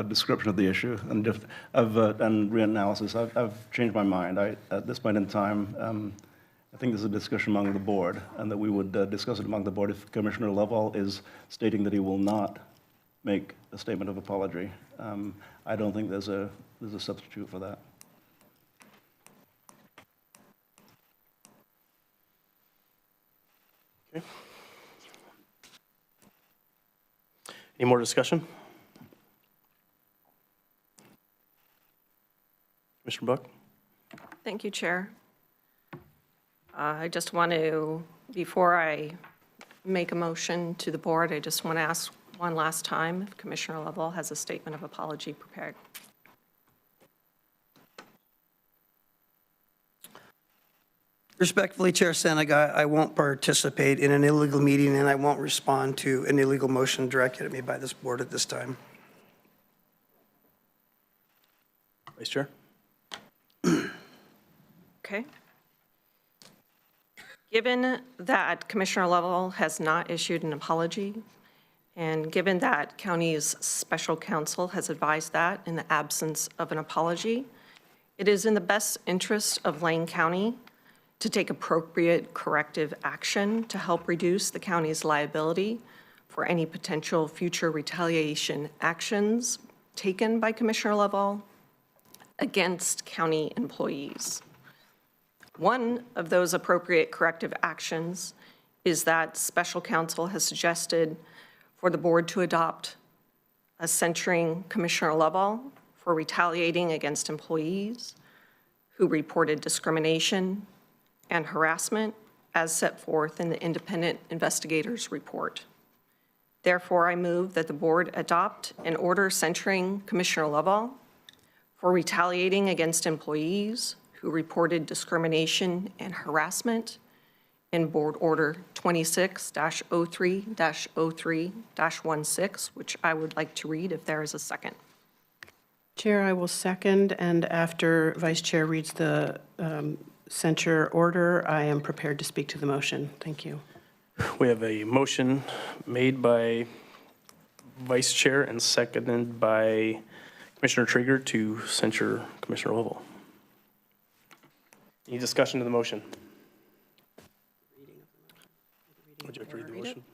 description of the issue and reanalysis, I've changed my mind. At this point in time, I think there's a discussion among the board, and that we would discuss it among the board if Commissioner Lovall is stating that he will not make a statement of apology. I don't think there's a substitute for that. Okay. Any more discussion? Commissioner Buck? Thank you, Chair. I just want to, before I make a motion to the board, I just want to ask one last time if Commissioner Lovell has a statement of apology prepared. Respectfully, Chair Seneca, I won't participate in an illegal meeting, and I won't respond to an illegal motion directed at me by this board at this time. Vice Chair? Okay. Given that Commissioner Lovell has not issued an apology, and given that county's special counsel has advised that in the absence of an apology, it is in the best interest of Lane County to take appropriate corrective action to help reduce the county's liability for any potential future retaliation actions taken by Commissioner Lovell against county employees. One of those appropriate corrective actions is that special counsel has suggested for the board to adopt a censuring Commissioner Lovell for retaliating against employees who reported discrimination and harassment as set forth in the independent investigator's report. Therefore, I move that the board adopt an order censuring Commissioner Lovell for retaliating against employees who reported discrimination and harassment in Board Order 26-03-03-16, which I would like to read if there is a second. Chair, I will second, and after Vice Chair reads the censure order, I am prepared to speak to the motion. Thank you. We have a motion made by Vice Chair and seconded by Commissioner Trigger to censure Commissioner Lovell. Any discussion to the motion? Would you like to read the motion?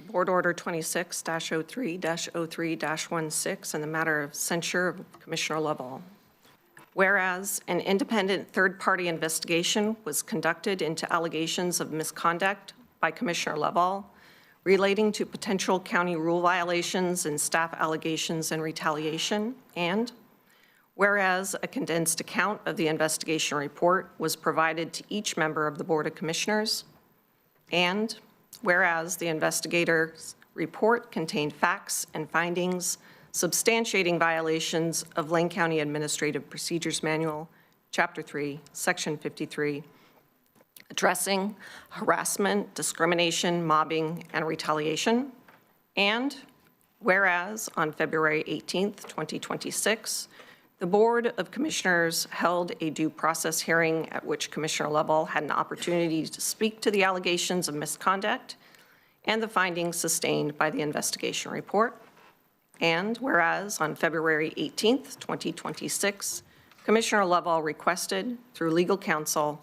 Board Order 26-03-03-16 in the matter of censure of Commissioner Lovell. Whereas an independent third-party investigation was conducted into allegations of misconduct by Commissioner Lovell relating to potential county rule violations and staff allegations and retaliation, and whereas a condensed account of the investigation report was provided to each member of the Board of Commissioners, and whereas the investigator's report contained facts and findings substantiating violations of Lane County Administrative Procedures Manual, Chapter 3, Section 53, addressing harassment, discrimination, mobbing, and retaliation, and whereas on February 18th, 2026, the Board of Commissioners held a due process hearing at which Commissioner Lovell had an opportunity to speak to the allegations of misconduct and the findings sustained by the investigation report. And whereas on February 18th, 2026, Commissioner Lovell requested through legal counsel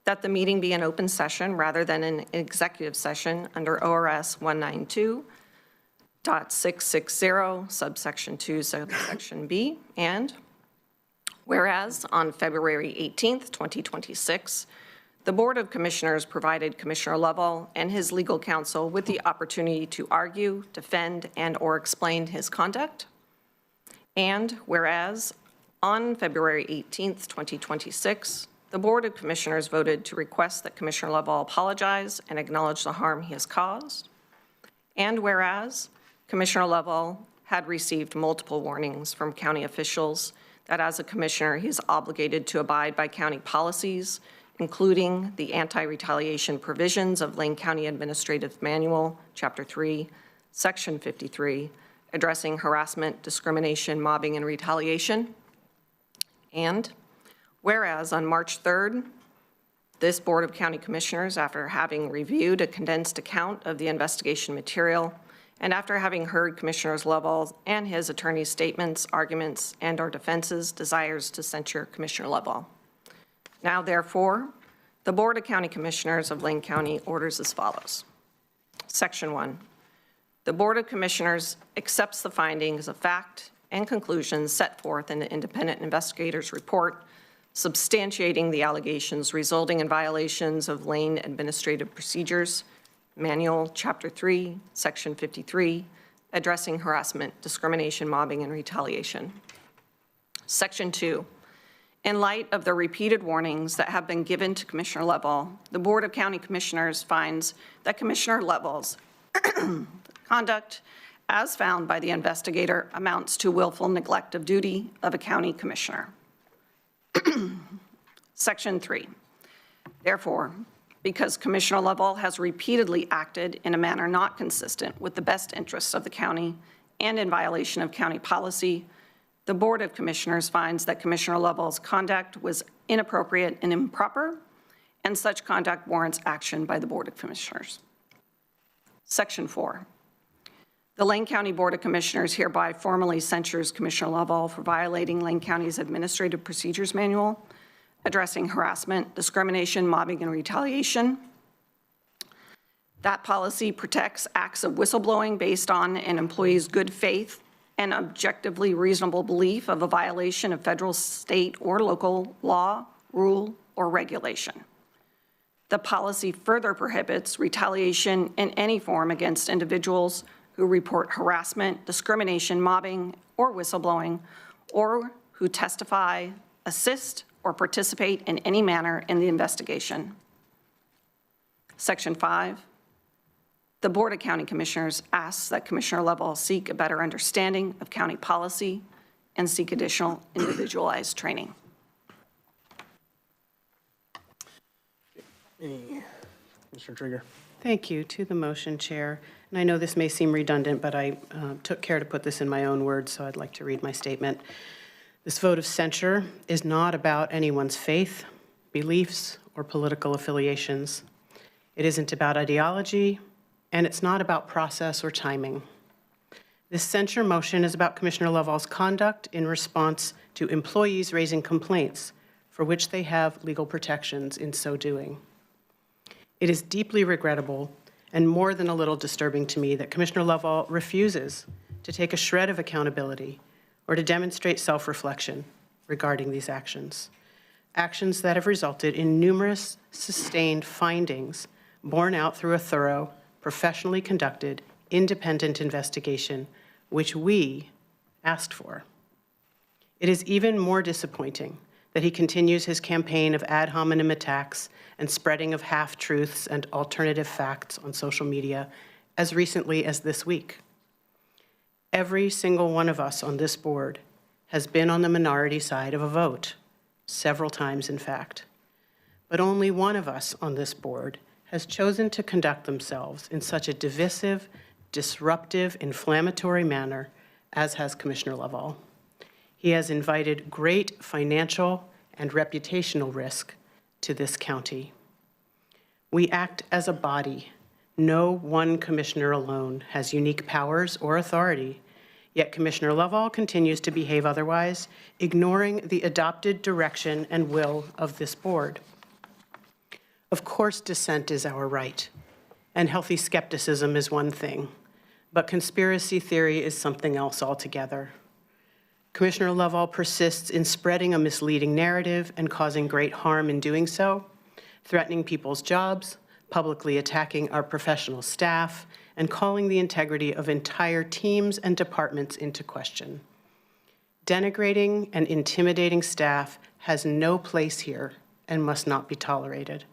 that the meeting be an open session rather than an executive session under ORS 192.660, subsection 2, subsection B. And whereas on February 18th, 2026, the Board of Commissioners provided Commissioner Lovell and his legal counsel with the opportunity to argue, defend, and/or explain his conduct. And whereas on February 18th, 2026, the Board of Commissioners voted to request that Commissioner Lovell apologize and acknowledge the harm he has caused. And whereas Commissioner Lovell had received multiple warnings from county officials that as a commissioner, he is obligated to abide by county policies, including the anti-retaliation provisions of Lane County Administrative Manual, Chapter 3, Section 53, addressing harassment, discrimination, mobbing, and retaliation. And whereas on March 3rd, this Board of County Commissioners, after having reviewed a condensed account of the investigation material, and after having heard Commissioners Lovell and his attorney's statements, arguments, and/or defenses, desires to censure Commissioner Lovell. Now, therefore, the Board of County Commissioners of Lane County orders as follows. Section 1. The Board of Commissioners accepts the findings of fact and conclusions set forth in the independent investigator's report, substantiating the allegations resulting in violations of Lane Administrative Procedures Manual, Chapter 3, Section 53, addressing harassment, discrimination, mobbing, and retaliation. Section 2. In light of the repeated warnings that have been given to Commissioner Lovell, the Board of County Commissioners finds that Commissioner Lovell's conduct, as found by the investigator, amounts to willful neglect of duty of a county commissioner. Section 3. Therefore, because Commissioner Lovell has repeatedly acted in a manner not consistent with the best interests of the county and in violation of county policy, the Board of Commissioners finds that Commissioner Lovell's conduct was inappropriate and improper, and such conduct warrants action by the Board of Commissioners. Section 4. The Lane County Board of Commissioners hereby formally censures Commissioner Lovell for violating Lane County's Administrative Procedures Manual, addressing harassment, discrimination, mobbing, and retaliation. That policy protects acts of whistleblowing based on an employee's good faith and objectively reasonable belief of a violation of federal, state, or local law, rule, or regulation. The policy further prohibits retaliation in any form against individuals who report harassment, discrimination, mobbing, or whistleblowing, or who testify, assist, or participate in any manner in the investigation. Section 5. The Board of County Commissioners asks that Commissioner Lovell seek a better understanding of county policy and seek additional individualized training. Mr. Trigger. Thank you to the motion, Chair. And I know this may seem redundant, but I took care to put this in my own words, so I'd like to read my statement. This vote of censure is not about anyone's faith, beliefs, or political affiliations. It isn't about ideology, and it's not about process or timing. This censure motion is about Commissioner Lovell's conduct in response to employees raising complaints for which they have legal protections in so doing. It is deeply regrettable and more than a little disturbing to me that Commissioner Lovell refuses to take a shred of accountability or to demonstrate self-reflection regarding these actions. Actions that have resulted in numerous sustained findings borne out through a thorough, professionally conducted, independent investigation, which we asked for. It is even more disappointing that he continues his campaign of ad hominem attacks and spreading of half-truths and alternative facts on social media as recently as this week. Every single one of us on this board has been on the minority side of a vote, several times in fact. But only one of us on this board has chosen to conduct themselves in such a divisive, disruptive, inflammatory manner as has Commissioner Lovell. He has invited great financial and reputational risk to this county. We act as a body. No one commissioner alone has unique powers or authority, Yet Commissioner Lovell continues to behave otherwise, ignoring the adopted direction and will of this board. Of course, dissent is our right, and healthy skepticism is one thing, but conspiracy theory is something else altogether. Commissioner Lovell persists in spreading a misleading narrative and causing great harm in doing so, threatening people's jobs, publicly attacking our professional staff, and calling the integrity of entire teams and departments into question. Denigrating and intimidating staff has no place here and must not be tolerated.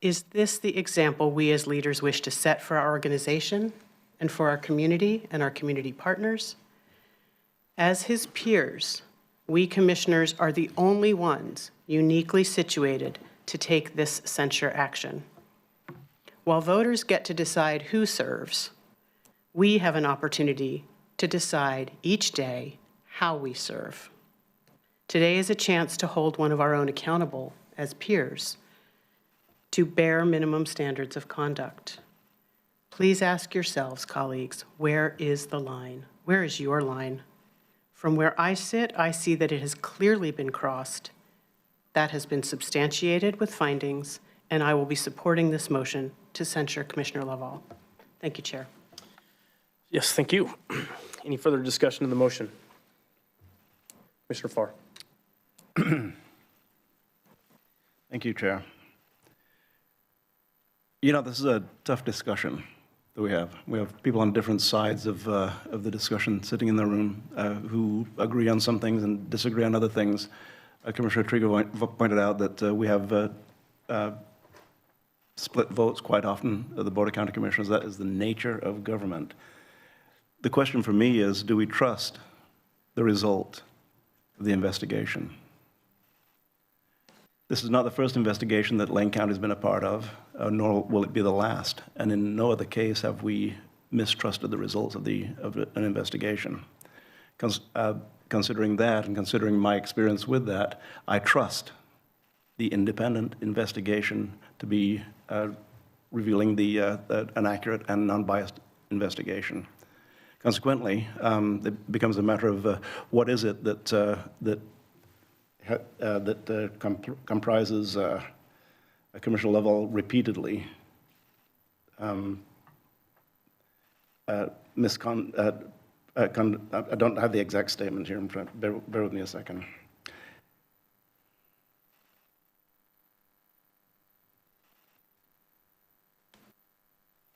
Is this the example we as leaders wish to set for our organization and for our community and our community partners? As his peers, we commissioners are the only ones uniquely situated to take this censure action. While voters get to decide who serves, we have an opportunity to decide each day how we serve. Today is a chance to hold one of our own accountable as peers to bare minimum standards of conduct. Please ask yourselves, colleagues, where is the line? Where is your line? From where I sit, I see that it has clearly been crossed. That has been substantiated with findings, and I will be supporting this motion to censure Commissioner Lovell. Thank you, Chair. Yes, thank you. Any further discussion of the motion? Commissioner Farr. Thank you, Chair. You know, this is a tough discussion that we have. We have people on different sides of the discussion sitting in the room who agree on some things and disagree on other things. Commissioner Trigo pointed out that we have split votes quite often at the Board of County Commissioners. That is the nature of government. The question for me is, do we trust the result of the investigation? This is not the first investigation that Lane County has been a part of, nor will it be the last. And in no other case have we mistrusted the results of an investigation. Considering that and considering my experience with that, I trust the independent investigation to be revealing an accurate and non-biased investigation. Consequently, it becomes a matter of what is it that comprises Commissioner Lovell repeatedly I don't have the exact statement here. Bear with me a second.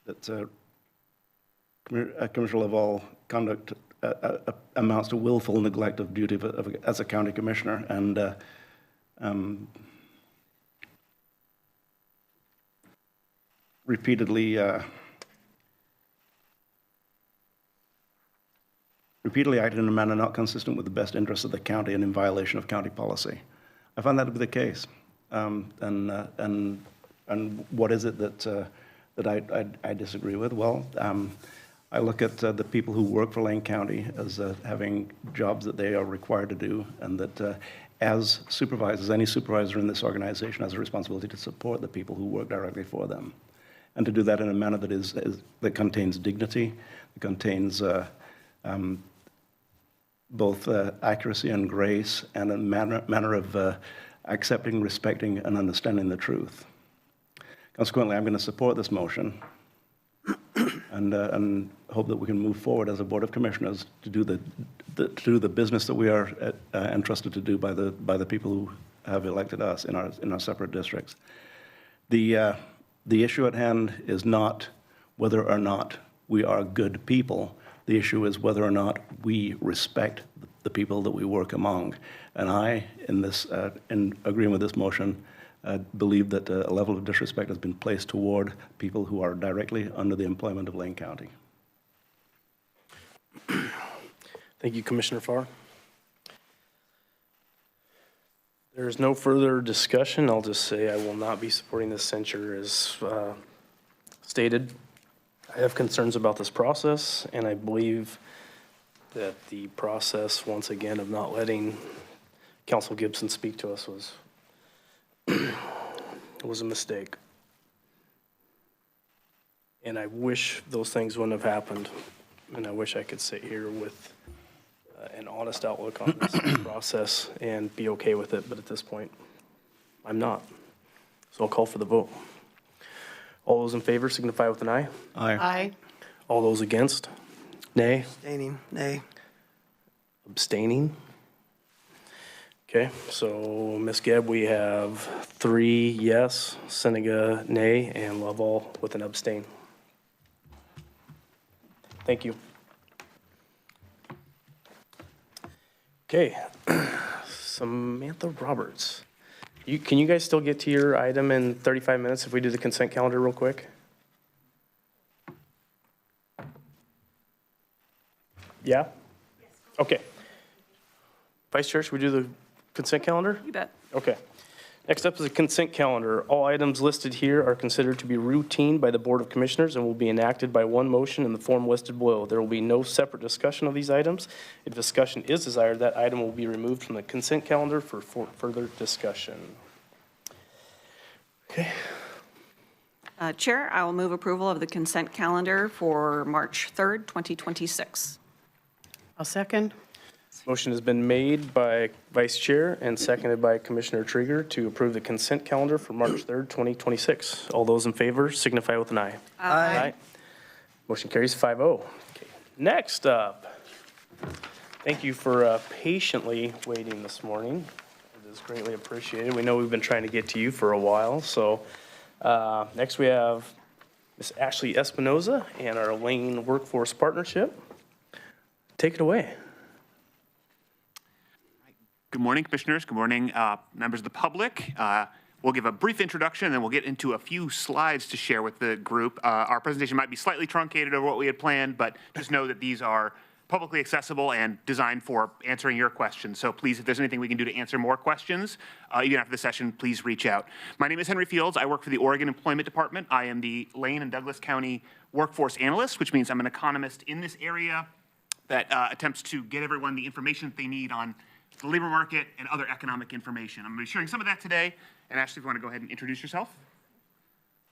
That Commissioner Lovell conduct amounts to willful neglect of duty as a county commissioner, and repeatedly acted in a manner not consistent with the best interests of the county and in violation of county policy. I find that to be the case. And what is it that I disagree with? Well, I look at the people who work for Lane County as having jobs that they are required to do, and that as supervisors, any supervisor in this organization has a responsibility to support the people who work directly for them, and to do that in a manner that contains dignity, that contains both accuracy and grace, and a manner of accepting, respecting, and understanding the truth. Consequently, I'm going to support this motion and hope that we can move forward as a Board of Commissioners to do the business that we are entrusted to do by the people who have elected us in our separate districts. The issue at hand is not whether or not we are good people. The issue is whether or not we respect the people that we work among. And I, in agreeing with this motion, believe that a level of disrespect has been placed toward people who are directly under the employment of Lane County. Thank you, Commissioner Farr. There's no further discussion. I'll just say I will not be supporting this censure as stated. I have concerns about this process, and I believe that the process, once again, of not letting Council Gibson speak to us was a mistake. And I wish those things wouldn't have happened. and I wish I could sit here with an honest outlook on this process and be okay with it, but at this point, I'm not. So I'll call for the vote. All those in favor signify with an aye. Aye. All those against? Nay. Abstaining, nay. Abstaining? Okay, so Ms. Gebb, we have 3 yes, Senega nay, and Lovell with an abstain. Thank you. Okay, Samantha Roberts. Can you guys still get to your item in 35 minutes if we do the consent calendar real quick? Yeah? Okay. Vice Chair, should we do the consent calendar? You bet. Okay. Next up is the consent calendar. All items listed here are considered to be routine by the Board of Commissioners and will be enacted by one motion in the form listed below. There will be no separate discussion of these items. If discussion is desired, that item will be removed from the consent calendar for further discussion. Okay. Chair, I will move approval of the consent calendar for March 3rd, 2026. I'll second. Motion has been made by Vice Chair and seconded by Commissioner Trigger to approve the consent calendar for March 3rd, 2026. All those in favor signify with an aye. Aye. Motion carries 5-0. Okay. Next up, thank you for patiently waiting this morning. It is greatly appreciated. We know we've been trying to get to you for a while. So next we have Ms. Ashley Espinoza and our Lane Workforce Partnership. Take it away. Good morning, Commissioners. Good morning, members of the public. We'll give a brief introduction, and then we'll get into a few slides to share with the group. Our presentation might be slightly truncated over what we had planned, but just know that these are publicly accessible and designed for answering your questions. So please, if there's anything we can do to answer more questions, even after the session, please reach out. My name is Henry Fields. I work for the Oregon Employment Department. I am the Lane and Douglas County Workforce Analyst, which means I'm an economist in this area that attempts to get everyone the information that they need on the labor market and other economic information. I'm going to be sharing some of that today. And Ashley, if you want to go ahead and introduce yourself.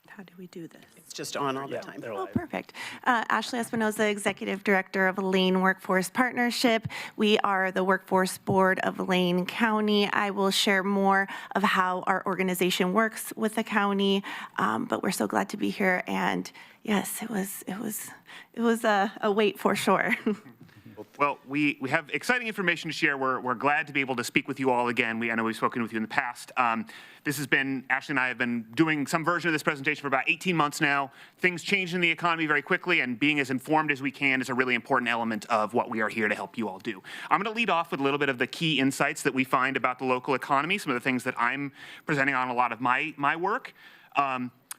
How do we do this? It's just on all the time. Oh, perfect. Ashley Espinoza, Executive Director of Lane Workforce Partnership. We are the Workforce Board of Lane County. I will share more of how our organization works with the county, but we're so glad to be here. And yes, it was a wait for sure. Well, we have exciting information to share. We're glad to be able to speak with you all again. I know we've spoken with you in the past. This has been, Ashley and I have been doing some version of this presentation for about 18 months now. Things change in the economy very quickly, and being as informed as we can is a really important element of what we are here to help you all do. I'm going to lead off with a little bit of the key insights that we find about the local economy, some of the things that I'm presenting on a lot of my work.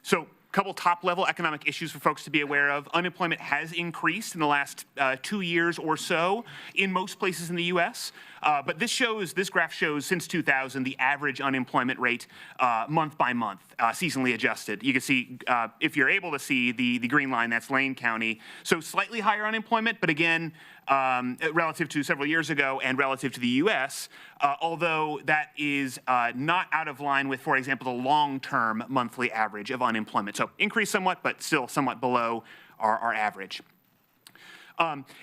So couple top-level economic issues for folks to be aware of. Unemployment has increased in the last 2 years or so in most places in the U.S., but this graph shows since 2000 the average unemployment rate month by month, seasonally adjusted. You can see, if you're able to see the green line, that's Lane County. So slightly higher unemployment, but again, relative to several years ago and relative to the U.S., although that is not out of line with, for example, the long-term monthly average of unemployment. So increased somewhat, but still somewhat below our average.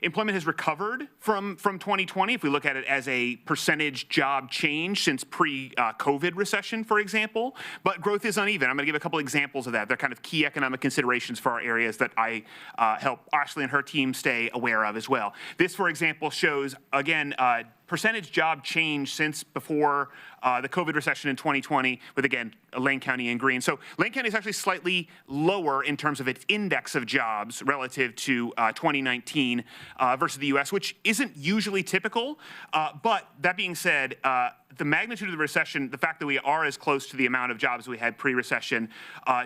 Employment has recovered from 2020, if we look at it as a percentage job change since pre-COVID recession, for example, but growth is uneven. I'm going to give a couple examples of that. They're kind of key economic considerations for our areas that I help Ashley and her team stay aware of as well. This, for example, shows, again, percentage job change since before the COVID recession in 2020 with, again, Lane County in green. So Lane County is actually slightly lower in terms of its index of jobs relative to 2019 versus the U.S., which isn't usually typical. But that being said, the magnitude of the recession, the fact that we are as close to the amount of jobs we had pre-recession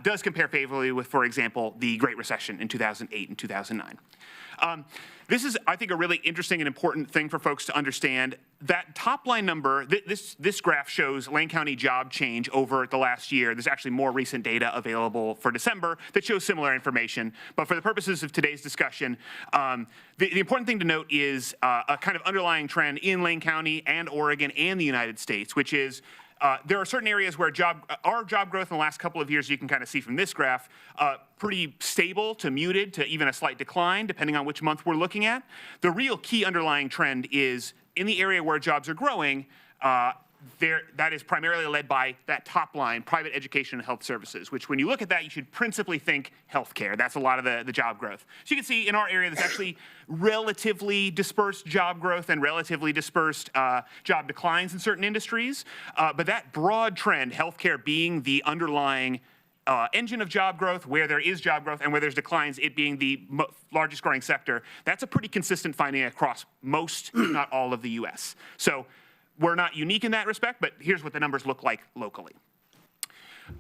does compare favorably with, for example, the Great Recession in 2008 and 2009. This is, I think, a really interesting and important thing for folks to understand. That top line number, this graph shows Lane County job change over the last year. There's actually more recent data available for December that shows similar information. But for the purposes of today's discussion, the important thing to note is a kind of underlying trend in Lane County and Oregon and the United States, which is there are certain areas where our job growth in the last couple of years, you can kind of see from this graph, pretty stable to muted to even a slight decline, depending on which month we're looking at. The real key underlying trend is in the area where jobs are growing, that is primarily led by that top line, private education and health services, which when you look at that, you should principally think healthcare. That's a lot of the job growth. So you can see in our area, there's actually relatively dispersed job growth and relatively dispersed job declines in certain industries. But that broad trend, healthcare being the underlying engine of job growth, where there is job growth and where there's declines, it being the largest growing sector, that's a pretty consistent finding across most, if not all of the US. So we're not unique in that respect, but here's what the numbers look like locally.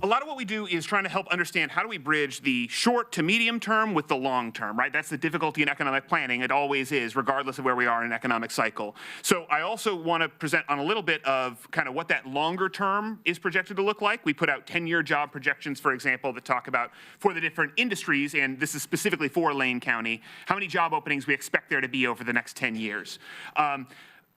A lot of what we do is trying to help understand how do we bridge the short to medium term with the long term, right? That's the difficulty in economic planning. It always is, regardless of where we are in an economic cycle. So I also want to present on a little bit of kind of what that longer term is projected to look like. We put out 10-year job projections, for example, that talk about for the different industries, and this is specifically for Lane County, how many job openings we expect there to be over the next 10 years.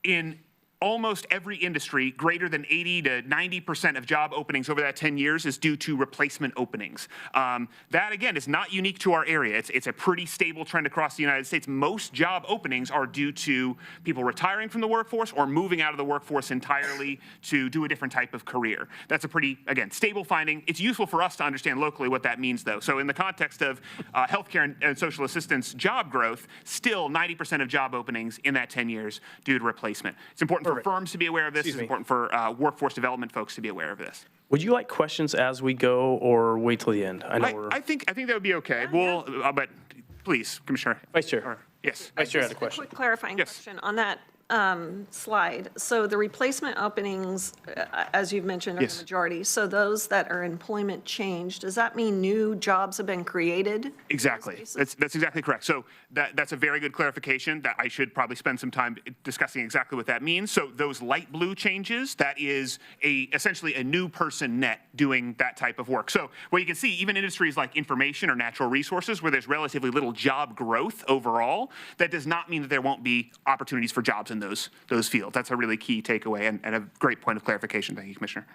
In almost every industry, greater than 80 to 90% of job openings over that 10 years is due to replacement openings. That, again, is not unique to our area. It's a pretty stable trend across the United States. Most job openings are due to people retiring from the workforce or moving out of the workforce entirely to do a different type of career. That's a pretty, again, stable finding. It's useful for us to understand locally what that means, though. So in the context of healthcare and social assistance job growth, still 90% of job openings in that 10 years due to replacement. It's important for firms to be aware of this. It's important for workforce development folks to be aware of this. Would you like questions as we go or wait till the end? I think that would be okay. But please, Commissioner. Vice Chair. Yes. Vice Chair had a question. Quick clarifying question on that slide. So the replacement openings, as you've mentioned, are the majority. So those that are employment change, does that mean new jobs have been created? Exactly. That's exactly correct. So that's a very good clarification that I should probably spend some time discussing exactly what that means. So those light blue changes, that is essentially a new person net doing that type of work. So what you can see, even industries like information or natural resources, where there's relatively little job growth overall, that does not mean that there won't be opportunities for jobs in those fields. That's a really key takeaway and a great point of clarification. Thank you, Commissioner.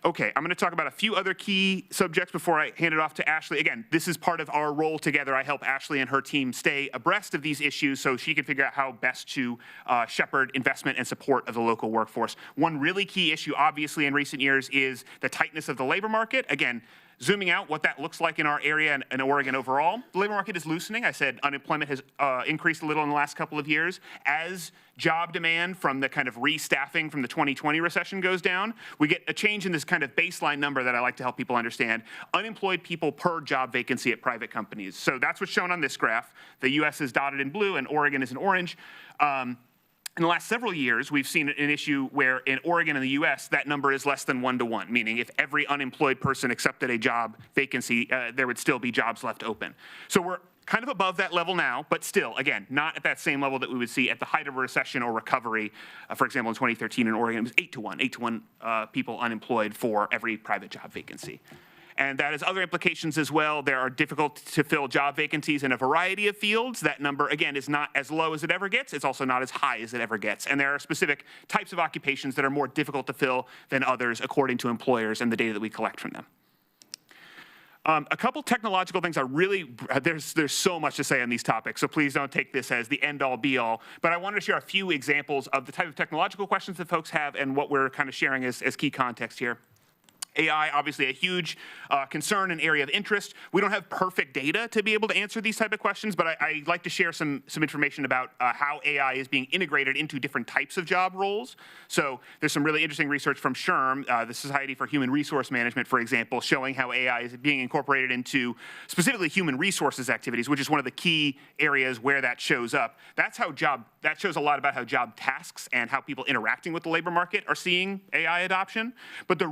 Okay, I'm going to talk about a few other key subjects before I hand it off to Ashley. Again, this is part of our role together. I help Ashley and her team stay abreast of these issues so she can figure out how best to shepherd investment and support of the local workforce. One really key issue, obviously, in recent years is the tightness of the labor market. Again, zooming out, what that looks like in our area and in Oregon overall, the labor market is loosening. I said unemployment has increased a little in the last couple of years. As job demand from the kind of restaffing from the 2020 recession goes down, we get a change in this kind of baseline number that I like to help people understand. Unemployed people per job vacancy at private companies. So that's what's shown on this graph. The U.S. is dotted in blue and Oregon is in orange. In the last several years, we've seen an issue where in Oregon and the U.S., that number is less than 1-to-1, meaning if every unemployed person accepted a job vacancy, there would still be jobs left open. So we're kind of above that level now, but still, again, not at that same level that we would see at the height of a recession or recovery. For example, in 2013 in Oregon, it was 8-to-1 people unemployed for every private job vacancy. And that has other implications as well. There are difficult to fill job vacancies in a variety of fields. That number, again, is not as low as it ever gets. It's also not as high as it ever gets. And there are specific types of occupations that are more difficult to fill than others according to employers and the data that we collect from them. A couple technological things there's so much to say on these topics, so please don't take this as the end-all be-all. But I wanted to share a few examples of the type of technological questions that folks have and what we're kind of sharing as key context here. AI, obviously a huge concern and area of interest. We don't have perfect data to be able to answer these type of questions, but I'd like to share some information about how AI is being integrated into different types of job roles. So there's some really interesting research from SHRM, the Society for Human Resource Management, for example, showing how AI is being incorporated into specifically human resources activities, which is one of the key areas where that shows up. That shows a lot about how job tasks and how people interacting with the labor market are seeing AI adoption. But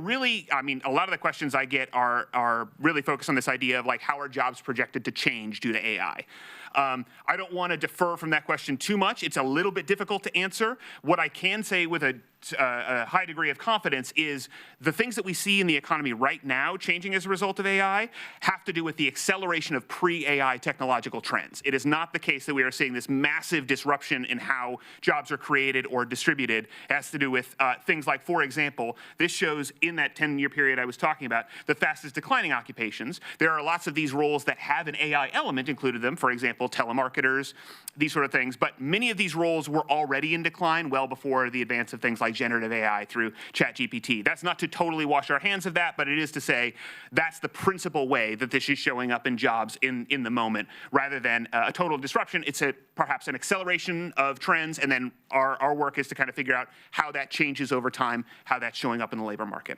a lot of the questions I get are really focused on this idea of like, how are jobs projected to change due to AI? I don't want to defer from that question too much. It's a little bit difficult to answer. What I can say with a a high degree of confidence is the things that we see in the economy right now changing as a result of AI have to do with the acceleration of pre-AI technological trends. It is not the case that we are seeing this massive disruption in how jobs are created or distributed. It has to do with things like, for example, this shows in that 10-year period I was talking about, the fastest declining occupations. There are lots of these roles that have an AI element included them, for example, telemarketers, these sort of things, but many of these roles were already in decline well before the advance of things like generative AI through ChatGPT. That's not to totally wash our hands of that, but it is to say that's the principal way that this is showing up in jobs in the moment, rather than a total disruption. It's perhaps an acceleration of trends, and then our work is to kind of figure out how that changes over time, how that's showing up in the labor market.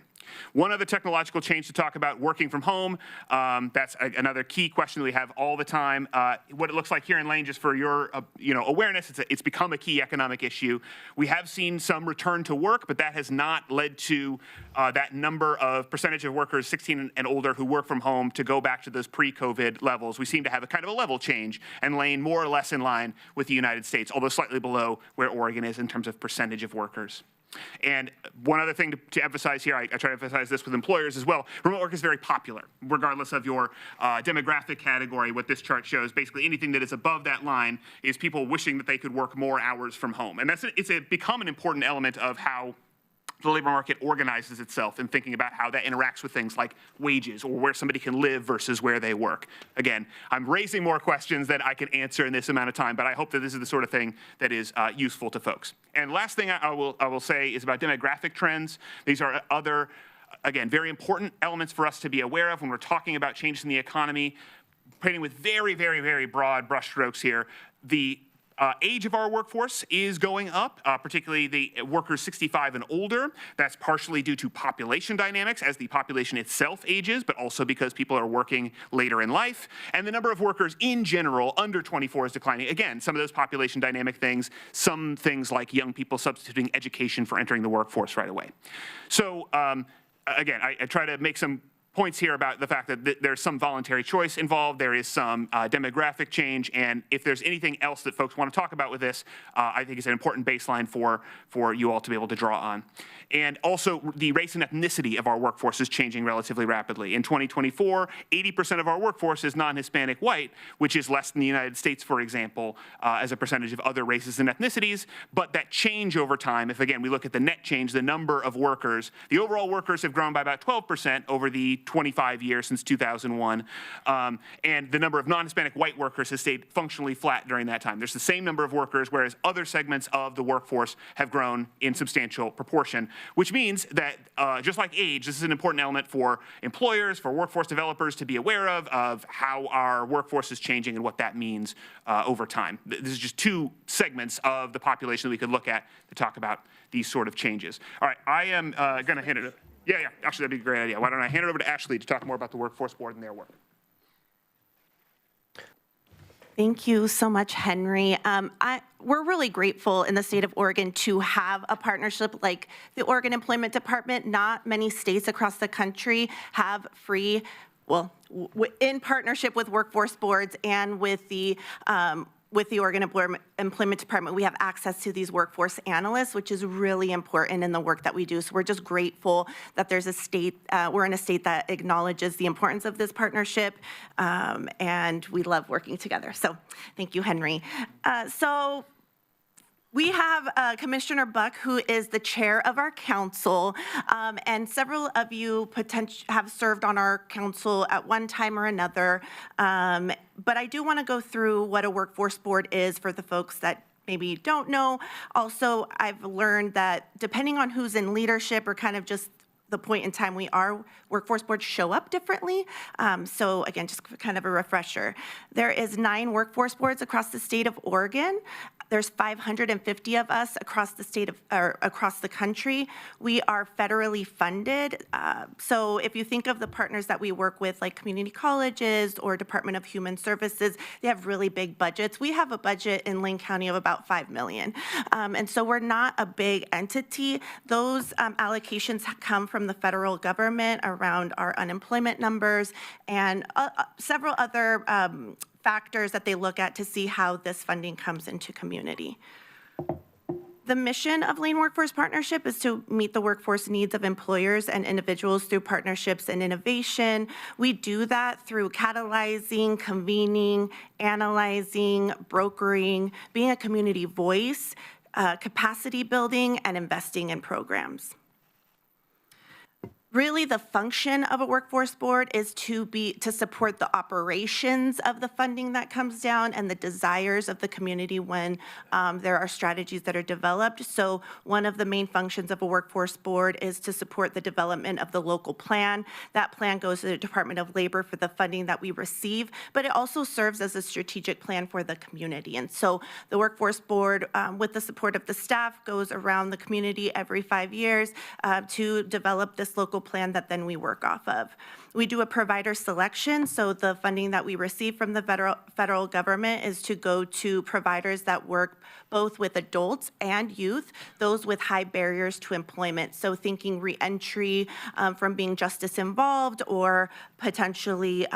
One other technological change to talk about, working from home. That's another key question that we have all the time. What it looks like here in Lane, just for your awareness, it's become a key economic issue. We have seen some return to work, but that has not led to that number of percentage of workers 16 and older who work from home to go back to those pre-COVID levels. We seem to have a kind of a level change, and Lane more or less in line with the United States, although slightly below where Oregon is in terms of percentage of workers. And one other thing to emphasize here, I try to emphasize this with employers as well, remote work is very popular, regardless of your demographic category. What this chart shows, basically anything that is above that line is people wishing that they could work more hours from home. And it's become an important element of how the labor market organizes itself in thinking about how that interacts with things like wages or where somebody can live versus where they work. Again, I'm raising more questions than I can answer in this amount of time, but I hope that this is the sort of thing that is useful to folks. And last thing I will say is about demographic trends. These are other, again, very important elements for us to be aware of when we're talking about changes in the economy. Painting with very, very, very broad brushstrokes here, the age of our workforce is going up, particularly the workers 65 and older. That's partially due to population dynamics as the population itself ages, but also because people are working later in life. And the number of workers in general under 24 is declining. Again, some of those population dynamic things, some things like young people substituting education for entering the workforce right away. So again, I try to make some points here about the fact that there's some voluntary choice involved, there is some demographic change, and if there's anything else that folks want to talk about with this, I think it's an important baseline for you all to be able to draw on. And also, the race and ethnicity of our workforce is changing relatively rapidly. In 2024, 80% of our workforce is non-Hispanic white, which is less than the United States, for example, as a percentage of other races and ethnicities. But that change over time, if again we look at the net change, the number of workers, the overall workers have grown by about 12% over the 25 years since 2001. And the number of non-Hispanic white workers has stayed functionally flat during that time. There's the same number of workers, whereas other segments of the workforce have grown in substantial proportion, which means that just like age, this is an important element for employers, for workforce developers to be aware of how our workforce is changing and what that means over time. This is just two segments of the population that we could look at to talk about these sort of changes. All right, I am going to hand it. Yeah, actually, that'd be a great idea. Why don't I hand it over to Ashley to talk more about the Workforce Board and their work. Thank you so much, Henry. We're really grateful in the state of Oregon to have a partnership like the Oregon Employment Department. Not many states across the country have free, well, in partnership with workforce boards and with the Oregon Employment Department, we have access to these workforce analysts, which is really important in the work that we do. So we're just grateful that there's a state, we're in a state that acknowledges the importance of this partnership, and we love working together. So thank you, Henry. So we have Commissioner Buck, who is the chair of our council, and several of you have served on our council at one time or another. But I do want to go through what a workforce board is for the folks that maybe don't know. Also, I've learned that depending on who's in leadership or kind of just the point in time we are, workforce boards show up differently. So again, just kind of a refresher. There is 9 workforce boards across the state of Oregon. There's 550 of us across the state of, or across the country. We are federally funded. So if you think of the partners that we work with, like community colleges or Department of Human Services, they have really big budgets. We have a budget in Lane County of about $5 million. And so we're not a big entity. Those allocations come from the federal government around our unemployment numbers and several other factors that they look at to see how this funding comes into community. The mission of Lane Workforce Partnership is to meet the workforce needs of employers and individuals through partnerships and innovation. We do that through catalyzing, convening, analyzing, brokering, being a community voice, capacity building, and investing in programs. Really, the function of a workforce board is to support the operations of the funding that comes down and the desires of the community when there are strategies that are developed. So one of the main functions of a workforce board is to support the development of the local plan. That plan goes to the Department of Labor for the funding that we receive, but it also serves as a strategic plan for the community. And so the workforce board, with the support of the staff, goes around the community every 5 years to develop this local plan that then we work off of. We do a provider selection, so the funding that we receive from the federal government is to go to providers that work both with adults and youth, those with high barriers to employment. So thinking reentry from being justice involved, or potentially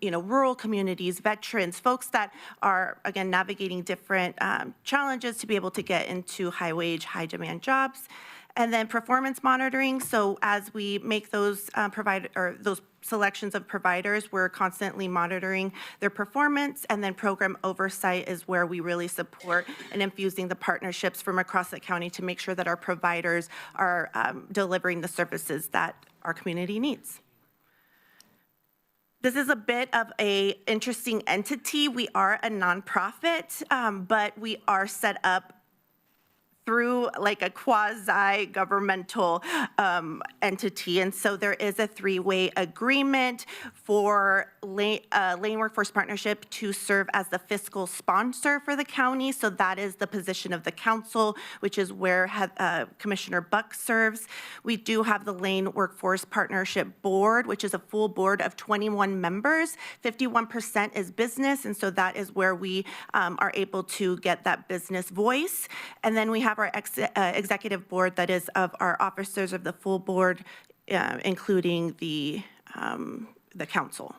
rural communities, veterans, folks that are, again, navigating different challenges to be able to get into high wage, high demand jobs. And then performance monitoring. So as we make those those selections of providers, we're constantly monitoring their performance. And then program oversight is where we really support and infusing the partnerships from across the county to make sure that our providers are delivering the services that our community needs. This is a bit of an interesting entity. We are a nonprofit, but we are set up through like a quasi-governmental entity. And so there is a three-way agreement for Lane Workforce Partnership to serve as the fiscal sponsor for the county. So that is the position of the council, which is where Commissioner Buck serves. We do have the Lane Workforce Partnership Board, which is a full board of 21 members. 51% is business, and so that is where we are able to get that business voice. And then we have our executive board that is of our officers of the full board, including the council.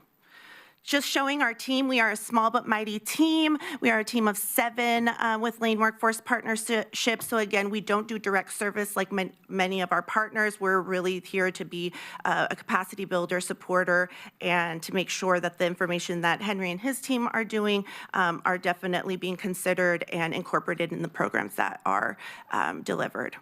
Just showing our team, we are a small but mighty team. We are a team of 7 with Lane Workforce Partnership. So again, we don't do direct service like many of our partners. We're really here to be a capacity builder, supporter, and to make sure that the information that Henry and his team are doing are definitely being considered and incorporated in the programs that are delivered.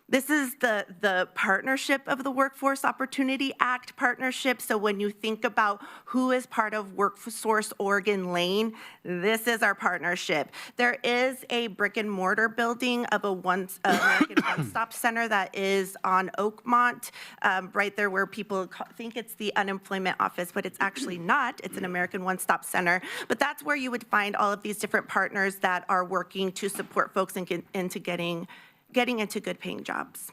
This is the partnership of the Workforce Opportunity Act partnership. So when you think about who is part of Workforce Oregon Lane, this is our partnership. There is a brick and mortar building of American One-Stop Center that is on Oakmont, right there where people think it's the unemployment office, but it's actually not. It's an American One-Stop Center. But that's where you would find all of these different partners that are working to support folks into getting into good paying jobs.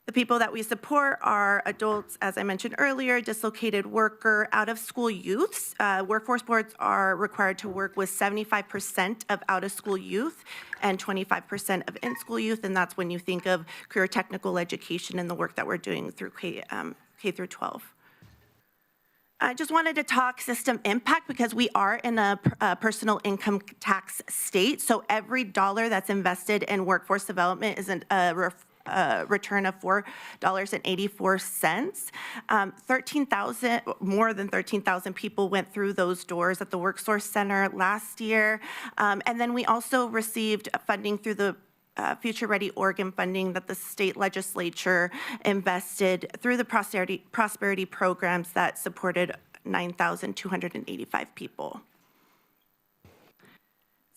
The people that we support are adults, as I mentioned earlier, dislocated worker, out-of-school youths. Workforce boards are required to work with 75% of out-of-school youth and 25% of in-school youth, and that's when you think of career technical education and the work that we're doing through K through 12. I just wanted to talk system impact because we are in a personal income tax state. So every dollar that's invested in workforce development is a return of $4.84. More than 13,000 people went through those doors at the WorkSource Center last year. And then we also received funding through the Future Ready Oregon funding that the state legislature invested through the prosperity programs that supported 9,285 people.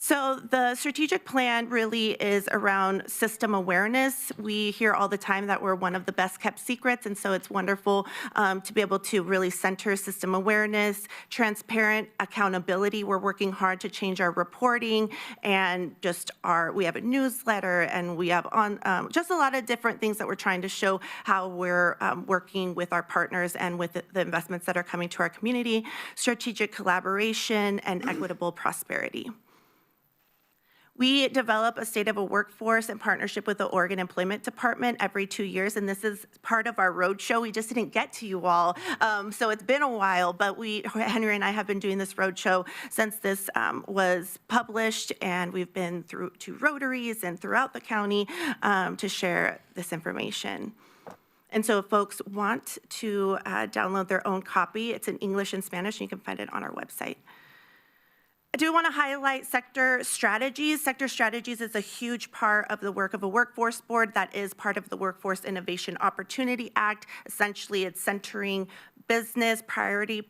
So the strategic plan really is around system awareness. We hear all the time that we're one of the best kept secrets, and so it's wonderful to be able to really center system awareness, transparent accountability. We're working hard to change our reporting and we have a newsletter, and we have just a lot of different things that we're trying to show how we're working with our partners and with the investments that are coming to our community, strategic collaboration, and equitable prosperity. We develop a state of a workforce in partnership with the Oregon Employment Department every 2 years, and this is part of our roadshow. We just didn't get to you all, so it's been a while, but Henry and I have been doing this roadshow since this was published, and we've been through to Rotaries and throughout the county to share this information. And so if folks want to download their own copy, it's in English and Spanish, and you can find it on our website. I do want to highlight sector strategies. Sector strategies is a huge part of the work of a workforce board that is part of the Workforce Innovation Opportunity Act. Essentially, it's centering business priority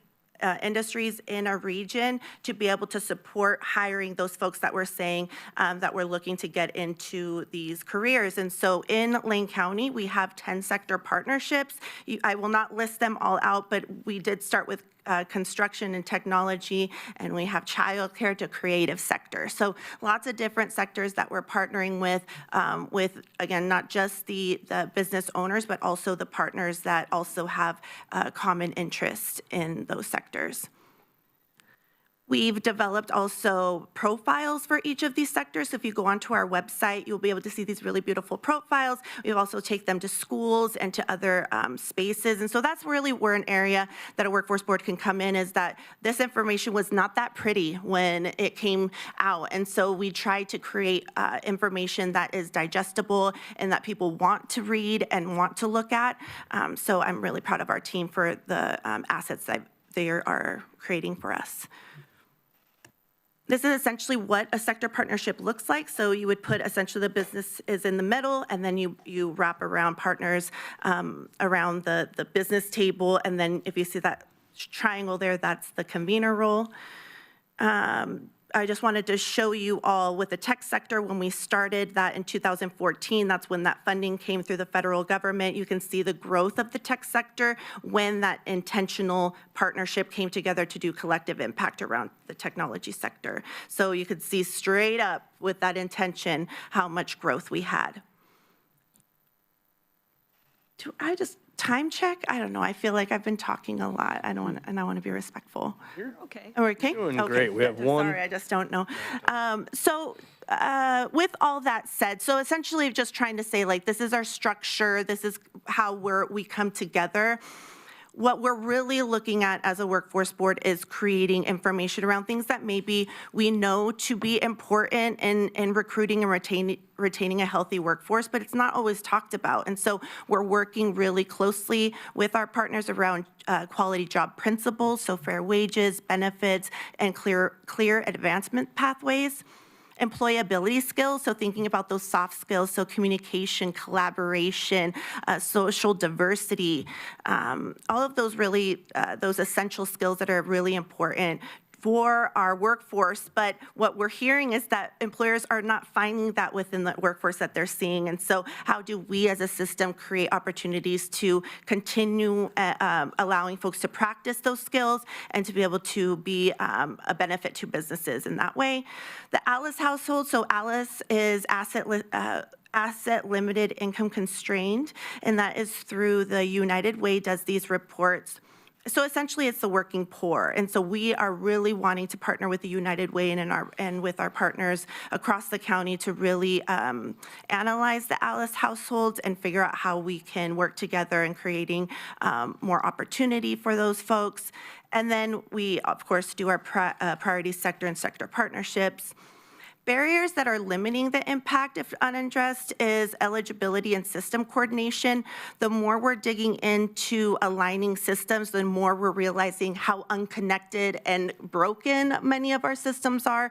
industries in a region to be able to support hiring those folks that we're saying that we're looking to get into these careers. And so in Lane County, we have 10 sector partnerships. I will not list them all out, but we did start with construction and technology, and we have childcare to creative sector. So lots of different sectors that we're partnering with again, not just the business owners, but also the partners that also have common interest in those sectors. We've developed also profiles for each of these sectors. So if you go onto our website, you'll be able to see these really beautiful profiles. We've also taken them to schools and to other spaces. And so that's really where an area that a workforce board can come in, is that this information was not that pretty when it came out. And so we tried to create information that is digestible and that people want to read and want to look at. So I'm really proud of our team for the assets that they are creating for us. This is essentially what a sector partnership looks like. So you would put essentially the business is in the middle, and then you wrap around partners around the business table. And then if you see that triangle there, that's the convener role. I just wanted to show you all with the tech sector, when we started that in 2014, that's when that funding came through the federal government. You can see the growth of the tech sector when that intentional partnership came together to do collective impact around the technology sector. So you could see straight up with that intention how much growth we had. Do I just time check? I don't know. I feel like I've been talking a lot. I don't want, and I want to be respectful. You're okay. Okay. Doing okay. great. We have one. Sorry, I just don't know. With all that said, so essentially just trying to say, like, this is our structure. This is how we come together. What we're really looking at as a workforce board is creating information around things that maybe we know to be important in recruiting and retaining a healthy workforce, but it's not always talked about. And so we're working really closely with our partners around quality job principles, so fair wages, benefits, and clear advancement pathways. Employability skills, so thinking about those soft skills, so communication, collaboration, social diversity, all of those really, those essential skills that are really important for our workforce. But what we're hearing is that employers are not finding that within the workforce that they're seeing. And so how do we as a system create opportunities to continue allowing folks to practice those skills and to be able to be a benefit to businesses in that way? The ALICE household, so ALICE is asset limited income constrained, and that is through the United Way does these reports. So essentially, it's the working poor, and so we are really wanting to partner with the United Way and with our partners across the county to really analyze the ALICE households and figure out how we can work together in creating more opportunity for those folks. And then we, of course, do our priority sector and sector partnerships. Barriers that are limiting the impact if unaddressed is eligibility and system coordination. The more we're digging into aligning systems, the more we're realizing how unconnected and broken many of our systems are.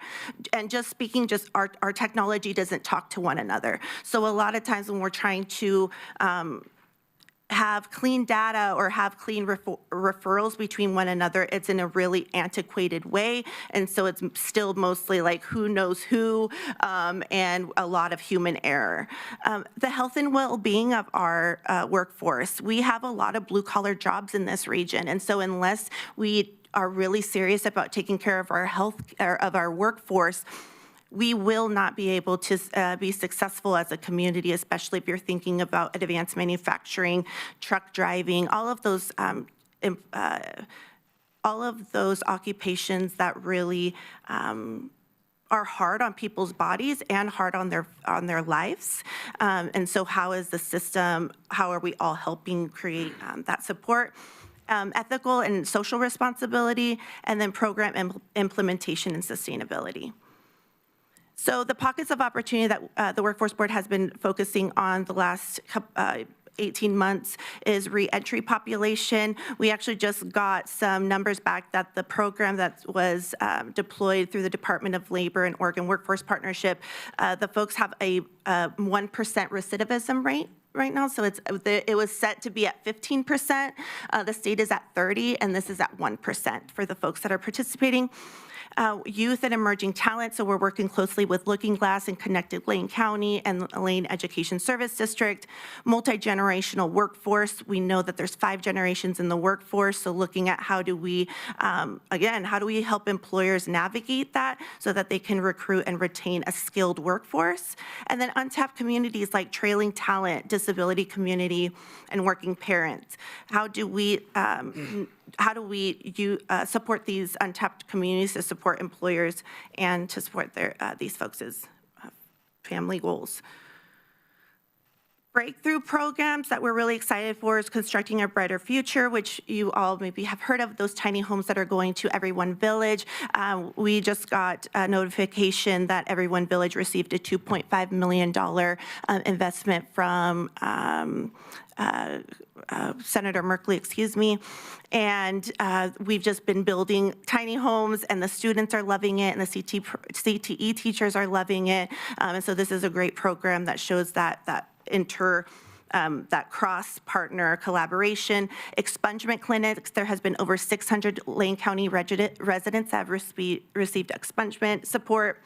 And just speaking, just our technology doesn't talk to one another. So a lot of times when we're trying to have clean data or have clean referrals between one another, it's in a really antiquated way. And so it's still mostly like who knows who and a lot of human error. The health and well-being of our workforce, we have a lot of blue-collar jobs in this region. And so unless we are really serious about taking care of our health, of our workforce, we will not be able to be successful as a community, especially if you're thinking about advanced manufacturing, truck driving, all of those occupations that really are hard on people's bodies and hard on their lives. And so how is the system, how are we all helping create that support? Ethical and social responsibility, and then program implementation and sustainability. So the pockets of opportunity that the Workforce Board has been focusing on the last 18 months is reentry population. We actually just got some numbers back that the program that was deployed through the Department of Labor and Oregon Workforce Partnership, the folks have a 1% recidivism rate right now. So it was set to be at 15%. The state is at 30%, and this is at 1% for the folks that are participating. Youth and emerging talent, so we're working closely with Looking Glass and Connected Lane County and Lane Education Service District. Multi-generational workforce, we know that there's 5 generations in the workforce, so looking at how do we, again, how do we help employers navigate that so that they can recruit and retain a skilled workforce? And then untapped communities like trailing talent, disability community, and working parents. How do we support these untapped communities to support employers and to support these folks' family goals? Breakthrough programs that we're really excited for is Constructing a Brighter Future, which you all maybe have heard of, those tiny homes that are going to Everyone Village. We just got a notification that Everyone Village received a $2.5 million investment from Senator Merkley, and we've just been building tiny homes, and the students are loving it, and the CTE teachers are loving it, and so this is a great program that shows that that cross-partner collaboration. Expungement clinics, there has been over 600 Lane County residents that have received expungement support.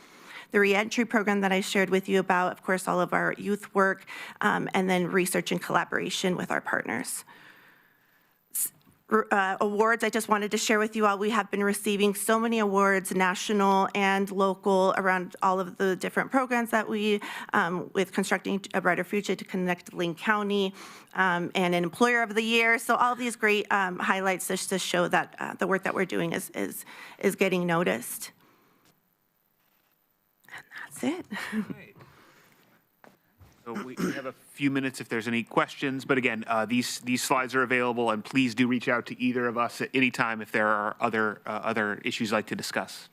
The reentry program that I shared with you about, of course, all of our youth work, and then research and collaboration with our partners. Awards, I just wanted to share with you all, we have been receiving so many awards, national and local, around all of the different programs that we, with Constructing a Brighter Future to Connect Lane County, and an Employer of the Year. So all of these great highlights just to show that the work that we're doing is getting noticed. And that's it. So we have a few minutes if there's any questions, but again, these slides are available, and please do reach out to either of us at any time if there are other issues you'd like to discuss.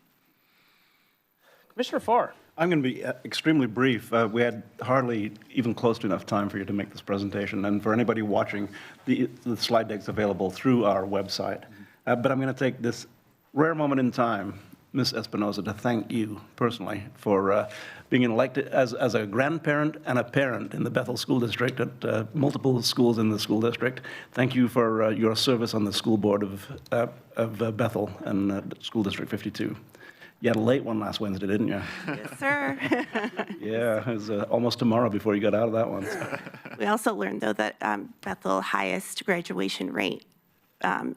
Commissioner Farr. I'm going to be extremely brief. We had hardly even close to enough time for you to make this presentation, and for anybody watching, the slide deck's available through our website. But I'm going to take this rare moment in time, Ms. Espinoza, to thank you personally for being elected as a grandparent and a parent in the Bethel School District at multiple schools in the school district. Thank you for your service on the school board of Bethel and School District 52. You had a late one last Wednesday, didn't you? Yes, sir. Yeah, it was almost tomorrow before you got out of that one. So. We also learned, though, that Bethel highest graduation rate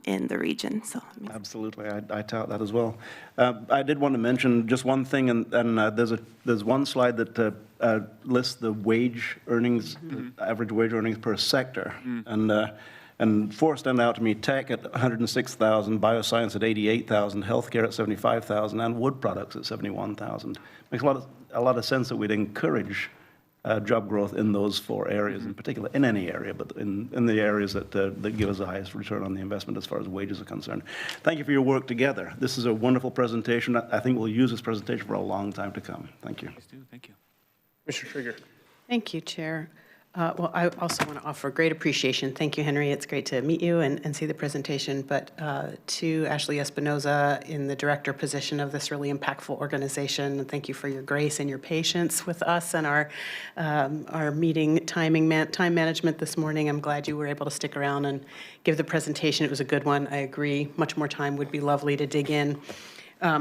in the region. So absolutely, I tout that as well. I did want to mention just one thing, and there's one slide that lists the wage earnings, average wage earnings per sector, and four stand out to me: tech at 106,000, bioscience at 88,000, healthcare at 75,000, and wood products at 71,000. Makes a lot of sense that we'd encourage job growth in those 4 areas in particular, in any area, but in the areas that give us the highest return on the investment as far as wages are concerned. Thank you for your work together. This is a wonderful presentation. I think we'll use this presentation for a long time to come. Thank you. Thank you. Mr. Trigger. Thank you, Chair. Well, I also want to offer great appreciation. Thank you, Henry. It's great to meet you and see the presentation. But to Ashley Espinoza in the director position of this really impactful organization, thank you for your grace and your patience with us and our meeting time management this morning. I'm glad you were able to stick around and give the presentation. It was a good one. I agree. Much more time would be lovely to dig in.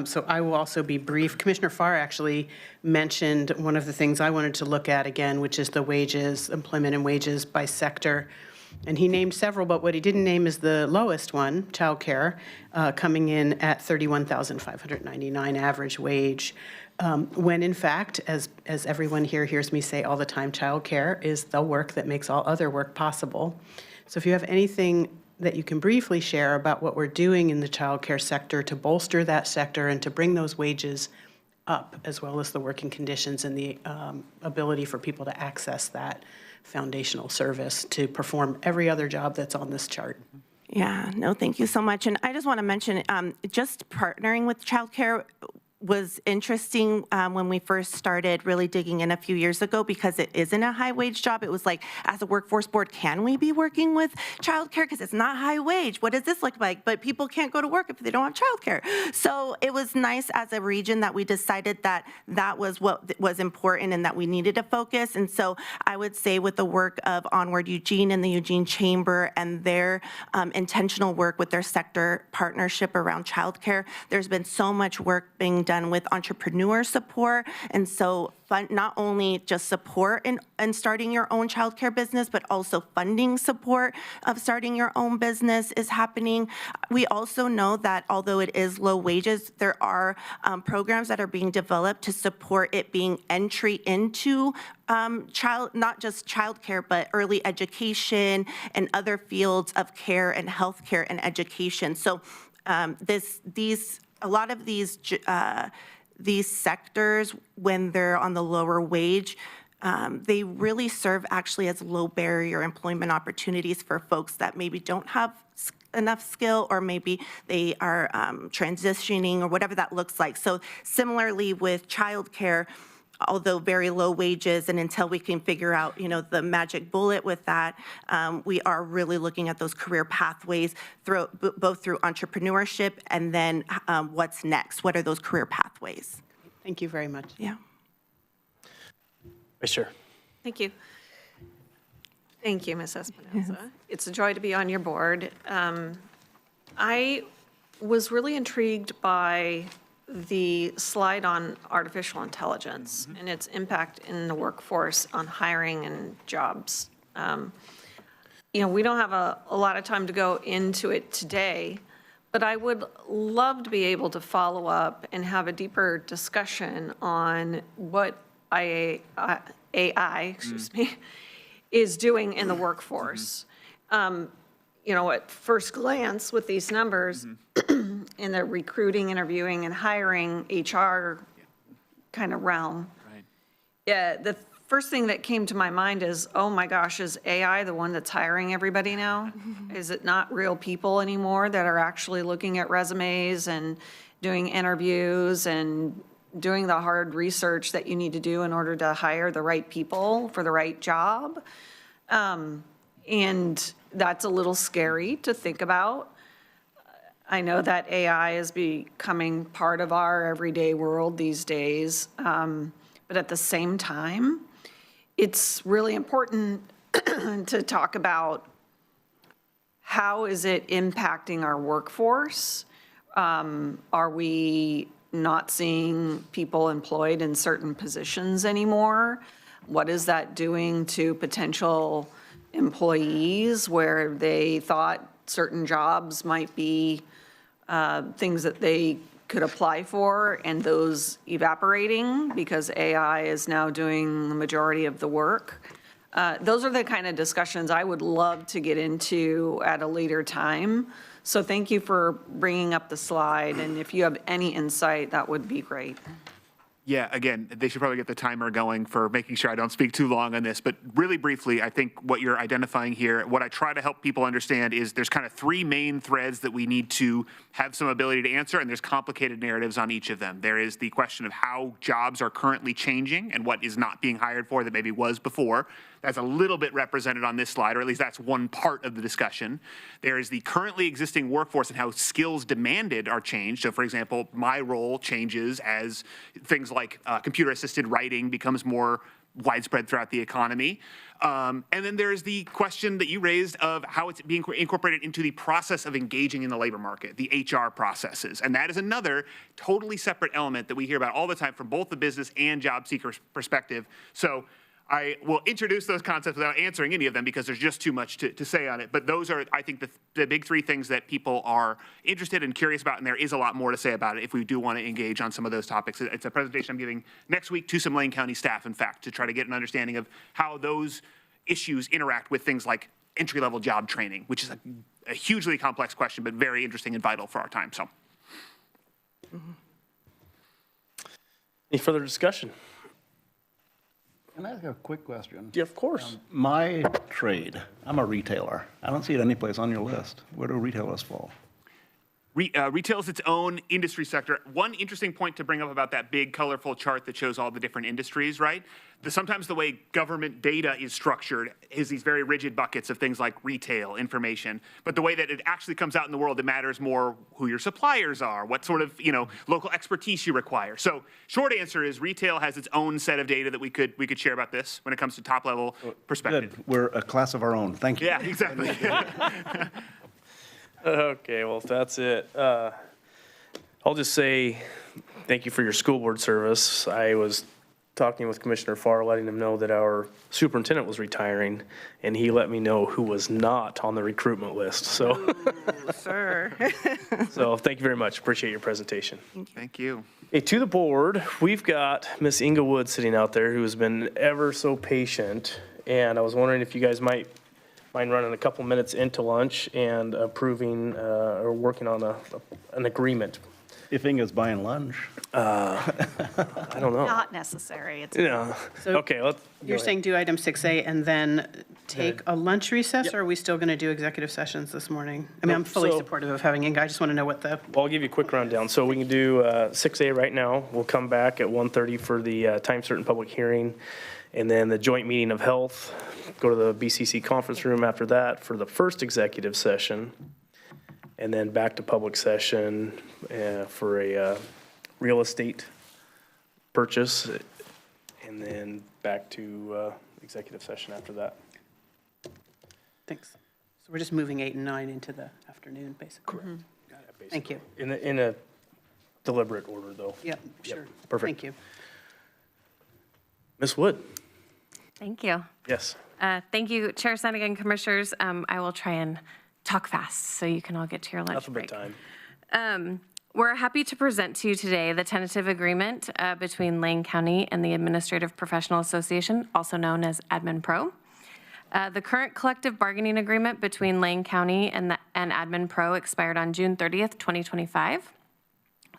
So I will also be brief. Commissioner Farr actually mentioned one of the things I wanted to look at again, which is the wages, employment and wages by sector. And he named several, but what he didn't name is the lowest one, childcare, coming in at $31,599 average wage. When in fact, as everyone here hears me say all the time, childcare is the work that makes all other work possible. So if you have anything that you can briefly share about what we're doing in the childcare sector to bolster that sector and to bring those wages up, as well as the working conditions and the ability for people to access that foundational service to perform every other job that's on this chart. Yeah, no, thank you so much. And I just want to mention, just partnering with childcare was interesting when we first started really digging in a few years ago, because it isn't a high wage job. It was like, as a workforce board, can we be working with childcare? Because it's not high wage. What does this look like? But people can't go to work if they don't have childcare. So it was nice as a region that we decided that that was what was important and that we needed to focus. And so I would say with the work of Onward Eugene and the Eugene Chamber and their intentional work with their sector partnership around childcare, there's been so much work being done with entrepreneur support. And so not only just support in starting your own childcare business, but also funding support of starting your own business is happening. We also know that although it is low wages, there are programs that are being developed to support it being entry into not just childcare, but early education and other fields of care and healthcare and education. So a lot of these sectors, when they're on the lower wage, they really serve actually as low barrier employment opportunities for folks that maybe don't have enough skill, or maybe they are transitioning, or whatever that looks like. So similarly with childcare, although very low wages, and until we can figure out, the magic bullet with that, we are really looking at those career pathways both through entrepreneurship and then what's next. What are those career pathways? Thank you very much. Yeah. Vice Chair. Thank you. Thank you, Ms. Espinoza. It's a joy to be on your board. I was really intrigued by the slide on artificial intelligence and its impact in the workforce on hiring and jobs. We don't have a lot of time to go into it today, but I would love to be able to follow up and have a deeper discussion on what AI, is doing in the workforce. At first glance with these numbers, in the recruiting, interviewing, and hiring HR kind of realm. Right. Yeah, the first thing that came to my mind is, oh my gosh, is AI the one that's hiring everybody now? Is it not real people anymore that are actually looking at resumes and doing interviews and doing the hard research that you need to do in order to hire the right people for the right job? And that's a little scary to think about. I know that AI is becoming part of our everyday world these days, but at the same time, it's really important to talk about how is it impacting our workforce? Are we not seeing people employed in certain positions anymore? What is that doing to potential employees where they thought certain jobs might be things that they could apply for, and those evaporating because AI is now doing the majority of the work? Those are the kind of discussions I would love to get into at a later time. So thank you for bringing up the slide, and if you have any insight, that would be great. Yeah, again, they should probably get the timer going for making sure I don't speak too long on this. But really briefly, I think what you're identifying here, what I try to help people understand is there's kind of three main threads that we need to have some ability to answer, and there's complicated narratives on each of them. There is the question of how jobs are currently changing and what is not being hired for that maybe was before. That's a little bit represented on this slide, or at least that's one part of the discussion. There is the currently existing workforce and how skills demanded are changed. So for example, my role changes as things like computer-assisted writing becomes more widespread throughout the economy. And then there's the question that you raised of how it's being incorporated into the process of engaging in the labor market, the HR processes. And that is another totally separate element that we hear about all the time from both the business and job seeker perspective. So I will introduce those concepts without answering any of them because there's just too much to say on it. But those are, I think, the big three things that people are interested and curious about, and there is a lot more to say about it if we do want to engage on some of those topics. It's a presentation I'm giving next week to some Lane County staff, in fact, to try to get an understanding of how those issues interact with things like entry-level job training, which is a hugely complex question, but very interesting and vital for our time. So. Any further discussion? Can I ask a quick question? Yeah, of course. My trade, I'm a retailer. I don't see it anyplace on your list. Where do retailers fall? Retail is its own industry sector. One interesting point to bring up about that big, colorful chart that shows all the different industries, right? Sometimes the way government data is structured is these very rigid buckets of things like retail information. But the way that it actually comes out in the world, it matters more who your suppliers are, what sort of local expertise you require. So short answer is retail has its own set of data that we could share about this when it comes to top level perspective. Good. We're a class of our own. Thank you. Yeah, exactly. Okay, well, if that's it, I'll just say thank you for your school board service. I was talking with Commissioner Farr, letting him know that our superintendent was retiring, and he let me know who was not on the recruitment list, so. Ooh, sir. So thank you very much. Appreciate your presentation. Thank you. Hey, to the board, we've got Miss Inga Wood sitting out there who has been ever so patient, and I was wondering if you guys might mind running a couple minutes into lunch and approving or working on an agreement. If Inga's buying lunch. I don't know. Not necessary. It's So Okay, let's. You're saying do item 6A and then take a lunch recess, or are we still going to do executive sessions this morning? I mean, I'm fully So- supportive of having Inga. I just want to know what the, Well, I'll give you a quick rundown. So we can do 6A right now. We'll come back at 1:30 for the time certain public hearing. And then the joint meeting of health, go to the BCC conference room after that for the first executive session. And then back to public session for a real estate purchase. And then back to executive session after that. thanks. So we're just moving 8 and 9 into the afternoon, basically. Correct. Thank you. In a deliberate order, though. Yep, sure. Perfect. Thank you. Ms. Wood? Thank you. Yes. Thank you, Chair Seneca and Commissioners. I will try and talk fast so you can all get to your lunch Alphabet break. time. We're happy to present to you today the tentative agreement between Lane County and the Administrative Professional Association, also known as Admin Pro. The current collective bargaining agreement between Lane County and Admin Pro expired on June 30th, 2025.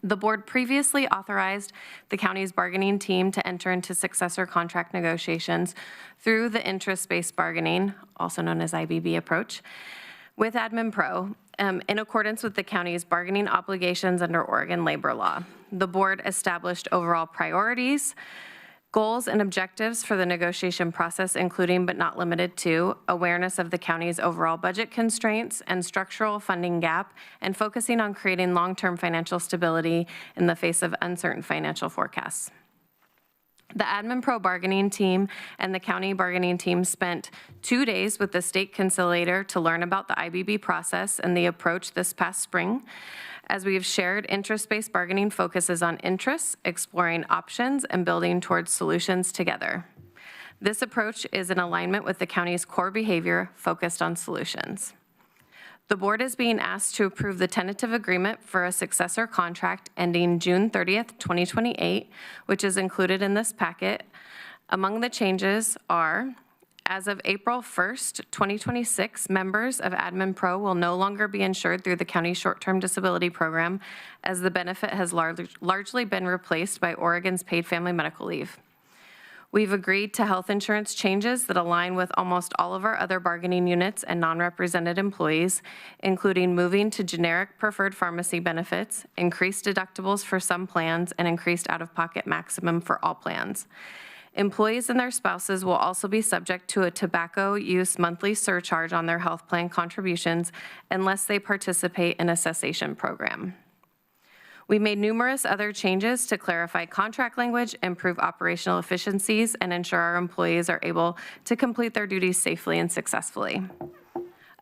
The board previously authorized the county's bargaining team to enter into successor contract negotiations through the interest-based bargaining, also known as IBB approach, with Admin Pro in accordance with the county's bargaining obligations under Oregon labor law. The board established overall priorities, goals, and objectives for the negotiation process, including but not limited to awareness of the county's overall budget constraints and structural funding gap, and focusing on creating long-term financial stability in the face of uncertain financial forecasts. The Admin Pro bargaining team and the county bargaining team spent 2 days with the state conciliator to learn about the IBB process and the approach this past spring. As we have shared, interest-based bargaining focuses on interests, exploring options, and building towards solutions together. This approach is in alignment with the county's core behavior focused on solutions. The board is being asked to approve the tentative agreement for a successor contract ending June 30th, 2028, which is included in this packet. Among the changes are, as of April 1st, 2026, members of Admin Pro will no longer be insured through the county short-term disability program, as the benefit has largely been replaced by Oregon's paid family medical leave. We've agreed to health insurance changes that align with almost all of our other bargaining units and non-represented employees, including moving to generic preferred pharmacy benefits, increased deductibles for some plans, and increased out-of-pocket maximum for all plans. Employees and their spouses will also be subject to a tobacco use monthly surcharge on their health plan contributions unless they participate in a cessation program. We made numerous other changes to clarify contract language, improve operational efficiencies, and ensure our employees are able to complete their duties safely and successfully.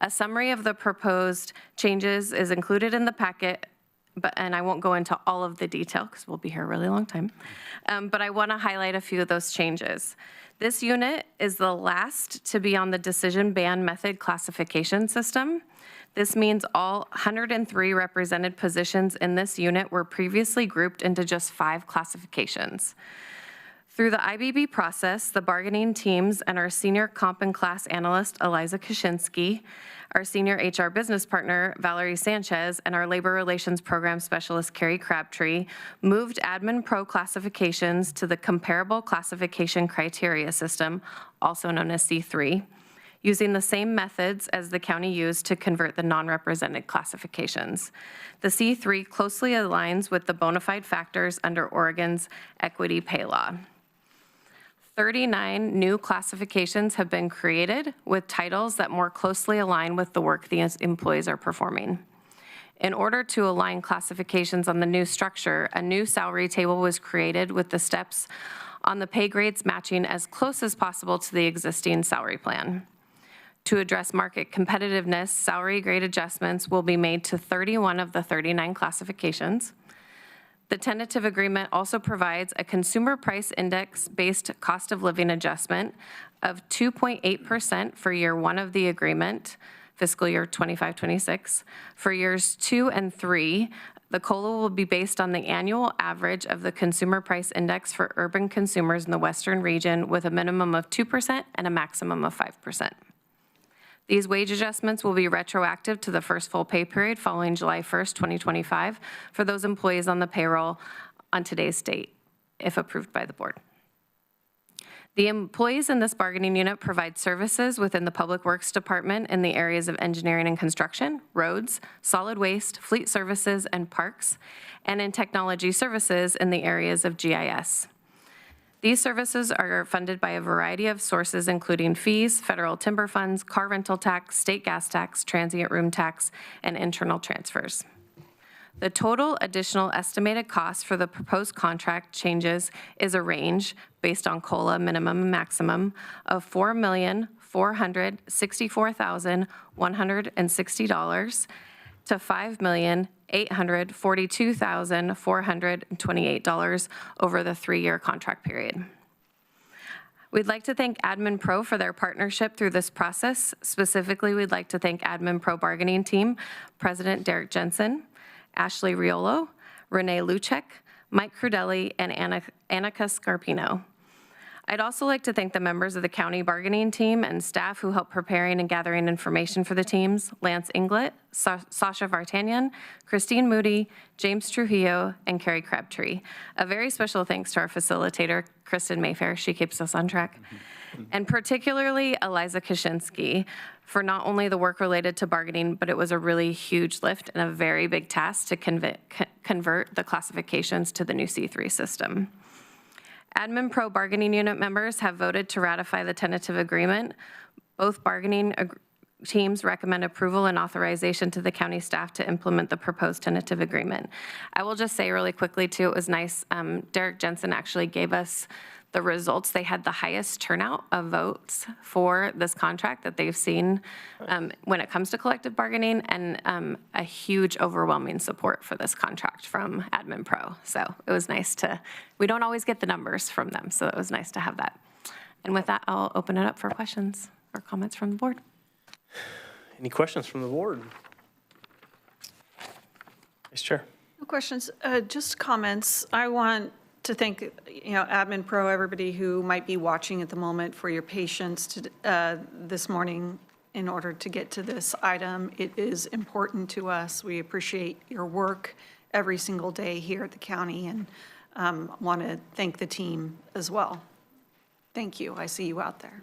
A summary of the proposed changes is included in the packet, and I won't go into all of the detail because we'll be here a really long time. But I want to highlight a few of those changes. This unit is the last to be on the decision band method classification system. This means all 103 represented positions in this unit were previously grouped into just 5 classifications. Through the IBB process, the bargaining teams and our senior comp and class analyst, Eliza Kaczynski, our senior HR business partner, Valerie Sanchez, and our labor relations program specialist, Carrie Crabtree, moved Admin Pro classifications to the comparable classification criteria system, also known as C3, using the same methods as the county used to convert the non-represented classifications. The C3 closely aligns with the bona fide factors under Oregon's equity pay law. 39 new classifications have been created with titles that more closely align with the work the employees are performing. In order to align classifications on the new structure, a new salary table was created with the steps on the pay grades matching as close as possible to the existing salary plan. To address market competitiveness, salary grade adjustments will be made to 31 of the 39 classifications. The tentative agreement also provides a consumer price index-based cost of living adjustment of 2.8% for year 1 of the agreement, fiscal year 25-26. For years 2 and 3, the COLA will be based on the annual average of the consumer price index for urban consumers in the Western region with a minimum of 2% and a maximum of 5%. These wage adjustments will be retroactive to the first full pay period following July 1st, 2025 for those employees on the payroll on today's date, if approved by the board. The employees in this bargaining unit provide services within the Public Works Department in the areas of engineering and construction, roads, solid waste, fleet services, and parks, and in technology services in the areas of GIS. These services are funded by a variety of sources, including fees, federal timber funds, car rental tax, state gas tax, transient room tax, and internal transfers. The total additional estimated cost for the proposed contract changes is a range based on COLA minimum and maximum of $4,464,160 to $5,842,428 over the 3-year contract period. We'd like to thank Admin Pro for their partnership through this process. Specifically, we'd like to thank Admin Pro bargaining team, President Derek Jensen, Ashley Riolo, Renee Luchek, Mike Crudelli, and Annika Scarpino. I'd also like to thank the members of the county bargaining team and staff who helped preparing and gathering information for the teams, Lance Inglet, Sasha Vartanian, Christine Moody, James Trujillo, and Carrie Crabtree. A very special thanks to our facilitator, Kristen Mayfair. She keeps us on track. And particularly Eliza Kaczynski for not only the work related to bargaining, but it was a really huge lift and a very big task to convert the classifications to the new C3 system. Admin Pro bargaining unit members have voted to ratify the tentative agreement. Both bargaining teams recommend approval and authorization to the county staff to implement the proposed tentative agreement. I will just say really quickly too, it was nice, Derek Jensen actually gave us the results. They had the highest turnout of votes for this contract that they've seen when it comes to collective bargaining, and a huge overwhelming support for this contract from Admin Pro. So it was nice we don't always get the numbers from them, so it was nice to have that. And with that, I'll open it up for questions or comments from the board. Any questions from the board? Vice Chair. No questions, just comments. I want to thank, Admin Pro, everybody who might be watching at the moment for your patience this morning in order to get to this item. It is important to us. We appreciate your work every single day here at the county, and want to thank the team as well. Thank you. I see you out there.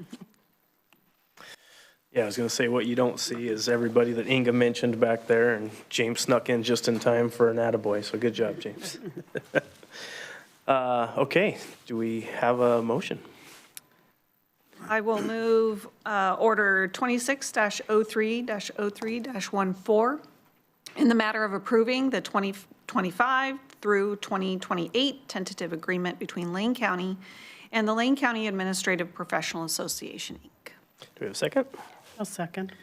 Yeah, I was going to say what you don't see is everybody that Inga mentioned back there, and James snuck in just in time for an attaboy, so good job, James. Okay, do we have a motion? I will move Order 26-03-03-14 in the matter of approving the 2025 through 2028 tentative agreement between Lane County and the Lane County Administrative Professional Association, Inc. Do we have a second? I'll second.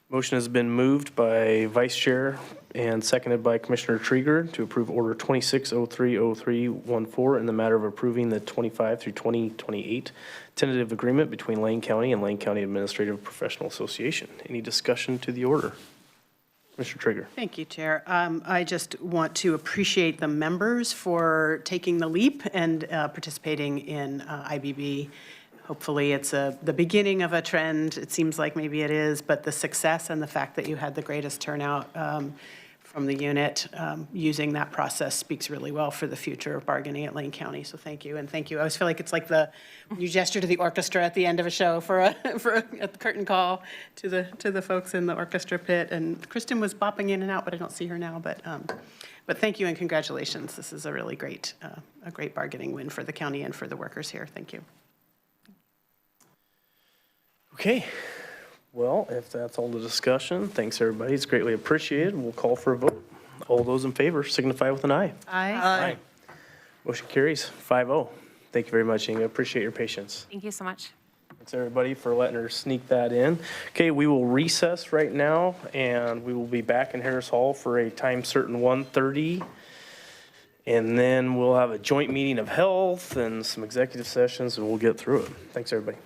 Motion has been moved by Vice Chair and seconded by Commissioner Trieger to approve Order 26-03-03-14 in the matter of approving the 25 through 2028 tentative agreement between Lane County and Lane County Administrative Professional Association. Any discussion to the order? Mr. Trigger. Thank you, Chair. I just want to appreciate the members for taking the leap and participating in IBB. Hopefully, it's the beginning of a trend. It seems like maybe it is, but the success and the fact that you had the greatest turnout from the unit using that process speaks really well for the future of bargaining at Lane County. So thank you, and thank you. I always feel like it's like you gesture to the orchestra at the end of a show for a curtain call to the folks in the orchestra pit. And Kristen was bopping in and out, but I don't see her now. But thank you and congratulations. This is a really great bargaining win for the county and for the workers here. Thank you. Okay. Well, if that's all the discussion, thanks, everybody. It's greatly appreciated. We'll call for a vote. All those in favor signify with an aye. Aye. Motion carries 5-0. Thank you very much, Inga. Appreciate your patience. Thank you so much. Thanks, everybody, for letting her sneak that in. Okay, we will recess right now, and we will be back in Harris Hall for a time certain 1:30. And then we'll have a joint meeting of health and some executive sessions, and we'll get through it. Thanks, everybody.